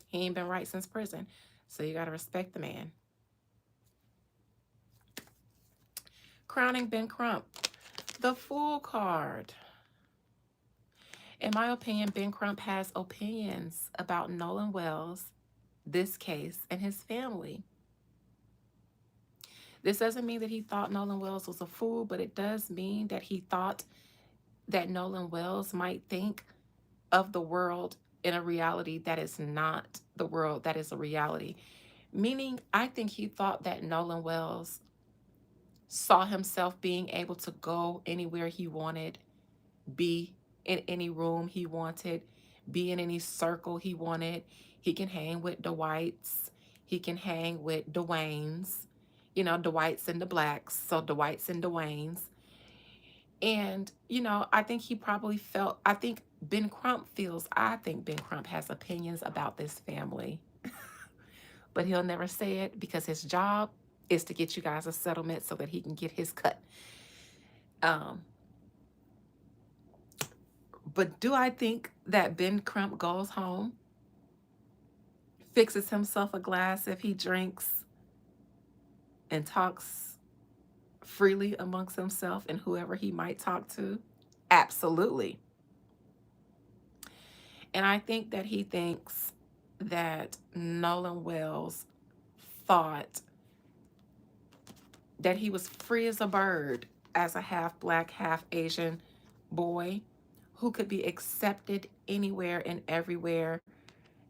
Speaker 1: he ain't been right since prison. So you got to respect the man. Crowning Ben Crump. The Fool card. In my opinion, Ben Crump has opinions about Nolan Wells, this case, and his family. This doesn't mean that he thought Nolan Wells was a fool, but it does mean that he thought that Nolan Wells might think of the world in a reality that is not the world that is a reality. Meaning, I think he thought that Nolan Wells saw himself being able to go anywhere he wanted, be in any room he wanted, be in any circle he wanted. He can hang with Dwights. He can hang with Dwaynes. You know, Dwights and the blacks. So Dwights and Dwaynes. And, you know, I think he probably felt, I think Ben Crump has opinions about this family. But he'll never say it because his job is to get you guys a settlement so that he can get his cut. Um, But do I think that Ben Crump goes home, fixes himself a glass if he drinks, and talks freely amongst himself and whoever he might talk to? Absolutely. And I think that he thinks that Nolan Wells thought that he was free as a bird as a half black, half Asian boy who could be accepted anywhere and everywhere,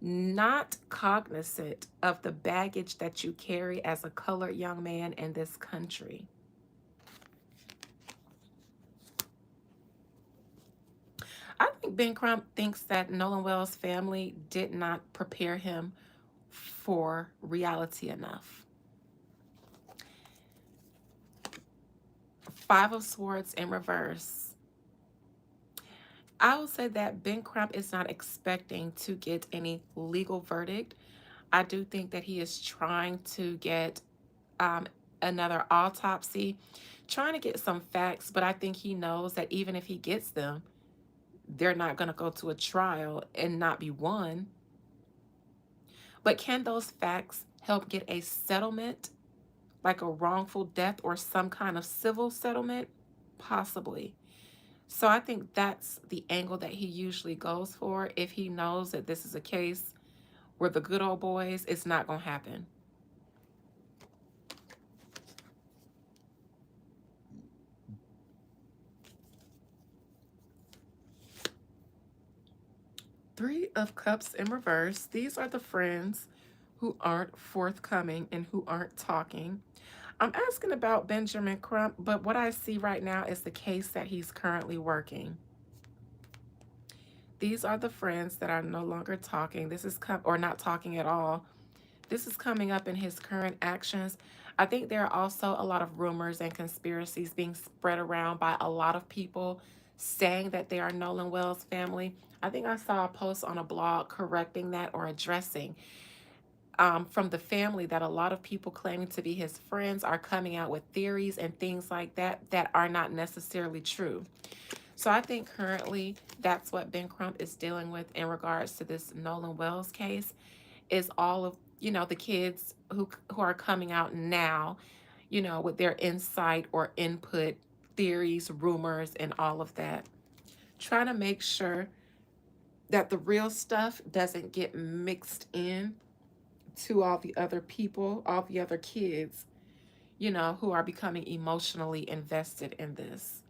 Speaker 1: not cognizant of the baggage that you carry as a colored young man in this country. I think Ben Crump thinks that Nolan Wells' family did not prepare him for reality enough. Five of Swords in reverse. I will say that Ben Crump is not expecting to get any legal verdict. I do think that he is trying to get another autopsy, trying to get some facts, but I think he knows that even if he gets them, they're not going to go to a trial and not be won. But can those facts help get a settlement, like a wrongful death or some kind of civil settlement? Possibly. So I think that's the angle that he usually goes for. If he knows that this is a case where the good old boys, it's not going to happen. Three of Cups in reverse. These are the friends who aren't forthcoming and who aren't talking. I'm asking about Benjamin Crump, but what I see right now is the case that he's currently working. These are the friends that are no longer talking. This is or not talking at all. This is coming up in his current actions. I think there are also a lot of rumors and conspiracies being spread around by a lot of people saying that they are Nolan Wells family. I think I saw a post on a blog correcting that or addressing from the family that a lot of people claiming to be his friends are coming out with theories and things like that that are not necessarily true. So I think currently that's what Ben Crump is dealing with in regards to this Nolan Wells case, is all of, the kids who are coming out now, with their insight or input, theories, rumors, and all of that. Trying to make sure that the real stuff doesn't get mixed in to all the other people, all the other kids, who are becoming emotionally invested in this.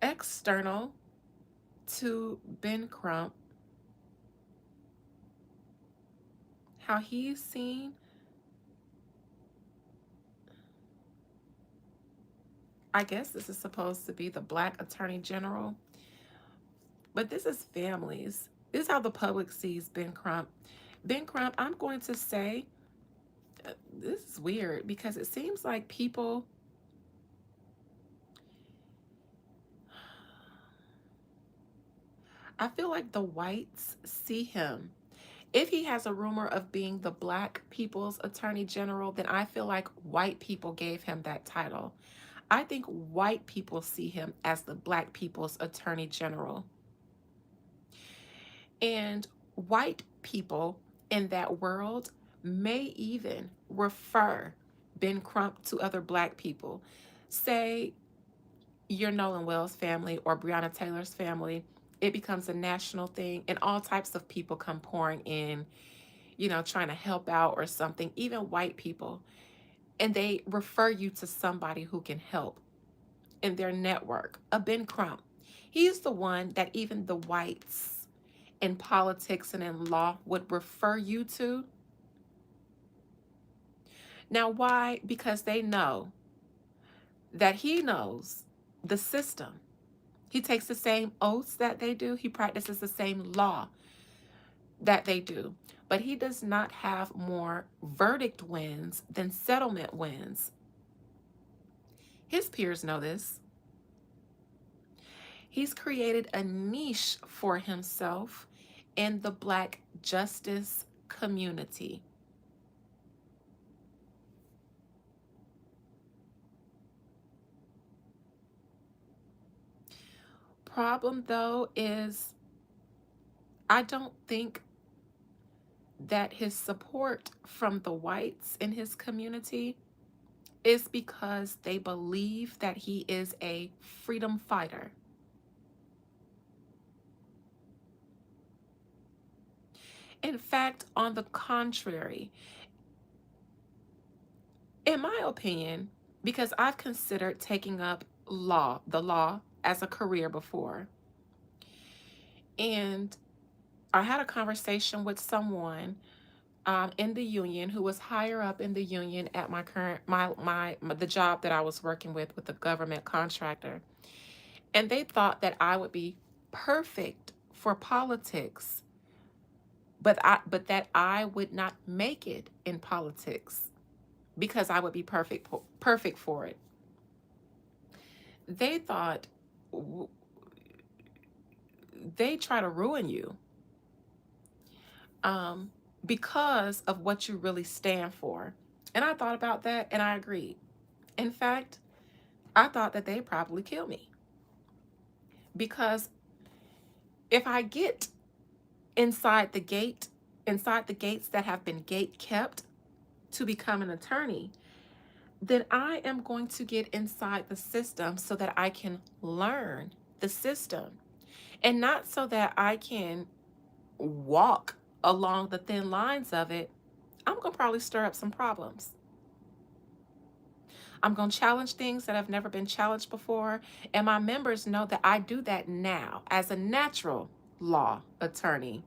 Speaker 1: External to Ben Crump, how he's seen, I guess this is supposed to be the Black Attorney General, but this is families. This is how the public sees Ben Crump. Ben Crump, I'm going to say, this is weird because it seems like people, I feel like the whites see him. If he has a rumor of being the Black people's attorney general, then I feel like white people gave him that title. I think white people see him as the Black people's attorney general. And white people in that world may even refer Ben Crump to other Black people. Say you're Nolan Wells' family or Breonna Taylor's family, it becomes a national thing, and all types of people come pouring in, trying to help out or something, even white people. And they refer you to somebody who can help in their network. A Ben Crump. He's the one that even the whites in politics and in law would refer you to. Now, why? Because they know that he knows the system. He takes the same oaths that they do. He practices the same law that they do. But he does not have more verdict wins than settlement wins. His peers know this. He's created a niche for himself in the Black justice community. Problem, though, is I don't think that his support from the whites in his community is because they believe that he is a freedom fighter. In fact, on the contrary, in my opinion, because I've considered taking up the law as a career before, and I had a conversation with someone in the union who was higher up in the union at my current the job that I was working with the government contractor, and they thought that I would be perfect for politics, but that I would not make it in politics because I would be perfect for it. They thought they try to ruin you because of what you really stand for. And I thought about that and I agreed. In fact, I thought that they'd probably kill me because if I get inside the gate, inside the gates that have been gate kept to become an attorney, then I am going to get inside the system so that I can learn the system and not so that I can walk along the thin lines of it. I'm going to probably stir up some problems. I'm going to challenge things that have never been challenged before. And my members know that I do that now as a natural law attorney.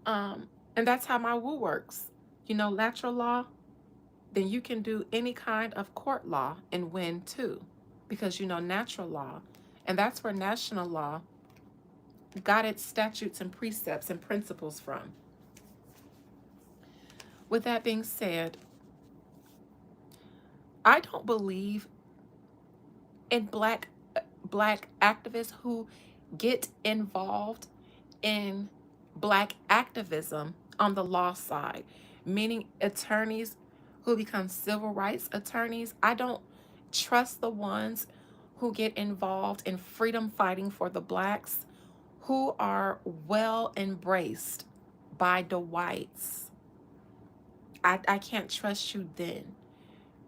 Speaker 1: And that's how my woo works. You know, natural law, then you can do any kind of court law and win too, because you know natural law. And that's where national law got its statutes and precepts and principles from. With that being said, I don't believe in black activists who get involved in black activism on the law side, meaning attorneys who become civil rights attorneys. I don't trust the ones who get involved in freedom fighting for the blacks who are well embraced by the whites. I can't trust you then,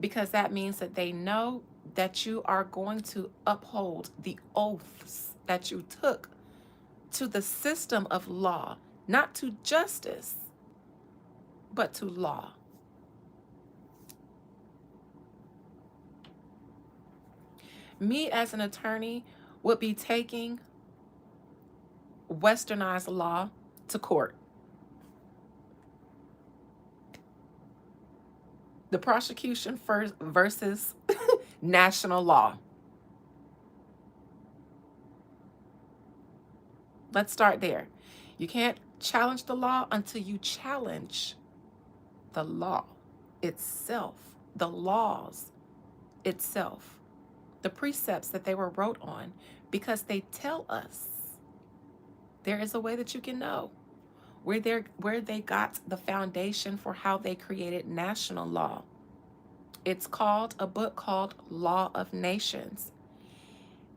Speaker 1: because that means that they know that you are going to uphold the oaths that you took to the system of law, not to justice, but to law. Me as an attorney would be taking westernized law to court. The prosecution first versus national law. Let's start there. You can't challenge the law until you challenge the law itself, the laws itself, the precepts that they were wrote on, because they tell us there is a way that you can know where they got the foundation for how they created national law. It's called a book called Law of Nations,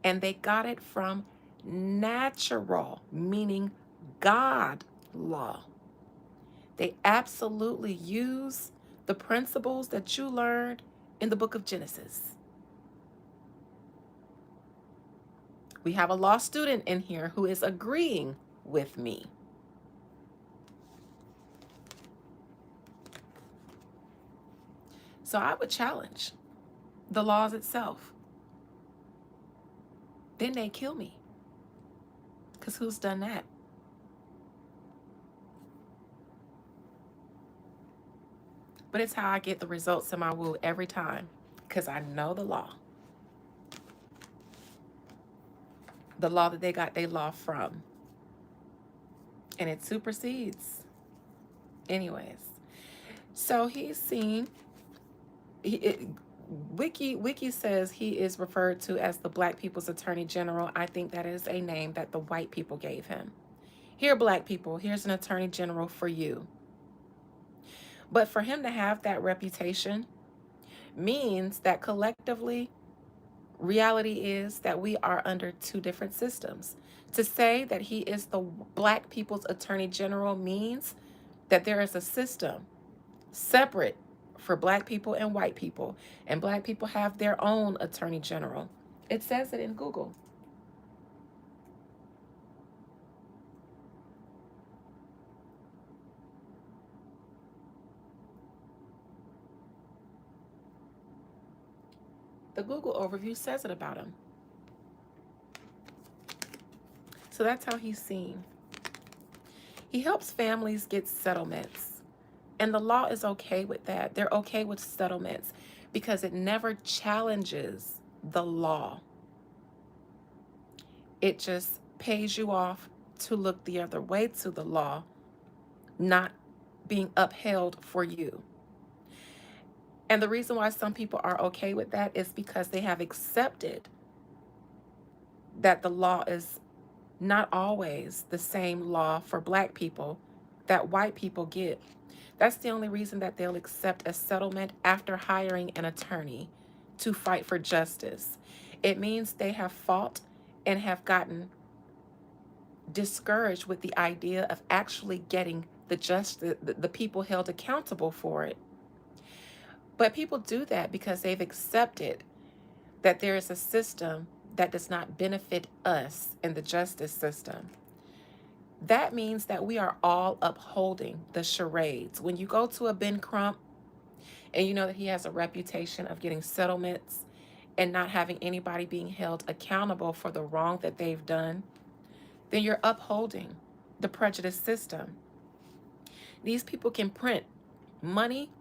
Speaker 1: and they got it from natural, meaning God law. They absolutely use the principles that you learned in the book of Genesis. We have a law student in here who is agreeing with me. So I would challenge the laws itself. Then they kill me. Because who's done that? But it's how I get the results in my woo every time. Because I know the law. The law that they got their law from. And it supersedes. Anyways. So he's seen... Wiki says he is referred to as the Black People's Attorney General. I think that is a name that the white people gave him. Here, Black people, here's an Attorney General for you. But for him to have that reputation means that collectively, reality is that we are under two different systems. To say that he is the Black People's Attorney General means that there is a system separate for Black people and white people, and Black people have their own Attorney General. It says it in Google. The Google overview says it about him. So that's how he's seen. He helps families get settlements. And the law is okay with that. They're okay with settlements because it never challenges the law. It just pays you off to look the other way to the law, not being upheld for you. And the reason why some people are okay with that is because they have accepted that the law is not always the same law for black people that white people get. That's the only reason that they'll accept a settlement after hiring an attorney to fight for justice. It means they have fought and have gotten discouraged with the idea of actually getting the people held accountable for it. But people do that because they've accepted that there is a system that does not benefit us in the justice system. That means that we are all upholding the charades. When you go to a Ben Crump and you know that he has a reputation of getting settlements and not having anybody being held accountable for the wrong that they've done, then you're upholding the prejudice system. These people can print money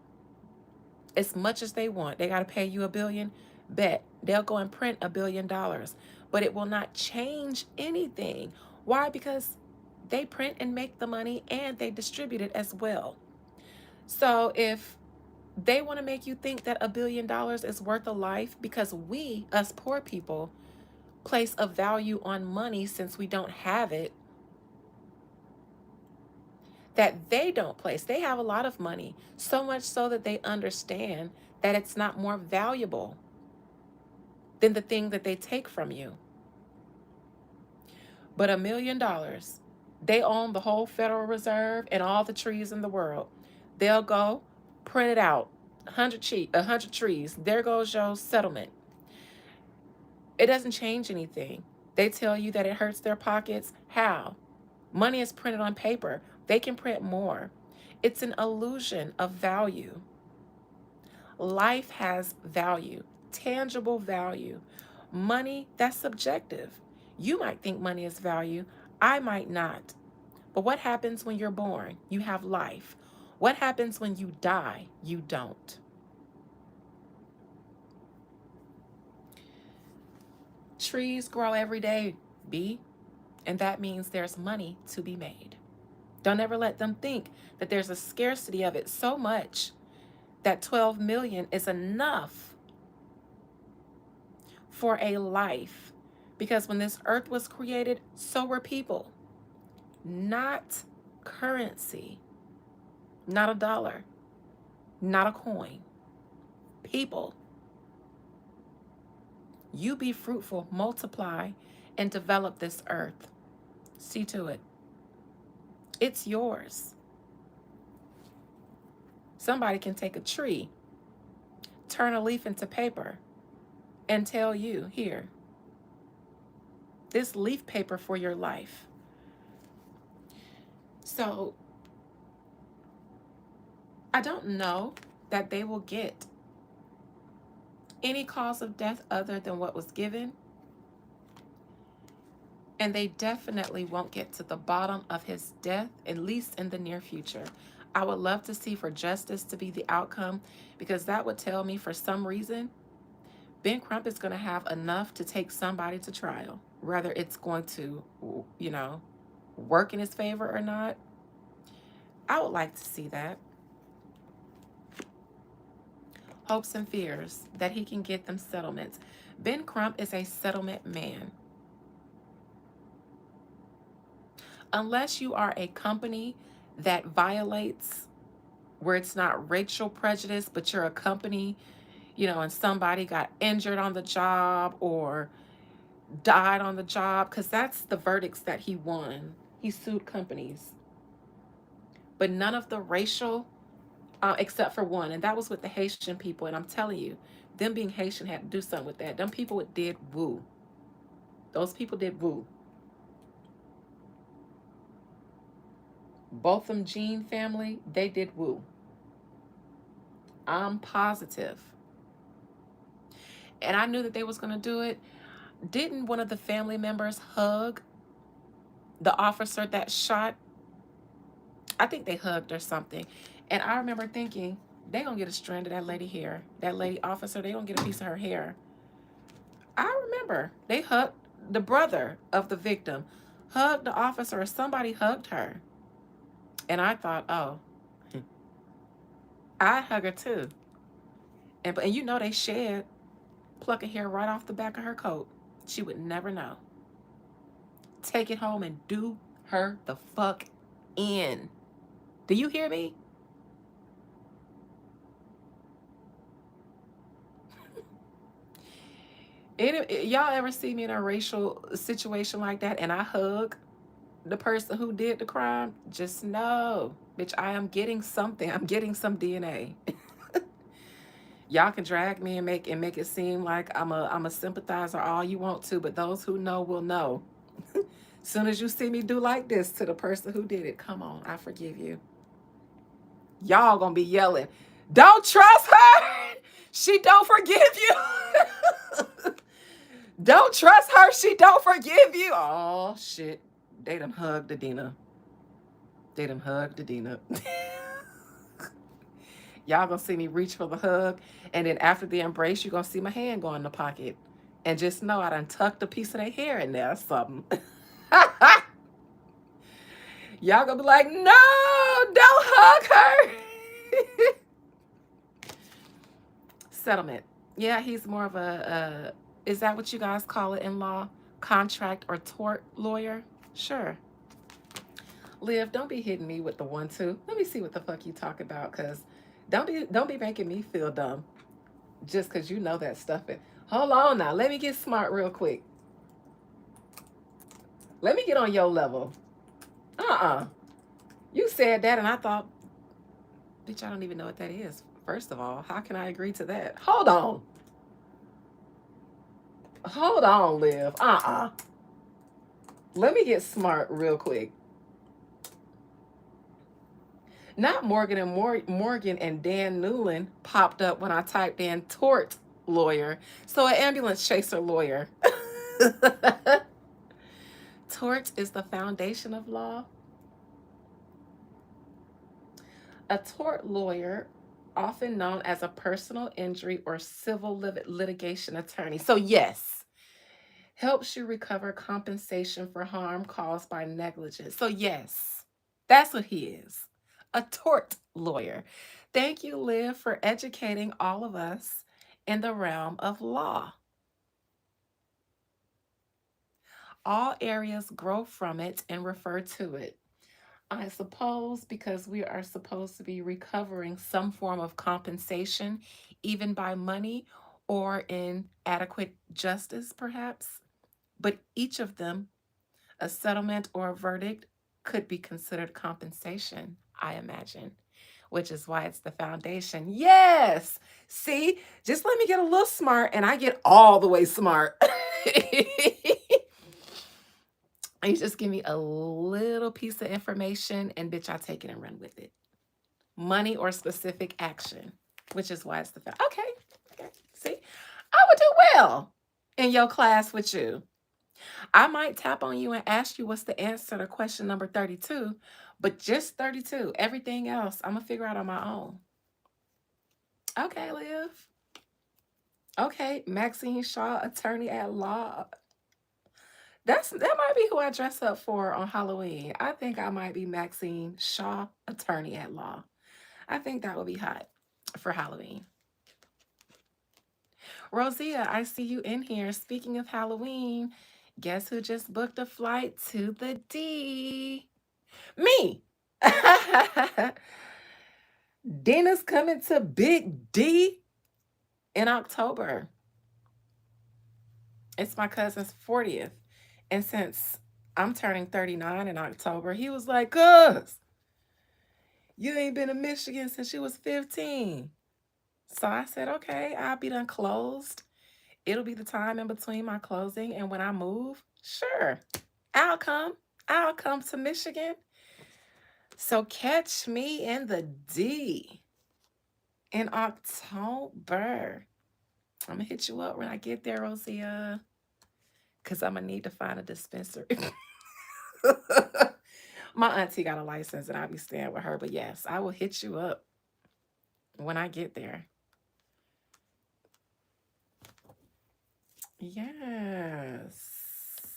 Speaker 1: as much as they want. They got to pay you $1 billion. Bet they'll go and print $1 billion, but it will not change anything. Why? Because they print and make the money and they distribute it as well. So if they want to make you think that $1 billion is worth a life because we, us poor people, place a value on money since we don't have it, that they don't place. They have a lot of money, so much so that they understand that it's not more valuable than the thing that they take from you. But $1 million, they own the whole Federal Reserve and all the trees in the world. They'll go print it out, 100 trees. There goes your settlement. It doesn't change anything. They tell you that it hurts their pockets. How? Money is printed on paper. They can print more. It's an illusion of value. Life has value, tangible value. Money, that's subjective. You might think money is value. I might not. But what happens when you're born? You have life. What happens when you die? You don't. Trees grow every day, B, and that means there's money to be made. Don't ever let them think that there's a scarcity of it so much that 12 million is enough for a life. Because when this earth was created, so were people. Not currency, not a dollar, not a coin. People. You be fruitful, multiply, and develop this earth. See to it. It's yours. Somebody can take a tree, turn a leaf into paper, and tell you, here, this leaf paper for your life. So I don't know that they will get any cause of death other than what was given. And they definitely won't get to the bottom of his death, at least in the near future. I would love to see for justice to be the outcome, because that would tell me for some reason Ben Crump is going to have enough to take somebody to trial, whether it's going to, work in his favor or not. I would like to see that. Hopes and fears that he can get them settlements. Ben Crump is a settlement man. Unless you are a company that violates, where it's not racial prejudice, but you're a company, and somebody got injured on the job or died on the job, because that's the verdicts that he won. He sued companies. But none of the racial, except for one, and that was with the Haitian people. And I'm telling you, them being Haitian had to do something with that. Them people did woo. Those people did woo. Both them Jean family, they did woo. I'm positive. And I knew that they was going to do it. Didn't one of the family members hug the officer that shot? I think they hugged or something. And I remember thinking, they going to get a strand of that lady hair. That lady officer, they going to get a piece of her hair. I remember they hugged the brother of the victim, hugged the officer, or somebody hugged her. And I thought, oh, I'd hug her too. And they shed, pluck a hair right off the back of her coat. She would never know. take it home and do her the fuck in. Do you hear me? Y'all ever see me in a racial situation like that and I hug the person who did the crime? Just know, bitch, I am getting something. I'm getting some DNA. Y'all can drag me and make it seem like I'm a sympathizer all you want to, but those who know will know. Soon as you see me do like this to the person who did it, come on, I forgive you. Y'all gonna be yelling, don't trust her. She don't forgive you. Don't trust her. She don't forgive you. Oh shit. They done hugged Adina. They done hugged Adina. Y'all gonna see me reach for the hug, and then after the embrace, you gonna see my hand go in the pocket. And just know I done tucked a piece of their hair in there or something. Y'all gonna be like, no, don't hug her. Settlement. Yeah, he's more of is that what you guys call it in law? Contract or tort lawyer? Sure. Liv, don't be hitting me with the 1-2. Let me see what the fuck you talk about, cause don't be making me feel dumb just cause you know that stuff. Hold on now, let me get smart real quick. Let me get on your level. You said that and I thought, bitch, I don't even know what that is. First of all, how can I agree to that? Hold on. Hold on, Liv. Let me get smart real quick. Not Morgan and Dan Newland popped up when I typed in tort lawyer. So an ambulance chaser lawyer. Tort is the foundation of law. A tort lawyer, often known as a personal injury or civil litigation attorney. So yes, helps you recover compensation for harm caused by negligence. So yes, that's what he is. A tort lawyer. Thank you, Liv, for educating all of us in the realm of law. All areas grow from it and refer to it. I suppose because we are supposed to be recovering some form of compensation, even by money or in adequate justice, perhaps. But each of them, a settlement or a verdict, could be considered compensation, I imagine, which is why it's the foundation. Yes. See, just let me get a little smart and I get all the way smart. You just give me a little piece of information and bitch, I take it and run with it. Money or specific action, which is why it's the okay. Okay. See, I would do well in your class with you. I might tap on you and ask you what's the answer to question number 32, but just 32. Everything else, I'm gonna figure out on my own. Okay, Liv. Okay, Maxine Shaw, attorney at law. That might be who I dress up for on Halloween. I think I might be Maxine Shaw, attorney at law. I think that would be hot for Halloween. Rosia, I see you in here. Speaking of Halloween, guess who just booked a flight to the D? Me. Dina's coming to Big D in October. It's my cousin's 40th. And since I'm turning 39 in October, he was like, Cuz, you ain't been to Michigan since you was 15. So I said, okay, I'll be done closed. It'll be the time in between my closing and when I move. Sure, I'll come. I'll come to Michigan. So catch me in the D in October. I'm gonna hit you up when I get there, Rosia, because I'm gonna need to find a dispensary. My auntie got a license and I'll be staying with her. But yes, I will hit you up when I get there. Yes.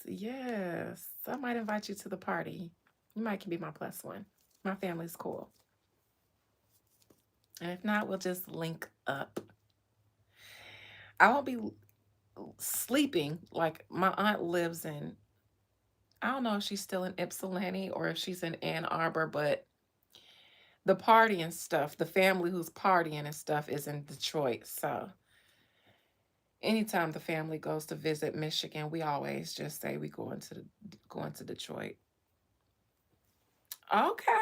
Speaker 1: Yes. I might invite you to the party. You might can be my plus one. My family's cool. And if not, we'll just link up. I won't be sleeping. Like my aunt lives in I don't know if she's still in Ypsilanti or if she's in Ann Arbor, but the party and stuff, the family who's partying and stuff is in Detroit. So anytime the family goes to visit Michigan, we always just say we going to Detroit. Okay.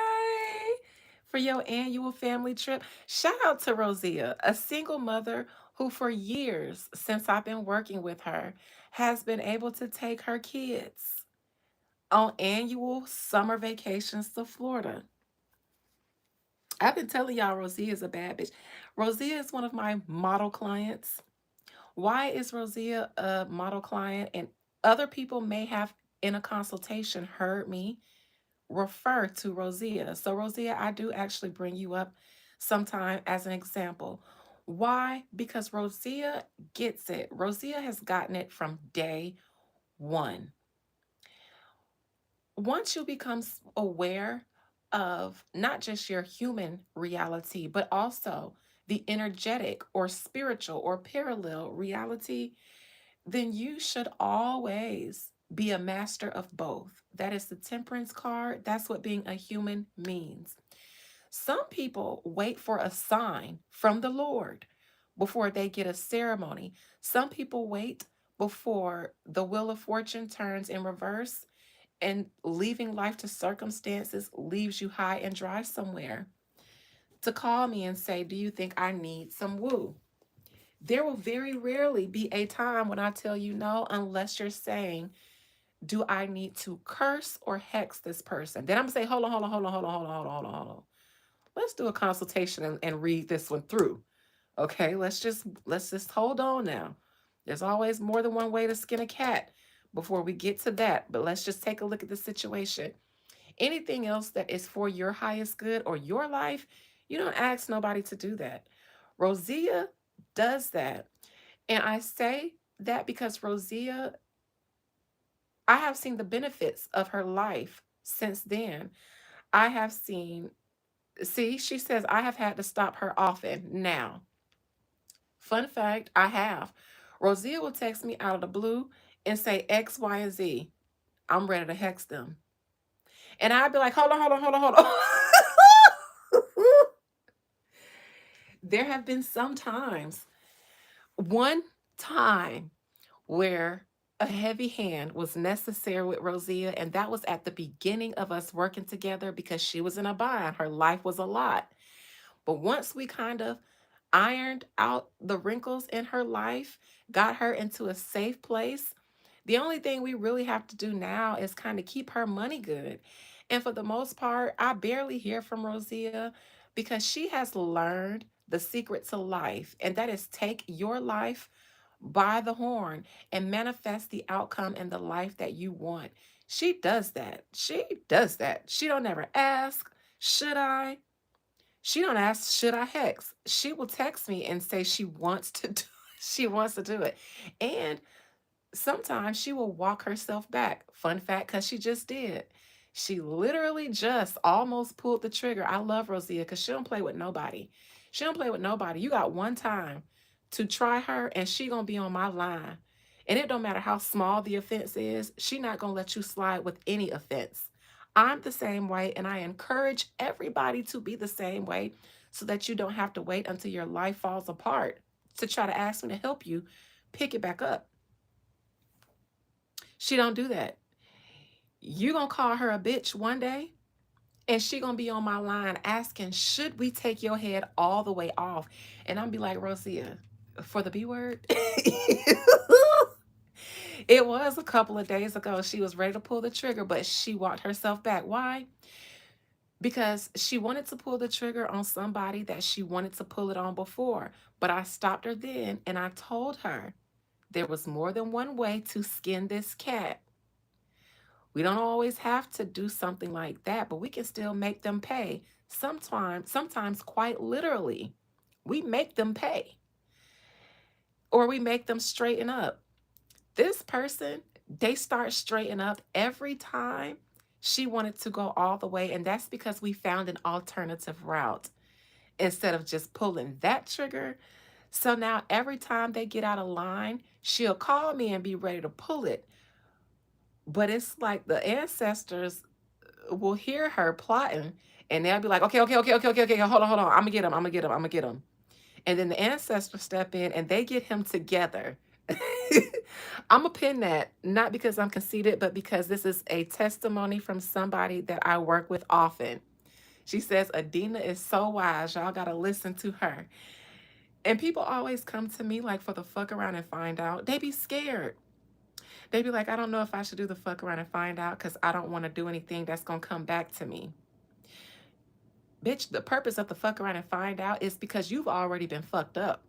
Speaker 1: For your annual family trip. Shout out to Rosia, a single mother who for years since I've been working with her has been able to take her kids on annual summer vacations to Florida. I've been telling y'all Rosia is a bad bitch. Rosia is one of my model clients. Why is Rosia a model client? And other people may have in a consultation heard me refer to Rosia. So, Rosia, I do actually bring you up sometime as an example. Why? Because Rosia gets it. Rosia has gotten it from day one. Once you become aware of not just your human reality, but also the energetic or spiritual or parallel reality, then you should always be a master of both. That is the temperance card. That's what being a human means. Some people wait for a sign from the Lord before they get a ceremony. Some people wait before the wheel of fortune turns in reverse and leaving life to circumstances leaves you high and dry somewhere to call me and say, do you think I need some woo? There will very rarely be a time when I tell you no, unless you're saying, do I need to curse or hex this person? Then I'm gonna say, hold on, hold on, hold on, hold on, hold on, hold on, hold on, hold on. Let's do a consultation and read this one through. Okay, let's just hold on now. There's always more than one way to skin a cat before we get to that. But let's just take a look at the situation. Anything else that is for your highest good or your life, you don't ask nobody to do that. Rosia does that. And I say that because Rosia, I have seen the benefits of her life since then. I have seen, see, she says, I have had to stop her often now. Fun fact, I have. Rosia will text me out of the blue and say X, Y, and Z. I'm ready to hex them. And I'd be like, hold on, hold on, hold on, hold on. There have been some times, one time where a heavy hand was necessary with Rosia, and that was at the beginning of us working together because she was in a bind. Her life was a lot. But once we kind of ironed out the wrinkles in her life, got her into a safe place, the only thing we really have to do now is kind of keep her money good. And for the most part, I barely hear from Rosia because she has learned the secret to life, and that is take your life by the horn and manifest the outcome and the life that you want. She does that. She does that. She don't ever ask, should I? She don't ask, should I hex? She will text me and say she wants to do she wants to do it. And sometimes she will walk herself back. Fun fact, because she just did. She literally just almost pulled the trigger. I love Rosia because she don't play with nobody. She don't play with nobody. You got one time to try her and she gonna be on my line. And it don't matter how small the offense is, she not gonna let you slide with any offense. I'm the same way, and I encourage everybody to be the same way so that you don't have to wait until your life falls apart to try to ask me to help you pick it back up. She don't do that. You gonna call her a bitch one day, and she gonna be on my line asking, should we take your head all the way off? And I'm be like, Rosia, for the B word. It was a couple of days ago. She was ready to pull the trigger, but she walked herself back. Why? Because she wanted to pull the trigger on somebody that she wanted to pull it on before. But I stopped her then and I told her there was more than one way to skin this cat. We don't always have to do something like that, but we can still make them pay. Sometimes quite literally, we make them pay or we make them straighten up. This person, they start straighten up every time she wanted to go all the way, and that's because we found an alternative route instead of just pulling that trigger. So now every time they get out of line, she'll call me and be ready to pull it. But it's like the ancestors will hear her plotting and they'll be like, okay, okay, okay, okay, okay, okay, hold on. I'm gonna get him. I'm gonna get him. I'm gonna get him. And then the ancestors step in and they get him together. I'm gonna pin that, not because I'm conceited, but because this is a testimony from somebody that I work with often. She says, Adina is so wise. Y'all gotta listen to her. And people always come to me like for the fuck around and find out. They be scared. They be like, I don't know if I should do the fuck around and find out because I don't want to do anything that's gonna come back to me. Bitch, the purpose of the fuck around and find out is because you've already been fucked up.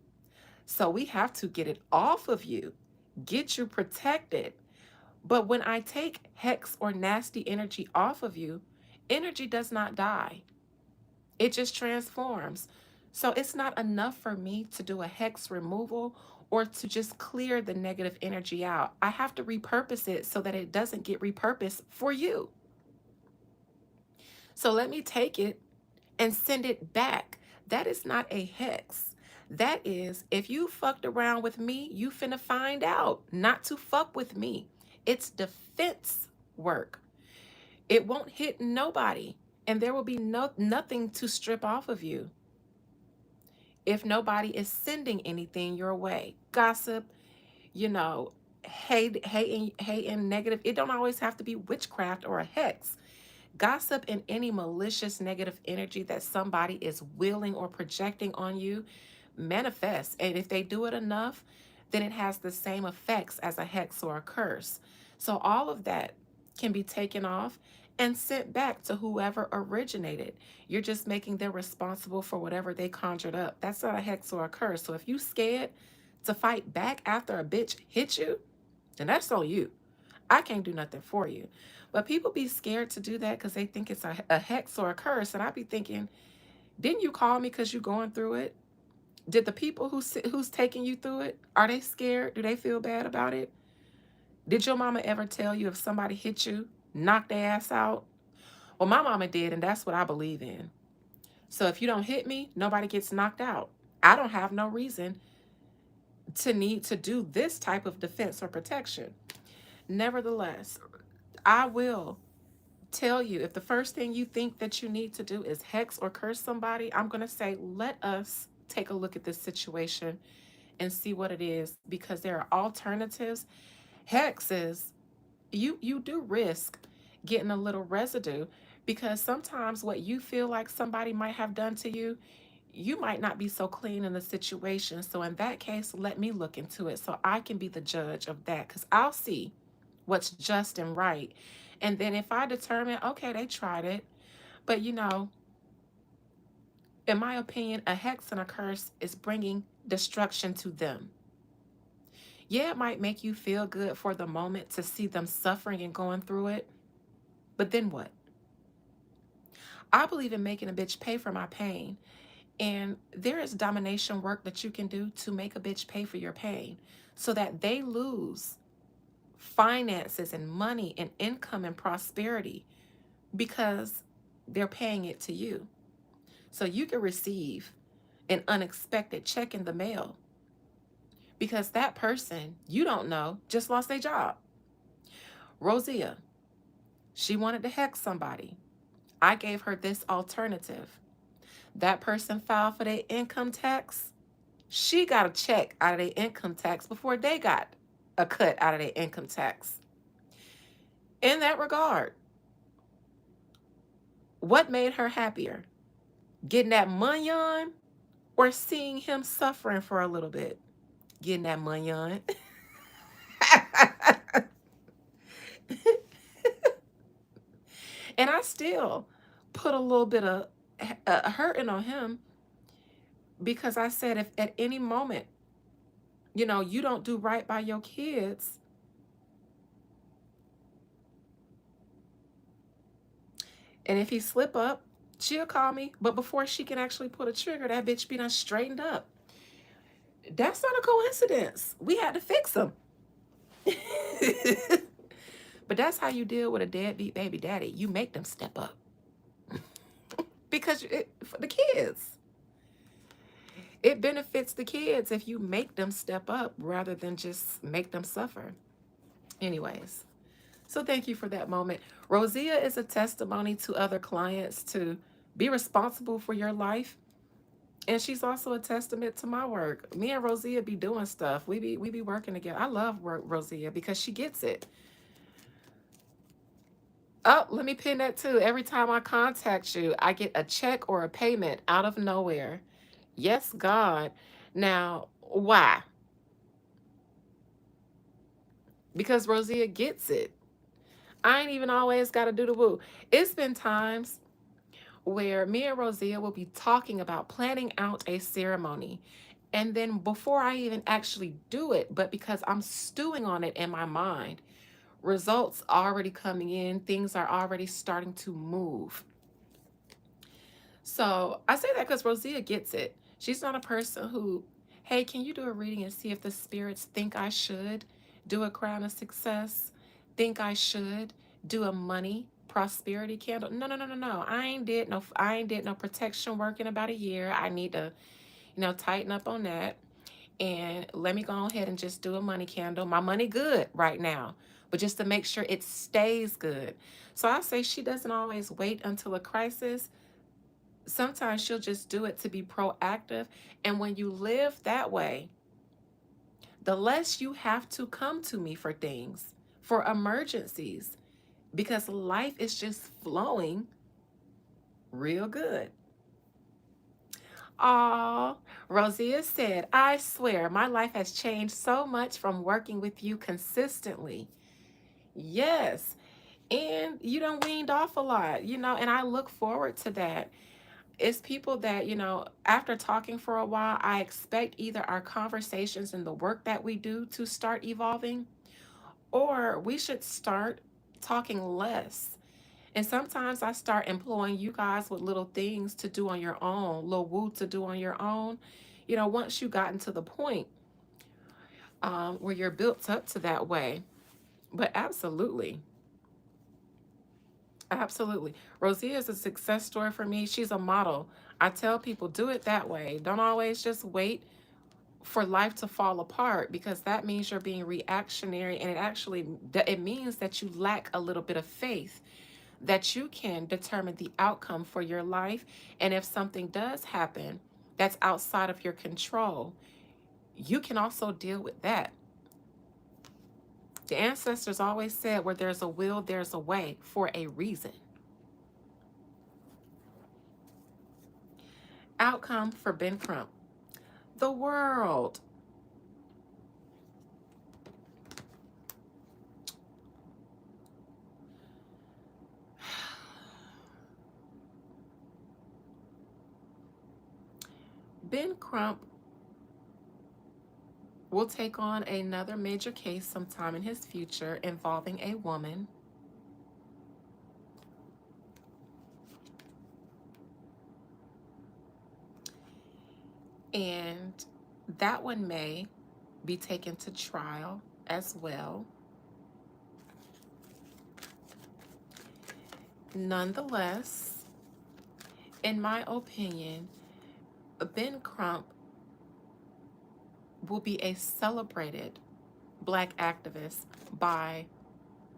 Speaker 1: So we have to get it off of you, get you protected. But when I take hex or nasty energy off of you, energy does not die. It just transforms. So it's not enough for me to do a hex removal or to just clear the negative energy out. I have to repurpose it so that it doesn't get repurposed for you. So let me take it and send it back. That is not a hex. That is, if you fucked around with me, you finna find out not to fuck with me. It's defense work. It won't hit nobody, and there will be nothing to strip off of you if nobody is sending anything your way. Gossip, you know, hate and negative. It don't always have to be witchcraft or a hex. Gossip and any malicious negative energy that somebody is willing or projecting on you manifests. And if they do it enough, then it has the same effects as a hex or a curse. So all of that can be taken off and sent back to whoever originated. You're just making them responsible for whatever they conjured up. That's not a hex or a curse. So if you scared to fight back after a bitch hit you, then that's on you. I can't do nothing for you. But people be scared to do that because they think it's a hex or a curse. And I be thinking, didn't you call me because you're going through it? Did the people who's taking you through it, are they scared? Do they feel bad about it? Did your mama ever tell you if somebody hit you, knock their ass out? Well, my mama did, and that's what I believe in. So if you don't hit me, nobody gets knocked out. I don't have no reason to need to do this type of defense or protection. Nevertheless, I will tell you if the first thing you think that you need to do is hex or curse somebody, I'm going to say, let us take a look at this situation and see what it is because there are alternatives. Hexes, you do risk getting a little residue because sometimes what you feel like somebody might have done to you, you might not be so clean in the situation. So in that case, let me look into it so I can be the judge of that because I'll see what's just and right. And then if I determine, okay, they tried it, but in my opinion, a hex and a curse is bringing destruction to them. Yeah, it might make you feel good for the moment to see them suffering and going through it, but then what? I believe in making a bitch pay for my pain. And there is domination work that you can do to make a bitch pay for your pain so that they lose finances and money and income and prosperity because they're paying it to you. So you can receive an unexpected check in the mail because that person you don't know just lost their job. Rosia, she wanted to hex somebody. I gave her this alternative. That person filed for their income tax. She got a check out of their income tax before they got a cut out of their income tax. In that regard, what made her happier? Getting that money on or seeing him suffering for a little bit? Getting that money on. And I still put a little bit of hurting on him because I said if at any moment, you don't do right by your kids, and if he slip up, she'll call me. But before she can actually pull a trigger, that bitch be done straightened up. That's not a coincidence. We had to fix him. But that's how you deal with a deadbeat baby daddy. You make them step up. Because for the kids. It benefits the kids if you make them step up rather than just make them suffer. Anyways, So thank you for that moment. Rosia is a testimony to other clients to be responsible for your life. And she's also a testament to my work. Me and Rosia be doing stuff. We be working together. I love work Rosia because she gets it. Oh, let me pin that too. Every time I contact you, I get a check or a payment out of nowhere. Yes, God. Now, why? Because Rosia gets it. I ain't even always got to do the woo. It's been times where me and Rosia will be talking about planning out a ceremony. And then before I even actually do it, but because I'm stewing on it in my mind, results already coming in, things are already starting to move. So I say that because Rosia gets it. She's not a person who, hey, can you do a reading and see if the spirits think I should do a crown of success? Think I should do a money prosperity candle? No, no, no, no, no. I ain't did no protection work in about a year. I need to, tighten up on that. And let me go ahead and just do a money candle. My money good right now, but just to make sure it stays good. So I say she doesn't always wait until a crisis. Sometimes she'll just do it to be proactive. And when you live that way, the less you have to come to me for things, for emergencies, because life is just flowing real good. Aw, Rosia said, I swear my life has changed so much from working with you consistently. Yes. And you done weaned off a lot, and I look forward to that. It's people that, after talking for a while, I expect either our conversations and the work that we do to start evolving, or we should start talking less. And sometimes I start employing you guys with little things to do on your own, little woo to do on your own. Once you gotten to the point where you're built up to that way. But absolutely, absolutely. Rosia is a success story for me. She's a model. I tell people, do it that way. Don't always just wait for life to fall apart, because that means you're being reactionary, and it means that you lack a little bit of faith that you can determine the outcome for your life. And if something does happen that's outside of your control, you can also deal with that. The ancestors always said, where there's a will, there's a way, for a reason. Outcome for Ben Crump. The world. Ben Crump will take on another major case sometime in his future involving a woman. And that one may be taken to trial as well. Nonetheless, in my opinion, Ben Crump will be a celebrated Black activist by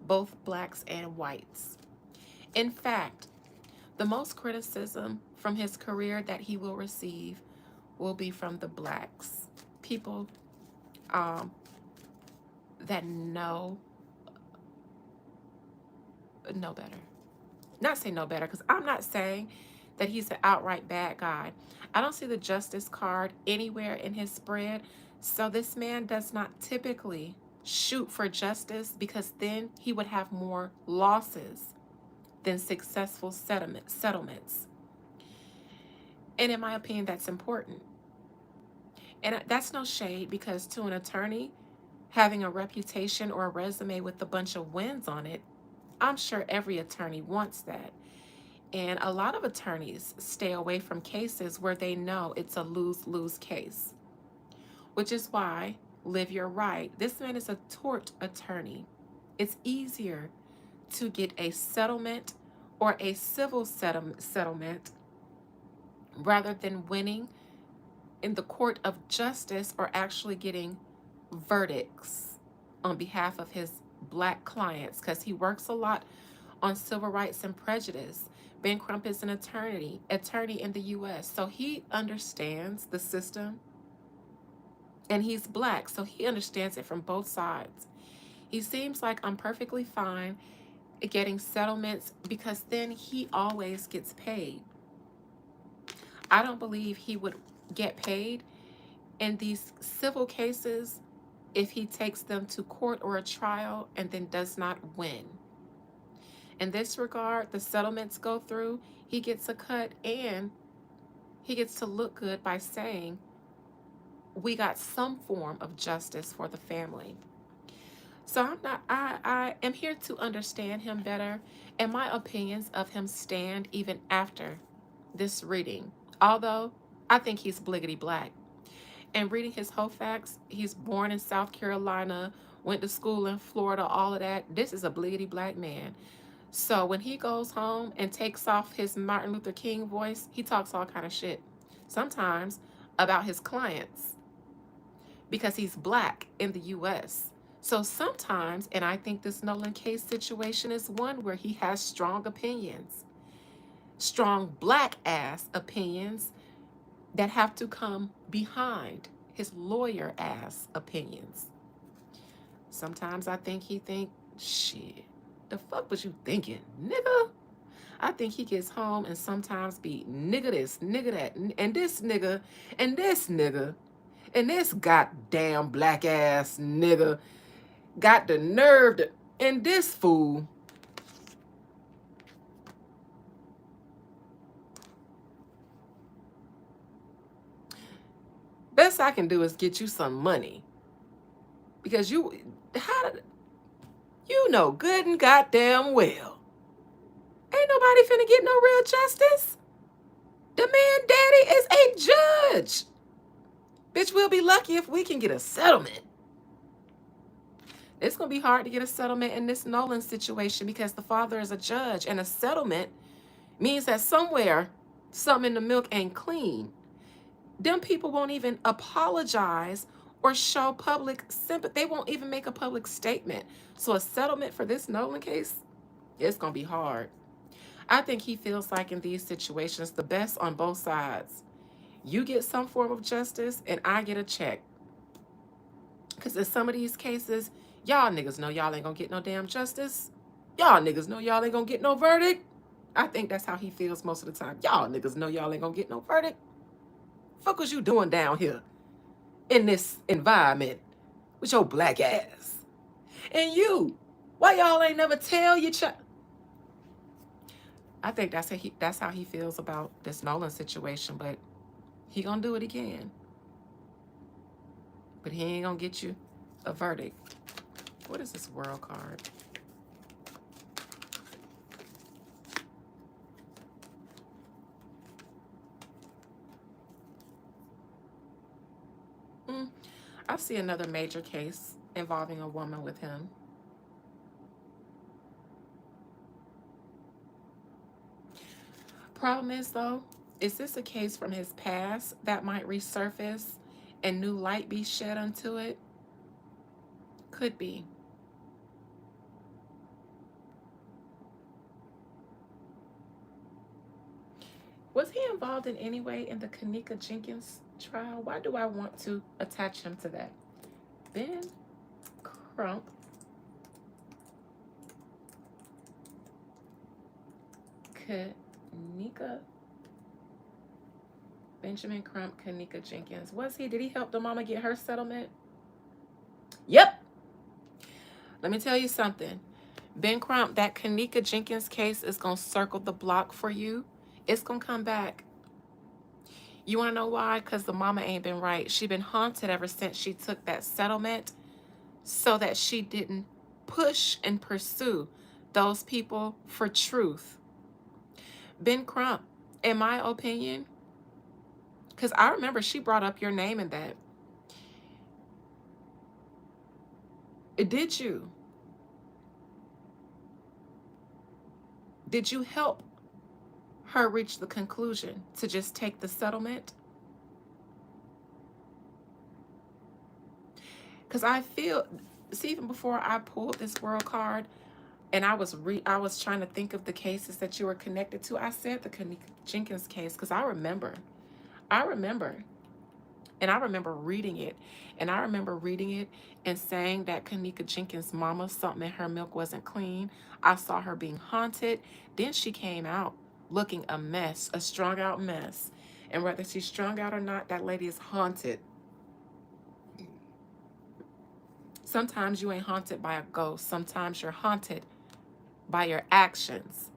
Speaker 1: both Blacks and whites. In fact, the most criticism from his career that he will receive will be from the Blacks. People that know better. Not say no better, because I'm not saying that he's an outright bad guy. I don't see the justice card anywhere in his spread. So this man does not typically shoot for justice, because then he would have more losses than successful settlements. And in my opinion, that's important. And that's no shade, because to an attorney, having a reputation or a resume with a bunch of wins on it, I'm sure every attorney wants that. And a lot of attorneys stay away from cases where they know it's a lose-lose case, which is why, live your right. This man is a tort attorney. It's easier to get a settlement or a civil settlement rather than winning in the court of justice or actually getting verdicts on behalf of his black clients because he works a lot on civil rights and prejudice. Ben Crump is an attorney in the US. So he understands the system, and he's black, so he understands it from both sides. He seems like I'm perfectly fine getting settlements because then he always gets paid. I don't believe he would get paid in these civil cases if he takes them to court or a trial and then does not win. In this regard, the settlements go through, he gets a cut, and he gets to look good by saying, we got some form of justice for the family. So I am here to understand him better, and my opinions of him stand even after this reading. Although I think he's bliggity black. And reading his whole facts, he's born in South Carolina, went to school in Florida, all of that. This is a bliggity black man. So when he goes home and takes off his Martin Luther King voice, he talks all kind of shit. Sometimes about his clients because he's black in the US. So sometimes, and I think this Nolan case situation is one where he has strong opinions, strong black ass opinions that have to come behind his lawyer ass opinions. Sometimes I think he think, shit, the fuck was you thinking, nigga? I think he gets home and sometimes be nigga this, nigga that, and this nigga, and this nigga, and this goddamn black ass nigga got the nerve to, and this fool. Best I can do is get you some money. Because you know good and goddamn well, ain't nobody finna get no real justice. The man daddy is a judge. Bitch, we'll be lucky if we can get a settlement. It's gonna be hard to get a settlement in this Nolan situation because the father is a judge, and a settlement means that somewhere something in the milk ain't clean. Them people won't even apologize or show public sympathy. They won't even make a public statement. So a settlement for this Nolan case, it's going to be hard. I think he feels like in these situations, the best on both sides. You get some form of justice and I get a check. Because in some of these cases, y'all niggas know y'all ain't going to get no damn justice. Y'all niggas know y'all ain't going to get no verdict. I think that's how he feels most of the time. Y'all niggas know y'all ain't going to get no verdict. Fuck was you doing down here in this environment with your black ass? And you, why y'all ain't never tell your child? I think that's how he feels about this Nolan situation, but he gonna do it again. But he ain't gonna get you a verdict. What is this world card? I see another major case involving a woman with him. Problem is, though, is this a case from his past that might resurface and new light be shed onto it? Could be. Was he involved in any way in the Kanika Jenkins trial? Why do I want to attach him to that? Ben Crump. Kanika. Benjamin Crump, Kanika Jenkins. Was he? Did he help the mama get her settlement? Yep. Let me tell you something. Ben Crump, that Kanika Jenkins case is going to circle the block for you. It's going to come back. You want to know why? Because the mama ain't been right. She been haunted ever since she took that settlement so that she didn't push and pursue those people for truth. Ben Crump, in my opinion, because I remember she brought up your name in that. Did you? Did you help her reach the conclusion to just take the settlement? Because I feel See, even before I pulled this world card, and I was trying to think of the cases that you were connected to. I said the Kanika Jenkins case because I remember, and I remember reading it, and I remember reading it and saying that Kanika Jenkins' mama, something in her milk wasn't clean. I saw her being haunted. Then she came out looking a mess, a strung out mess. And whether she's strung out or not, that lady is haunted. Sometimes you ain't haunted by a ghost. Sometimes you're haunted by your actions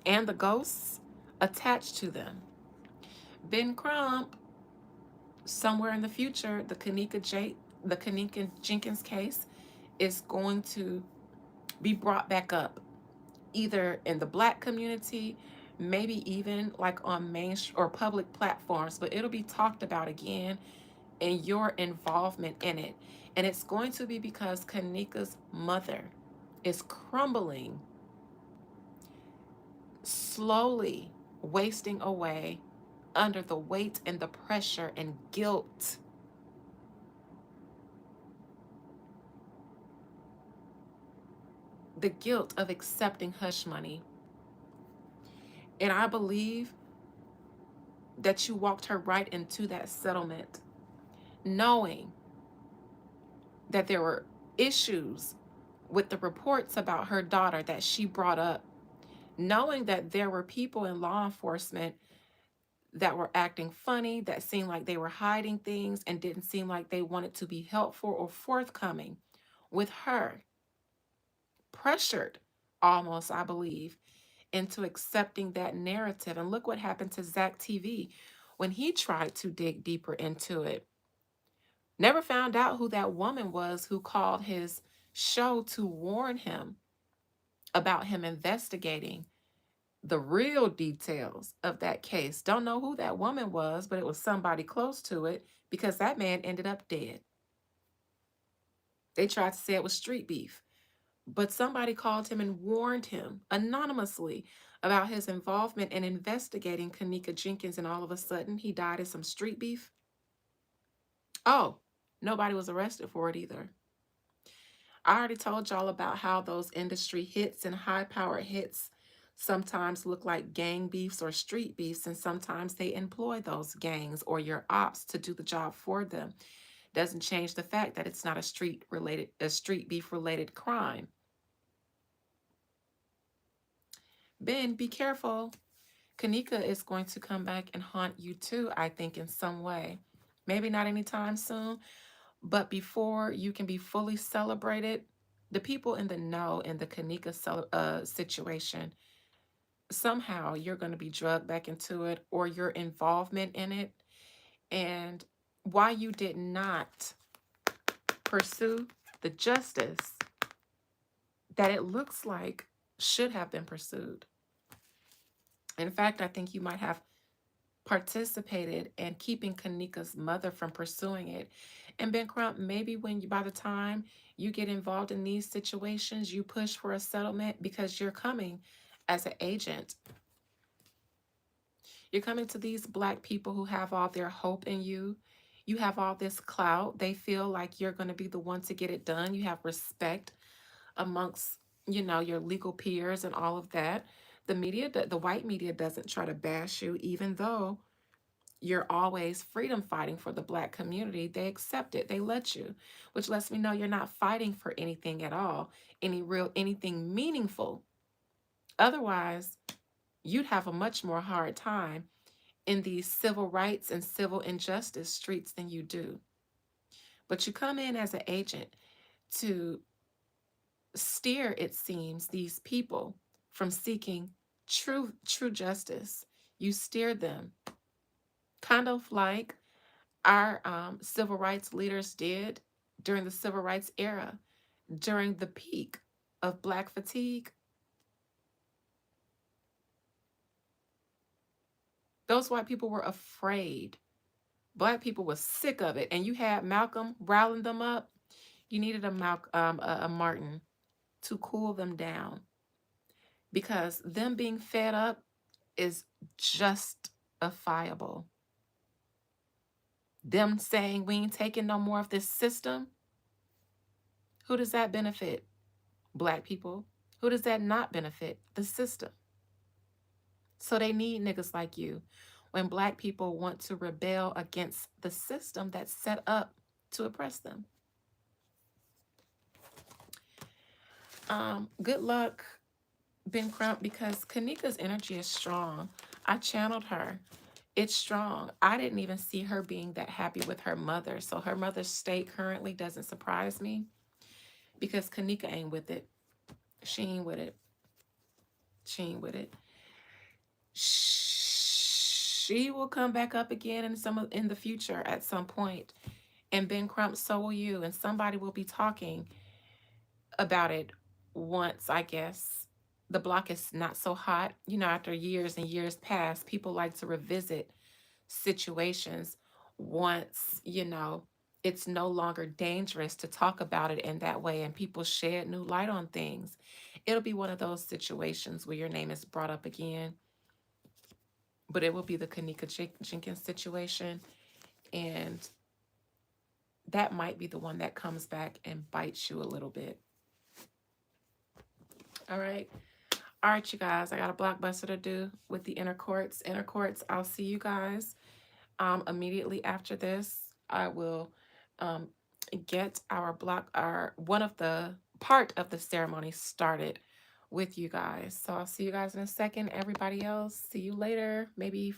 Speaker 1: and the ghosts attached to them. Ben Crump, somewhere in the future, the Kanika Jenkins case is going to be brought back up, either in the Black community, maybe even like on main or public platforms, but it'll be talked about again and your involvement in it. And it's going to be because Kanika's mother is crumbling, slowly wasting away under the weight and the pressure and guilt. The guilt of accepting hush money. And I believe that you walked her right into that settlement, knowing that there were issues with the reports about her daughter that she brought up, knowing that there were people in law enforcement that were acting funny, that seemed like they were hiding things and didn't seem like they wanted to be helpful or forthcoming with her, pressured almost, I believe, into accepting that narrative. And look what happened to Zach TV when he tried to dig deeper into it. Never found out who that woman was who called his show to warn him about him investigating the real details of that case. Don't know who that woman was, but it was somebody close to it because that man ended up dead. They tried to say it was street beef, but somebody called him and warned him anonymously about his involvement in investigating Kanika Jenkins, and all of a sudden he died in some street beef. Oh, nobody was arrested for it either. I already told y'all about how those industry hits and high power hits sometimes look like gang beefs or street beefs, and sometimes they employ those gangs or your ops to do the job for them. Doesn't change the fact that it's not a street beef related crime. Ben, be careful. Kanika is going to come back and haunt you too, I think, in some way. Maybe not anytime soon, but before you can be fully celebrated, the people in the know in the Kanika situation, somehow you're going to be drugged back into it or your involvement in it. And why you did not pursue the justice that it looks like should have been pursued. In fact, I think you might have participated in keeping Kanika's mother from pursuing it. And Ben Crump, maybe by the time you get involved in these situations, you push for a settlement because you're coming as an agent. You're coming to these Black people who have all their hope in you. You have all this clout. They feel like you're going to be the one to get it done. You have respect amongst, your legal peers and all of that. The media, the white media doesn't try to bash you, even though you're always freedom fighting for the Black community. They accept it. They let you, which lets me know you're not fighting for anything at all, anything meaningful. Otherwise, you'd have a much more hard time in these civil rights and civil injustice streets than you do. But you come in as an agent to steer, it seems, these people from seeking true justice. You steer them, kind of like our civil rights leaders did during the civil rights era, during the peak of Black fatigue. Those white people were afraid. Black people were sick of it, and you had Malcolm riling them up. You needed a Martin to cool them down, because them being fed up is justifiable. Them saying we ain't taking no more of this system, Who does that benefit? Black people. Who does that not benefit? The system. So they need niggas like you when black people want to rebel against the system that's set up to oppress them. Good luck, Ben Crump, because Kanika's energy is strong. I channeled her. It's strong. I didn't even see her being that happy with her mother. So her mother's state currently doesn't surprise me because Kanika ain't with it. She ain't with it. She ain't with it. She will come back up again in the future at some point. And Ben Crump, so will you. And somebody will be talking about it once, I guess. The block is not so hot. You know, after years and years pass, people like to revisit situations once, it's no longer dangerous to talk about it in that way and people shed new light on things. It'll be one of those situations where your name is brought up again, but it will be the Kanika Jenkins situation. And that might be the one that comes back and bites you a little bit. All right. All right, you guys, I got a blockbuster to do with the inner courts. Inner courts, I'll see you guys immediately after this. I will get our one of the part of the ceremony started with you guys. So I'll see you guys in a second. Everybody else, see you later. Maybe